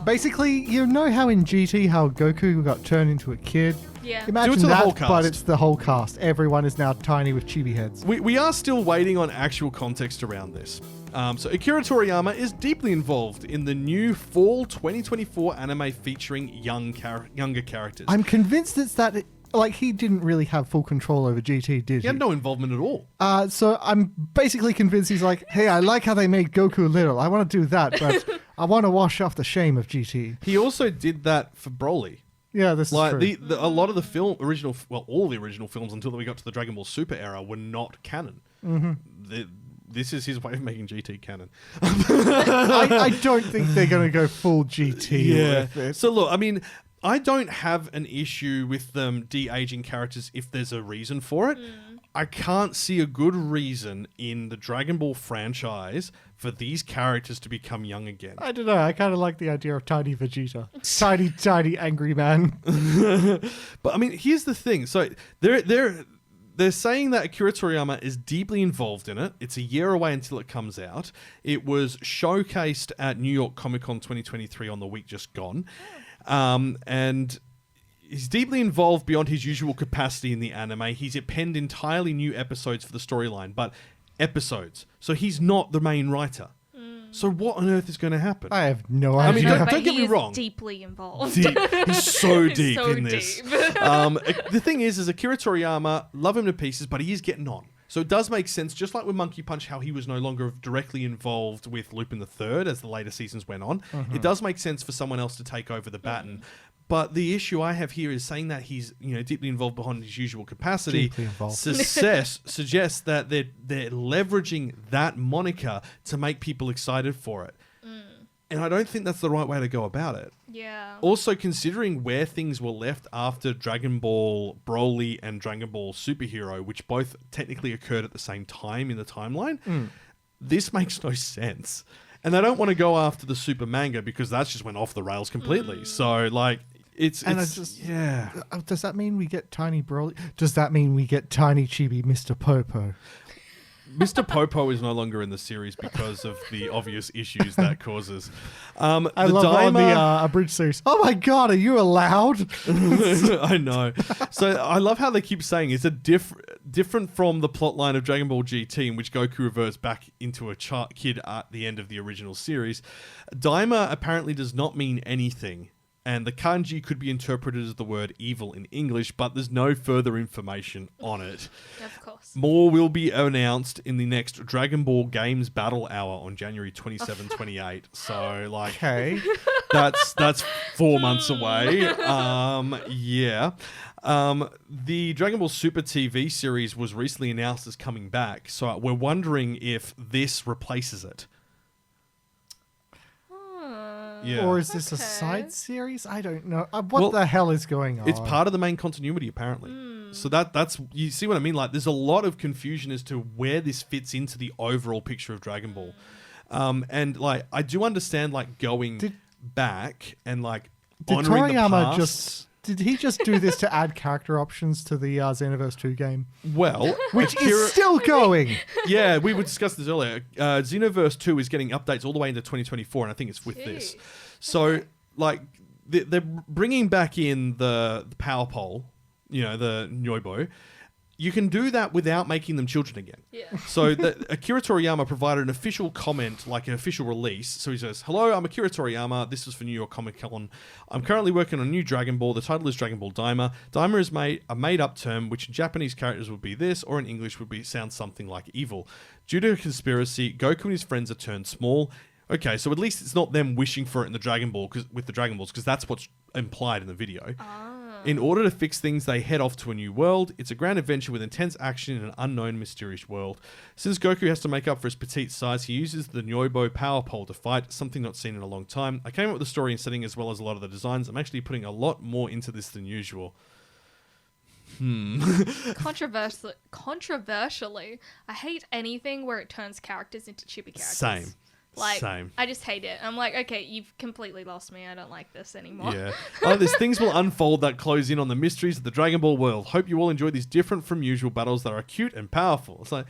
Basically, you know how in GT how Goku got turned into a kid? Yeah. Imagine Do it to the that, whole cast. but it's the whole cast. Everyone is now tiny with chibi heads. We are still waiting on actual context around this. So Akira Toriyama is deeply involved in the new fall 2024 anime featuring younger characters. I'm convinced it's that... Like, he didn't really have full control over GT, did he? He had no involvement at all. So I'm basically convinced he's like, hey, I like how they made Goku little. I want to do that, but I want to wash off the shame of GT. He also did that for Broly. Yeah, this is true. A lot of the all the original films until we got to the Dragon Ball Super era were not canon. Mm-hmm. This is his way of making GT canon. I don't think they're going to go full GT with it. So look, I mean, I don't have an issue with them de-aging characters if there's a reason for it. I can't see a good reason in the Dragon Ball franchise for these characters to become young again. I don't know. I kind of like the idea of tiny Vegeta. Tiny angry man. But I mean, here's the thing. So they're saying that Akira Toriyama is deeply involved in it. It's a year away until it comes out. It was showcased at New York Comic Con 2023 on the week just gone. And he's deeply involved beyond his usual capacity in the anime. He's penned entirely new episodes for the storyline, but episodes. So he's not the main writer. So what on earth is going to happen? I have no idea. mean, But don't get he me is wrong. deeply involved. He's so deep so in this. deep. The thing is Akira Toriyama, love him to pieces, but he is getting on. So it does make sense, just like with Monkey Punch, how he was no longer directly involved with Lupin III as the later seasons went on. It does make sense for someone else to take over the baton. But the issue I have here is saying that he's deeply involved beyond his usual capacity. Suggests that they're leveraging that moniker to make people excited for it. And I don't think that's the right way to go about it. Yeah. Also, considering where things were left after Dragon Ball Broly and Dragon Ball Superhero, which both technically occurred at the same time in the timeline, this makes no sense. And they don't want to go after the Super manga because that's just went off the rails completely. So, like, it's yeah. Does that mean we get tiny Broly? Does that mean we get tiny chibi Mr. Popo? Mr. Popo is no longer in the series because of the obvious issues that causes. I love on the abridged series. Oh my god, are you allowed? I know. So I love how they keep saying it's a different from the plotline of Dragon Ball GT, in which Goku reverts back into a kid at the end of the original series. Daima apparently does not mean anything. And the kanji could be interpreted as the word evil in English, but there's no further information on it. Of course. More will be announced in the next Dragon Ball Games Battle Hour on January 27-28. So, like, Okay. that's 4 months away. Yeah. The Dragon Ball Super TV series was recently announced as coming back, so we're wondering if this replaces it. Yeah. Or is this a side series? I don't know. What the hell is going on? It's part of the main continuity, apparently. So that's you see what I mean? Like, there's a lot of confusion as to where this fits into the overall picture of Dragon Ball. And like, I do understand like going back and like honoring the past. Did he just do this to add character options to the Xenoverse 2 game? Well, which is still going. Yeah, we would discuss this earlier. Xenoverse 2 is getting updates all the way into 2024, and I think it's with this. So, like, they're bringing back in the power pole, the Nyoibo. You can do that without making them children again. Yeah. So Akira Toriyama provided an official comment, like an official release. So he says, "Hello, I'm Akira Toriyama. This is for New York Comic Con. I'm currently working on a new Dragon Ball. The title is Dragon Ball Daima. Daima is a made-up term, which in Japanese characters would be this, or in English would sound something like evil. Due to a conspiracy, Goku and his friends are turned small." Okay, so at least it's not them wishing for it in the Dragon Ball with the Dragon Balls, because that's what's implied in the video. In order to fix things, they head off to a new world. It's a grand adventure with intense action in an unknown, mysterious world. Since Goku has to make up for his petite size, he uses the Nyoibo power pole to fight, something not seen in a long time. I came up with the story and setting as well as a lot of the designs. I'm actually putting a lot more into this than usual. Controversially, I hate anything where it turns characters into chibi characters. Same. Same. I just hate it. I'm like, okay, you've completely lost me. I don't like this anymore. Yeah. There's things will unfold that close in on the mysteries of the Dragon Ball world. Hope you all enjoy these different from usual battles that are cute and powerful. It's like,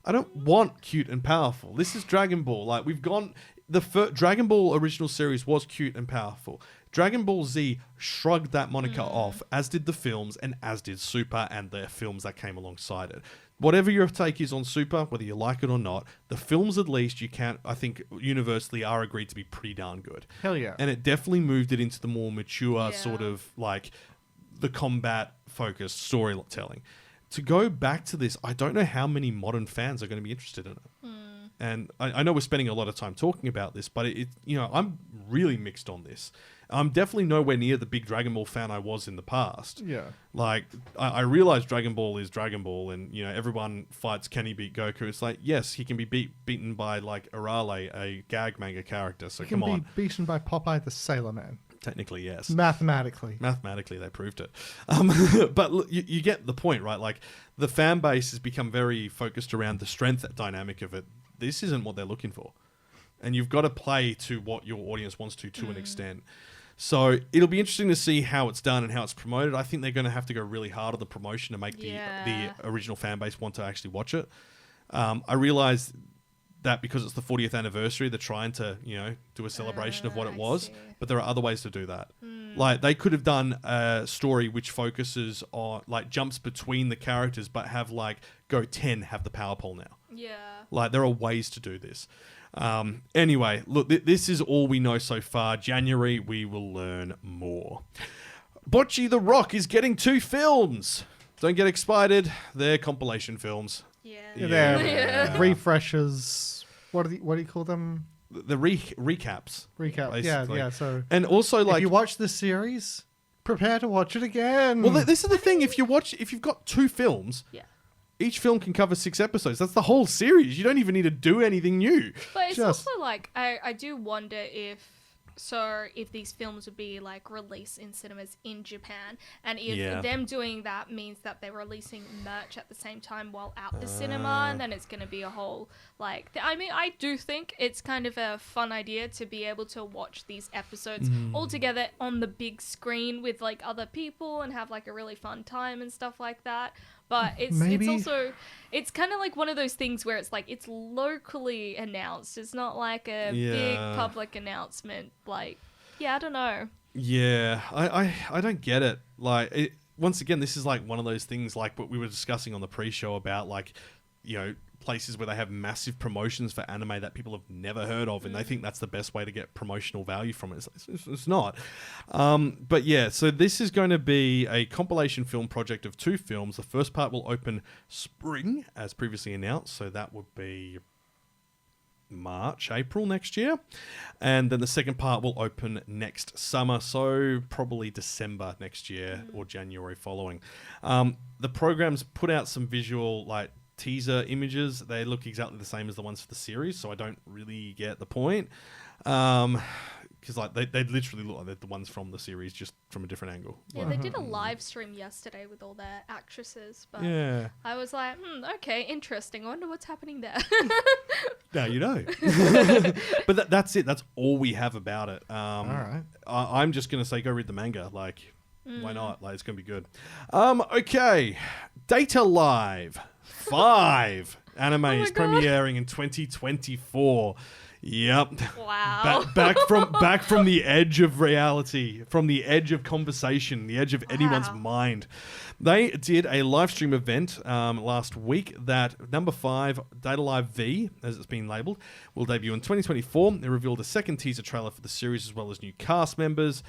I don't want cute and powerful. This is Dragon Ball. Like, we've gone... The Dragon Ball original series was cute and powerful. Dragon Ball Z shrugged that moniker off, as did the films and as did Super and the films that came alongside it. Whatever your take is on Super, whether you like it or not, the films at least I think universally are agreed to be pretty darn good. Hell yeah. And it definitely moved it into the more mature sort of like the combat focused storytelling. To go back to this, I don't know how many modern fans are going to be interested in it. And I know we're spending a lot of time talking about this, but I'm really mixed on this. I'm definitely nowhere near the big Dragon Ball fan I was in the past. Yeah. Like, I realize Dragon Ball is Dragon Ball, and, everyone fights, can he beat Goku? It's like, yes, he can be beaten by, like, Arale, a gag manga character, so come on. He can be beaten by Popeye the Sailor Man. Technically, yes. Mathematically, they proved it. But look, you get the point, right? Like, the fan base has become very focused around the strength dynamic of it. This isn't what they're looking for. And you've got to play to what your audience wants to an extent. So it'll be interesting to see how it's done and how it's promoted. I think they're going to have to go really hard on the promotion to make the original fan base want to actually watch it. I realize that because it's the 40th anniversary, they're trying to, do a celebration of what it was. But there are other ways to do that. Like, they could have done a story which focuses on, like, jumps between the characters, but have, like, Go 10 have the power pole now. Yeah. Like, there are ways to do this. Anyway, look, this is all we know so far. January, we will learn more. Bocce the Rock is getting 2 films. Don't get excited. They're compilation films. They're refreshers. What do you call them? The recaps. Recap. Basically. Yeah. So, and also, like, if you watch this series, prepare to watch it again. Well, this is the thing. If you've got 2 films, each film can cover 6 episodes. That's the whole series. You don't even need to do anything new. But it's also like, I do wonder if these films would be like released in cinemas in Japan, and if them doing that means that they're releasing merch at the same time while out the cinema, and then it's going to be a whole like I do think it's kind of a fun idea to be able to watch these episodes all together on the big screen with like other people and have like a really fun time and stuff like that. But it's also kind of like one of those things where it's like it's locally announced. It's not like a big public announcement. Like, I don't know. Yeah, I don't get it. Like, once again, this is like one of those things like what we were discussing on the pre-show about, like, places where they have massive promotions for anime that people have never heard of, and they think that's the best way to get promotional value from it. It's not. But yeah, so this is going to be a compilation film project of 2 films. The first part will open spring, as previously announced, so that would be March, April next year. And then the second part will open next summer, so probably December next year or January following. The program's put out some visual, like, teaser images. They look exactly the same as the ones for the series, so I don't really get the point. Because like they literally look like the ones from the series, just from a different angle. Yeah, they did a live stream yesterday with all their actresses, but I was like, okay, interesting. I wonder what's happening there. Now you know. But that's it. That's all we have about it. All right. I'm just gonna say go read the manga. Like, why not? Like, it's gonna be good. Okay, Data Live 5 anime is premiering in 2024. Yep. Wow. Back from the edge of reality, from the edge of conversation, the edge of anyone's mind. They did a live stream event last week that number 5, Data Live V, as it's been labelled, will debut in 2024. They revealed a second teaser trailer for the series as well as new cast members.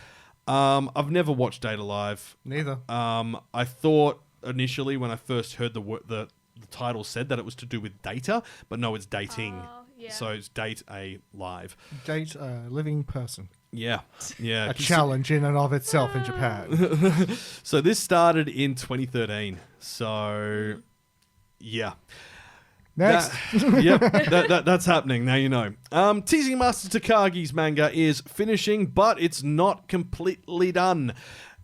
I've never watched Data Live. Neither. I thought initially when I first heard the title said that it was to do with data, but no, it's dating. Yeah. So it's date a live. Date a living person. Yeah. A challenge in and of itself in Japan. So this started in 2013. So, yeah. Next. That's happening. Now you know. Teasing Master Takagi's manga is finishing, but it's not completely done.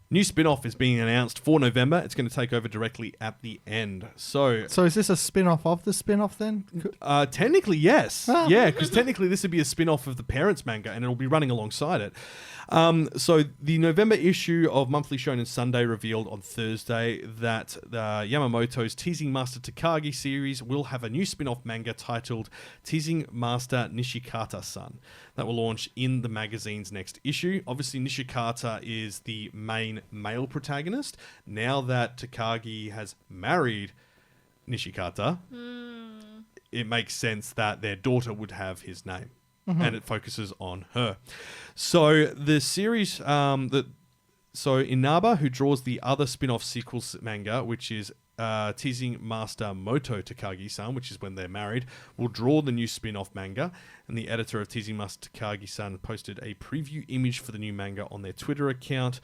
New spin-off is being announced for November. It's going to take over directly at the end. So is this a spin-off of the spin-off then? Technically, yes. Yeah, because technically this would be a spin-off of the Parents manga, and it'll be running alongside it. So the November issue of Monthly Shonen Sunday revealed on Thursday that Yamamoto's Teasing Master Takagi series will have a new spin-off manga titled Teasing Master Nishikata-san that will launch in the magazine's next issue. Obviously, Nishikata is the main male protagonist. Now that Takagi has married Nishikata, it makes sense that their daughter would have his name. And it focuses on her. So the series, Inaba, who draws the other spin-off sequels manga, which is Teasing Master Moto Takagi-san, which is when they're married, will draw the new spin-off manga. And the editor of Teasing Master Takagi-san posted a preview image for the new manga on their Twitter account.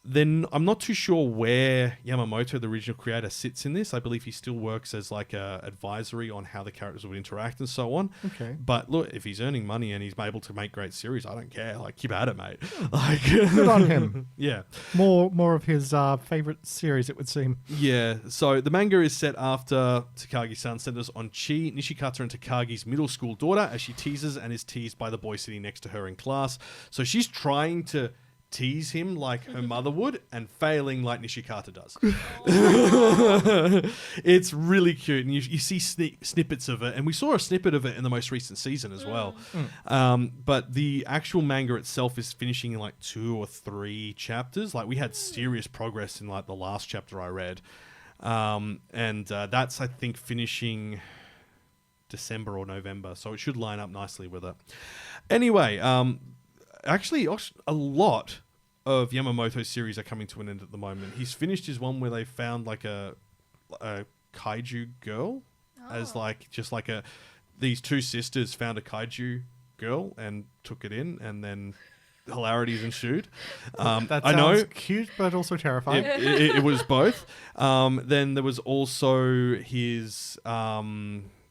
Then I'm not too sure where Yamamoto, the original creator, sits in this. I believe he still works as like a advisory on how the characters would interact and so on. Okay. But look, if he's earning money and he's able to make great series, I don't care. Like, keep at it, mate. Like, good on him. Yeah. More of his favorite series, it would seem. Yeah. So the manga is set after Takagi-san centers on Chi, Nishikata and Takagi's middle school daughter, as she teases and is teased by the boy sitting next to her in class. So she's trying to tease him like her mother would and failing like Nishikata does. It's really cute, and you see snippets of it, and we saw a snippet of it in the most recent season as well. But the actual manga itself is finishing in like 2 or 3 chapters. Like, we had serious progress in like the last chapter I read, and that's, I think, finishing December or November, so it should line up nicely with it. Anyway, actually, a lot of Yamamoto's series are coming to an end at the moment. He's finished his one where they found like a kaiju girl, as like just like these 2 sisters found a kaiju girl and took it in, and then hilarities ensued. That I know, sounds cute, but also terrifying. It was both. Then there was also his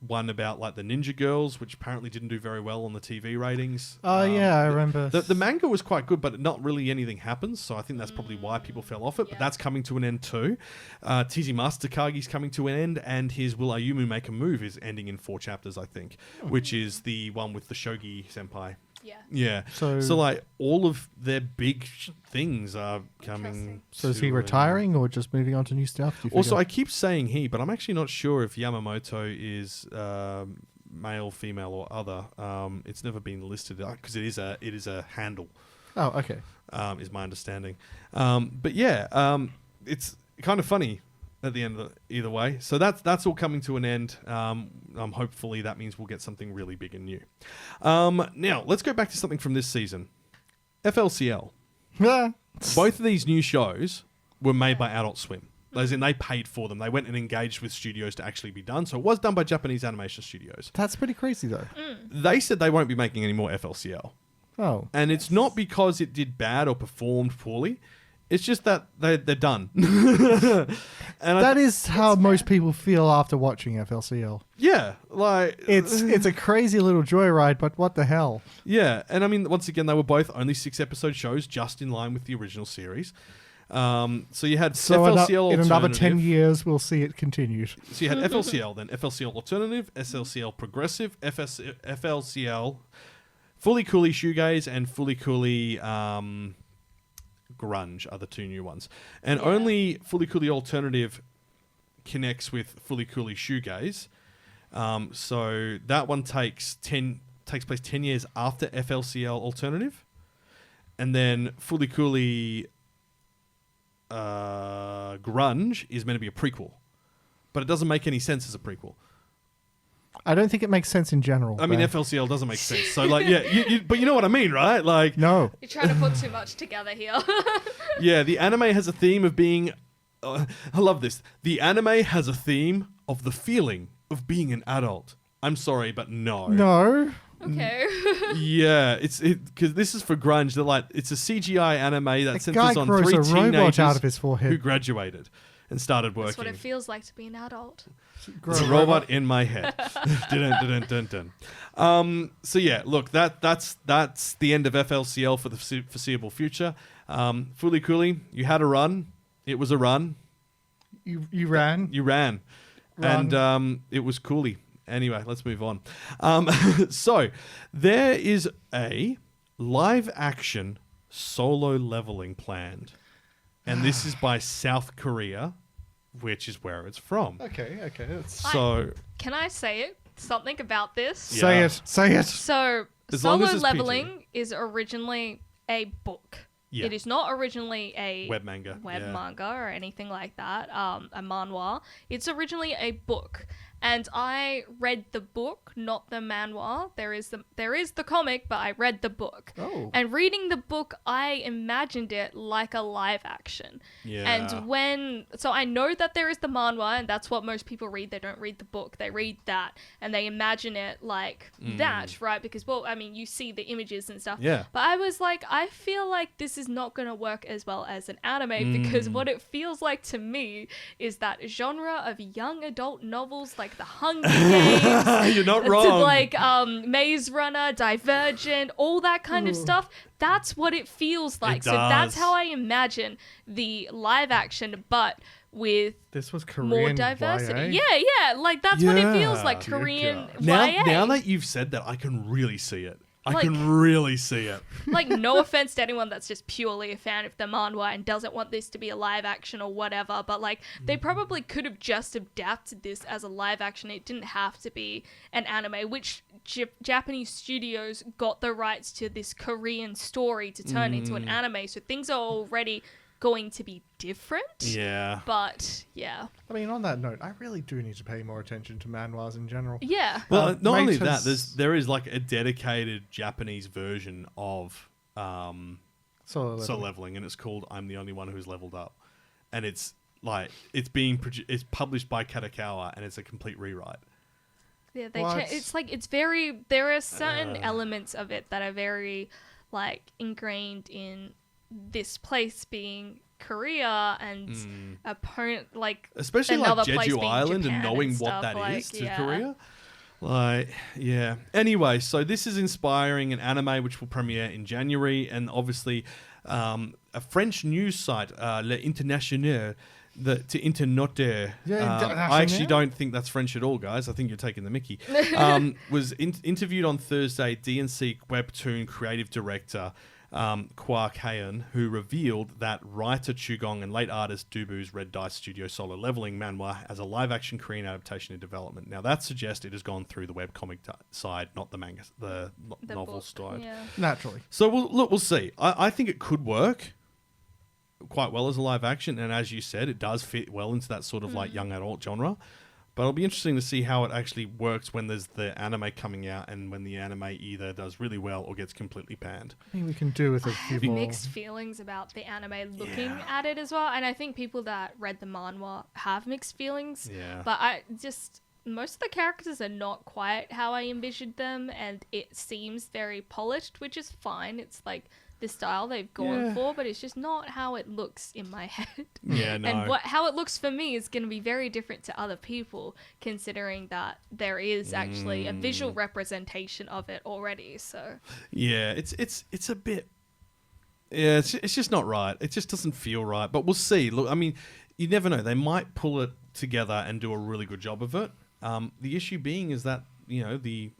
one about like the ninja girls, which apparently didn't do very well on the TV ratings. Yeah, I remember. The manga was quite good, but not really anything happens, so I think that's probably why people fell off it. But that's coming to an end too. Teasing Master Takagi's coming to an end, and his Will Ayumu Make a Move is ending in 4 chapters, I think, which is the one with the Shogi senpai. Yeah. So like all of their big things are coming. So is he retiring or just moving on to new stuff? Also, I keep saying he, but I'm actually not sure if Yamamoto is male, female, or other. It's never been listed because it is a handle. Oh, okay. Is my understanding. But yeah, it's kind of funny at the end of either way. So that's all coming to an end. Hopefully that means we'll get something really big and new. Now, let's go back to something from this season. FLCL. Both of these new shows were made by Adult Swim. As in, they paid for them. They went and engaged with studios to actually be done. So it was done by Japanese animation studios. That's pretty crazy, though. They said they won't be making any more FLCL. Oh. And it's not because it did bad or performed poorly. It's just that they're done. And that is how most people feel after watching FLCL. Yeah, like it's a crazy little joyride, but what the hell? Yeah, and I mean, once again, they were both only 6-episode shows, just in line with the original series. So you had FLCL in another 10 years, we'll see it continued. So you had FLCL, then FLCL Alternative, SLCL Progressive, FLCL Fully Cooley Shoegaze, and Fully Cooley Grunge are the 2 new ones. And only Fully Cooley Alternative connects with Fully Cooley Shoegaze. So that one takes 10 takes place 10 years after FLCL Alternative. And then Fully Cooley Grunge is meant to be a prequel. But it doesn't make any sense as a prequel. I don't think it makes sense in general. I mean, FLCL doesn't make sense. So, like, yeah, but you know what I mean, right? Like, no. You're trying to put too much together here. Yeah, the anime has a theme of being... I love this. The anime has a theme of the feeling of being an adult. I'm sorry, but no. No. Okay. Yeah, because this is for grunge. They're like, it's a CGI anime that centers on grows three a robot teenagers out of his forehead. who graduated and started working. That's what it feels like to be an adult. It's a robot in my head. Dun, dun, dun, dun. So yeah, look, that's the end of FLCL for the foreseeable future. Fully Cooley, you had a run. It was a run. You ran. You ran. Run. And it was Cooley. Anyway, let's move on. So there is a live action Solo Leveling planned. And this is by South Korea, which is where it's from. Okay. So Can I say it? Something about this? Yeah. Say it. So, As long Solo as it's Leveling PG. is originally a book. Yeah. It is not originally a Web manga, yeah. manga or anything like that, a manhwa. It's originally a book. And I read the book, not the manhwa. There is the comic, but I read the book. Oh. And reading the book, I imagined it like a live action. Yeah. And so I know that there is the manhwa, and that's what most people read. They don't read the book. They read that, and they imagine it like that, right? Because, well, I mean, you see the images and stuff. Yeah. But I was like, I feel like this is not going to work as well as an anime, because what it feels like to me is that genre of young adult novels, like the Hunger Games. You're not To wrong. like Maze Runner, Divergent, all that kind of stuff. That's what it feels like. So that's does. how I imagine the live action, but with This was Korean more diversity. YA? Yeah, like that's what it feels Yeah. like. Dear Korean God. YA. Now that you've said that, I can really see it. I Like- can really see it. Like, no offense to anyone that's just purely a fan of the manhwa and doesn't want this to be a live action or whatever, but like they probably could have just adapted this as a live action. It didn't have to be an anime, which Japanese studios got the rights to this Korean story to turn into an anime, so things are already going to be different. Yeah. But yeah. I mean, on that note, I really do need to pay more attention to manhwas in general. Yeah. Well, not only Mate that, has- there is like a dedicated Japanese version of Solo Solo Leveling, and it's called "I'm the Only One Who's Leveled Up," and it's like it's published by Kadokawa, and it's a complete rewrite. Yeah, What? it's like it's very. There are certain elements of it that are very like ingrained in this place being Korea and opponent like Especially another like place Jeju being Island Japan and knowing what stuff, that is like, to yeah. Korea. Like, yeah. Anyway, so this is inspiring an anime which will premiere in January, and obviously a French news site, Le International, to Internote. I actually don't think that's French at all, guys. I think you're taking the mickey. Was interviewed on Thursday DNC Webtoon creative director Kwa Kayan, who revealed that writer Chugong and late artist Dubu's Red Dice Studio Solo Leveling manhwa as a live-action Korean adaptation in development. Now, that suggests it has gone through the webcomic side, not the manga, the novel book, side. yeah. Naturally. So we'll see. I think it could work quite well as a live action, and as you said, it does fit well into that sort of like young adult genre. But it'll be interesting to see how it actually works when there's the anime coming out, and when the anime either does really well or gets completely panned. I think we can do with a I few have more. mixed feelings about the anime looking at it as well, and I think people that read the manhwa have mixed feelings. Yeah. But most of the characters are not quite how I envisioned them, and it seems very polished, which is fine. It's like the style they've gone for, but it's just not how it looks in my head. Yeah, no. And how it looks for me is going to be very different to other people, considering that there is actually a visual representation of it already. So Yeah, it's a bit. Yeah, it's just not right. It just doesn't feel right. But we'll see. Look, I mean, you never know. They might pull it together and do a really good job of it. The issue being is that the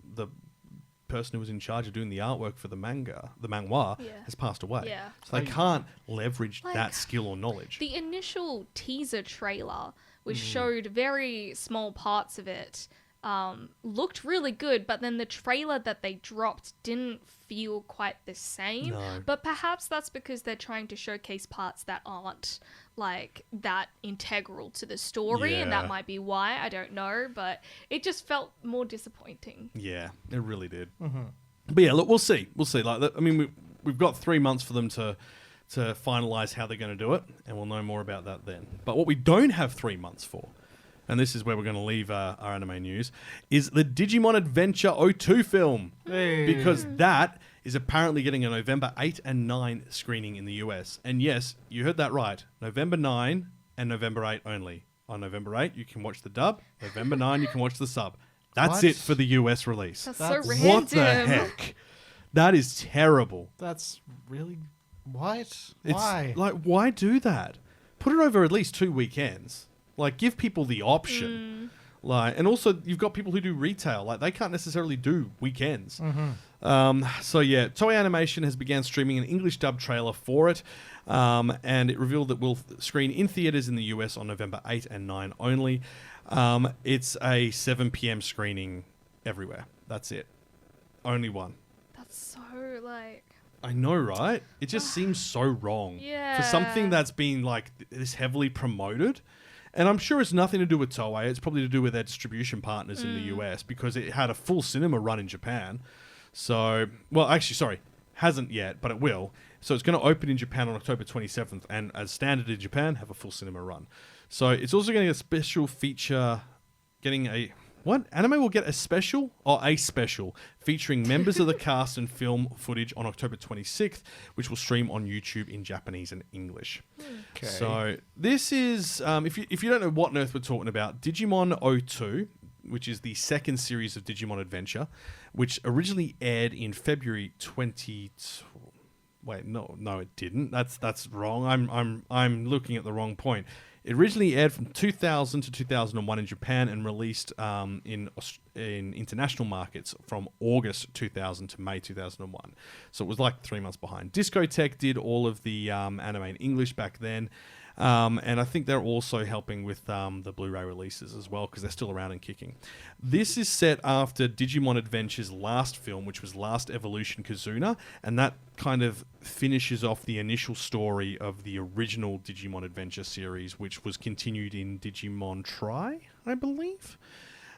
person who was in charge of doing the artwork for the manhwa, has passed away. Yeah. So they can't leverage Like, that skill or knowledge. the initial teaser trailer, which showed very small parts of it, looked really good, but then the trailer that they dropped didn't feel quite the same. No. But perhaps that's because they're trying to showcase parts that aren't like that integral to the story, and Yeah. that might be why. I don't know, but it just felt more disappointing. Yeah, it really did. But yeah, look, we'll see. Like, I mean, we've got 3 months for them to finalize how they're going to do it, and we'll know more about that then. But what we don't have 3 months for, and this is where we're going to leave our anime news, is the Digimon Adventure 02 film. Because that is apparently getting a November 8 and 9 screening in the US. And yes, you heard that right. November 9 and November 8 only. On November 8, you can watch the dub. November 9, you can watch the sub. That's What? it for the US release. That's so random. What the heck? That is terrible. That's really... What? It's Why? like, why do that? Put it over at least 2 weekends. Like, give people the option. Like, and also you've got people who do retail. Like, they can't necessarily do weekends. So yeah, Toei Animation has began streaming an English dub trailer for it, and it revealed that we'll screen in theaters in the US on November 8 and 9 only. It's a 7 p.m. screening everywhere. That's it. Only one. That's so like... I know, right? It just seems so wrong. For something that's been like this heavily promoted. And I'm sure it's nothing to do with Toei. It's probably to do with their distribution partners in the US, because it had a full cinema run in Japan. So, well, actually, sorry, hasn't yet, but it will. So it's going to open in Japan on October 27th, and as standard in Japan, have a full cinema run. So it's also getting a special feature, getting a... What? Anime will get a special featuring members of the cast and film footage on October 26th, which will stream on YouTube in Japanese and English. Okay. So this is, if you don't know what on earth we're talking about, Digimon 02, which is the second series of Digimon Adventure, which originally aired in February 20... Wait, no, it didn't. That's wrong. I'm looking at the wrong point. It originally aired from 2000 to 2001 in Japan and released in international markets from August 2000 to May 2001. So it was like 3 months behind. Discotech did all of the anime in English back then. And I think they're also helping with the Blu-ray releases as well, because they're still around and kicking. This is set after Digimon Adventure's last film, which was Last Evolution Kazuna, and that kind of finishes off the initial story of the original Digimon Adventure series, which was continued in Digimon Tri, I believe.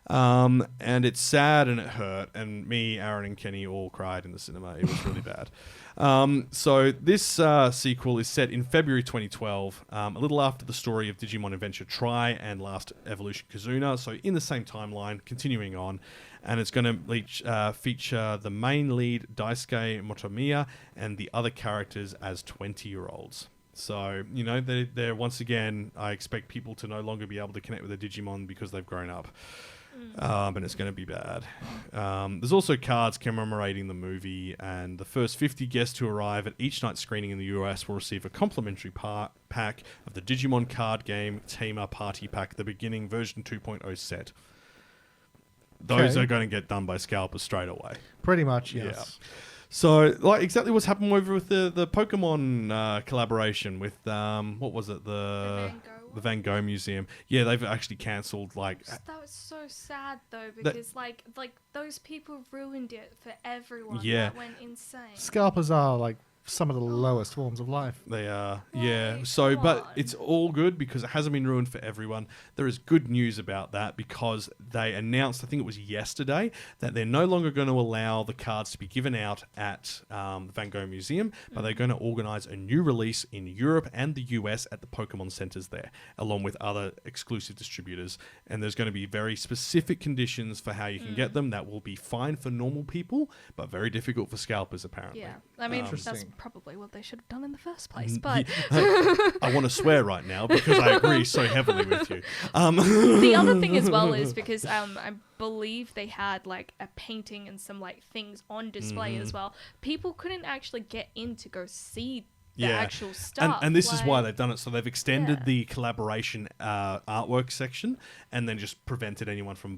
And it's sad and it hurt, and me, Aaron, and Kenny all cried in the cinema. It was really bad. So this sequel is set in February 2012, a little after the story of Digimon Adventure Tri and Last Evolution Kazuna, so in the same timeline, continuing on, and it's going to feature the main lead, Daisuke Motomiya, and the other characters as 20-year-olds. So, you know, they're once again, I expect people to no longer be able to connect with their Digimon because they've grown up. And it's going to be bad. There's also cards commemorating the movie, and the first 50 guests who arrive at each night's screening in the US will receive a complimentary pack of the Digimon card game Teamer Party Pack, the beginning version 2.0 set. Those are going to get done by scalpers straight away. Pretty much, yes. Yeah. So, like, exactly what's happened over with the Pokemon collaboration with, what was it? The Van Gogh Museum. Yeah, they've actually cancelled, like... That was so sad, though, because, like those people ruined it for everyone. Yeah. That went insane. Scalpers are, like, some of the lowest forms of life. They are, yeah. So, but it's all good because it hasn't been ruined for everyone. There is good news about that because they announced, I think it was yesterday, that they're no longer going to allow the cards to be given out at the Van Gogh Museum, but they're going to organise a new release in Europe and the US at the Pokemon centres there, along with other exclusive distributors. And there's going to be very specific conditions for how you can get them that will be fine for normal people, but very difficult for scalpers, apparently. Yeah, I mean, that's Interesting. probably what they should have done in the first place. But I want to swear right now because I agree so heavily with you. the other thing as well is because I believe they had like a painting and some like things on display as well. People couldn't actually get in to go see the actual stuff. And this is why they've done it. So they've extended Yeah. the collaboration artwork section and then just prevented anyone from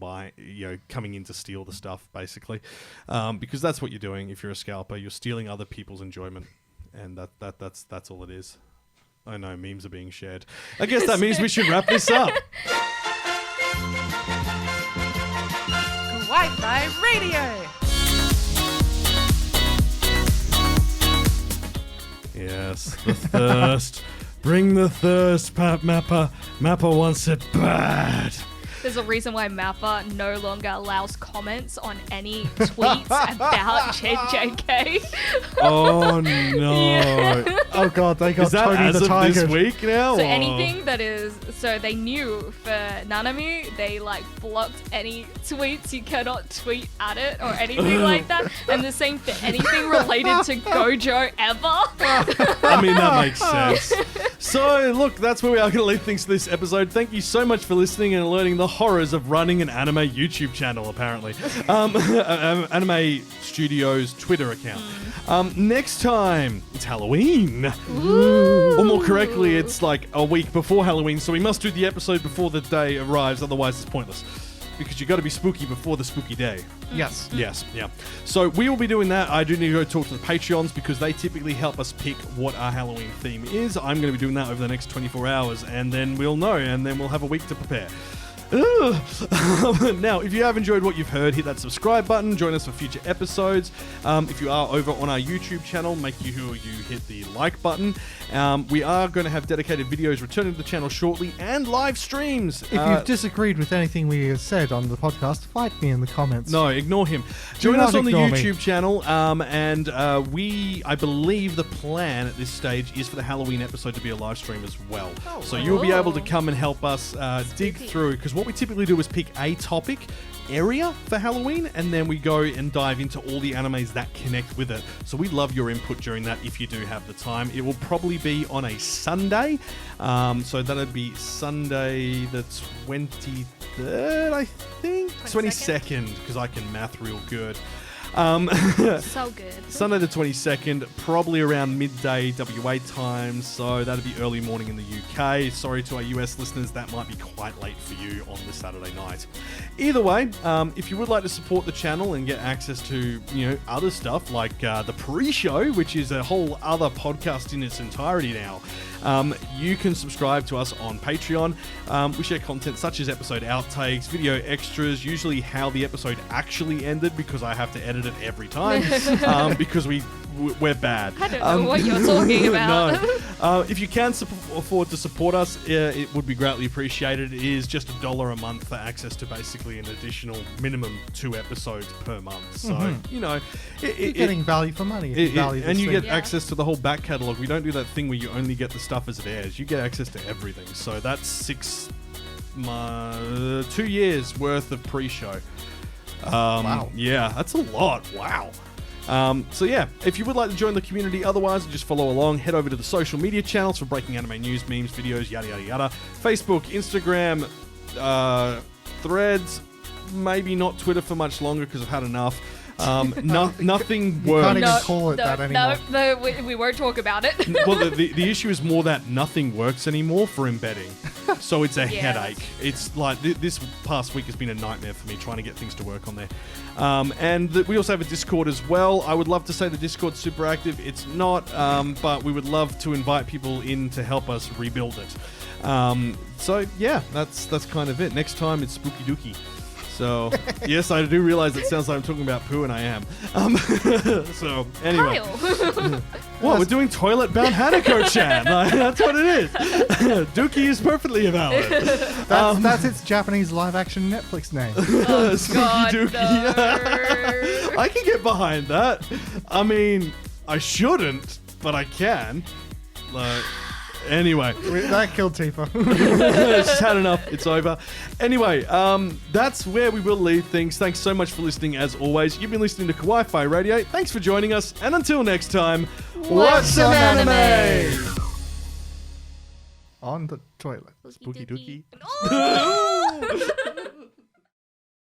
coming in to steal the stuff, basically. Because that's what you're doing if you're a scalper. You're stealing other people's enjoyment. And that's all it is. I know, memes are being shared. I guess that means we should wrap this up. Kawaii-Fi Radio. Yes, the thirst. Bring the thirst, Mappa. Mappa wants it bad. There's a reason why Mappa no longer allows comments on any tweets about JK. Oh no! Yeah. Oh god, they got Is that Tony as the of Tiger. this week now? So or- anything that is, so they knew for Nanami, they like blocked any tweets. You cannot tweet at it or anything like that. And the same for anything related to Gojo ever. I mean, that makes sense. So, look, that's where we are going to leave things for this episode. Thank you so much for listening and learning the horrors of running an anime YouTube channel, apparently. Anime Studios Twitter account. Next time, it's Halloween. Or more correctly, it's like a week before Halloween, so we must do the episode before the day arrives, otherwise it's pointless. Because you got to be spooky before the spooky day. Yes. Yes, yeah. So we will be doing that. I do need to go talk to the Patreons because they typically help us pick what our Halloween theme is. I'm going to be doing that over the next 24 hours, and then we'll know, and then we'll have a week to prepare. Now, if you have enjoyed what you've heard, hit that subscribe button. Join us for future episodes. If you are over on our YouTube channel, make sure you hit the like button. We are going to have dedicated videos returning to the channel shortly and live streams. If you've disagreed with anything we have said on the podcast, fight me in the comments. No, ignore him. Do Join not us on the ignore me. YouTube channel, and I believe the plan at this stage is for the Halloween episode to be a live stream as well. So you'll be able to come and help us dig through, because what we typically do is pick a topic area for Halloween, and then we go and dive into all the animes that connect with it. So we love your input during that if you do have the time. It will probably be on a Sunday, so that'd be Sunday the 23rd, I think? 22nd, because I can math real good. So good. Sunday the 22nd, probably around midday WA time, so that'd be early morning in the UK. Sorry to our US listeners, that might be quite late for you on the Saturday night. Either way, if you would like to support the channel and get access to, other stuff like the pre-show, which is a whole other podcast in its entirety now, you can subscribe to us on Patreon. We share content such as episode outtakes, video extras, usually how the episode actually ended, because I have to edit it every time, because we're bad. I don't know what you're talking about. No. If you can afford to support us, it would be greatly appreciated. It is just $1 a month for access to basically an additional minimum 2 episodes per month. So, you're getting value for money. If you value this and you thing. get access to the whole back catalogue. We don't do that thing where you only get the stuff as it airs. You get access to everything. So that's 2 years worth of pre-show. Wow. Yeah, that's a lot. Wow. So yeah, if you would like to join the community, otherwise just follow along. Head over to the social media channels for breaking anime news, memes, videos, yada yada yada. Facebook, Instagram, Threads, maybe not Twitter for much longer because I've had enough. Nothing You works. can't even call it that anymore. No, we won't talk about it. Well, the issue is more that nothing works anymore for embedding. So it's a Yeah, headache. It's like this past week has been a nightmare for me trying to get things to work on there. And we also have a Discord as well. I would love to say the Discord's super active. It's not, but we would love to invite people in to help us rebuild it. So yeah, that's kind of it. Next time it's Spooky Dookie. So, yes, I do realize it sounds like I'm talking about poo, and I am. So, anyway. What, we're doing toilet-bound Hanako-chan. That's what it is. Dookie is perfectly valid. That's its Japanese live-action Netflix name. Spooky God, Dookie. no. I can get behind that. I mean, I shouldn't, but I can. Anyway. That killed Tifa. She's had enough. It's over. Anyway, that's where we will leave things. Thanks so much for listening, as always. You've been listening to Kawaii-Fi Radio. Thanks for joining us. And until next time, watch some anime! On the toilet. Spooky Dookie. Oh!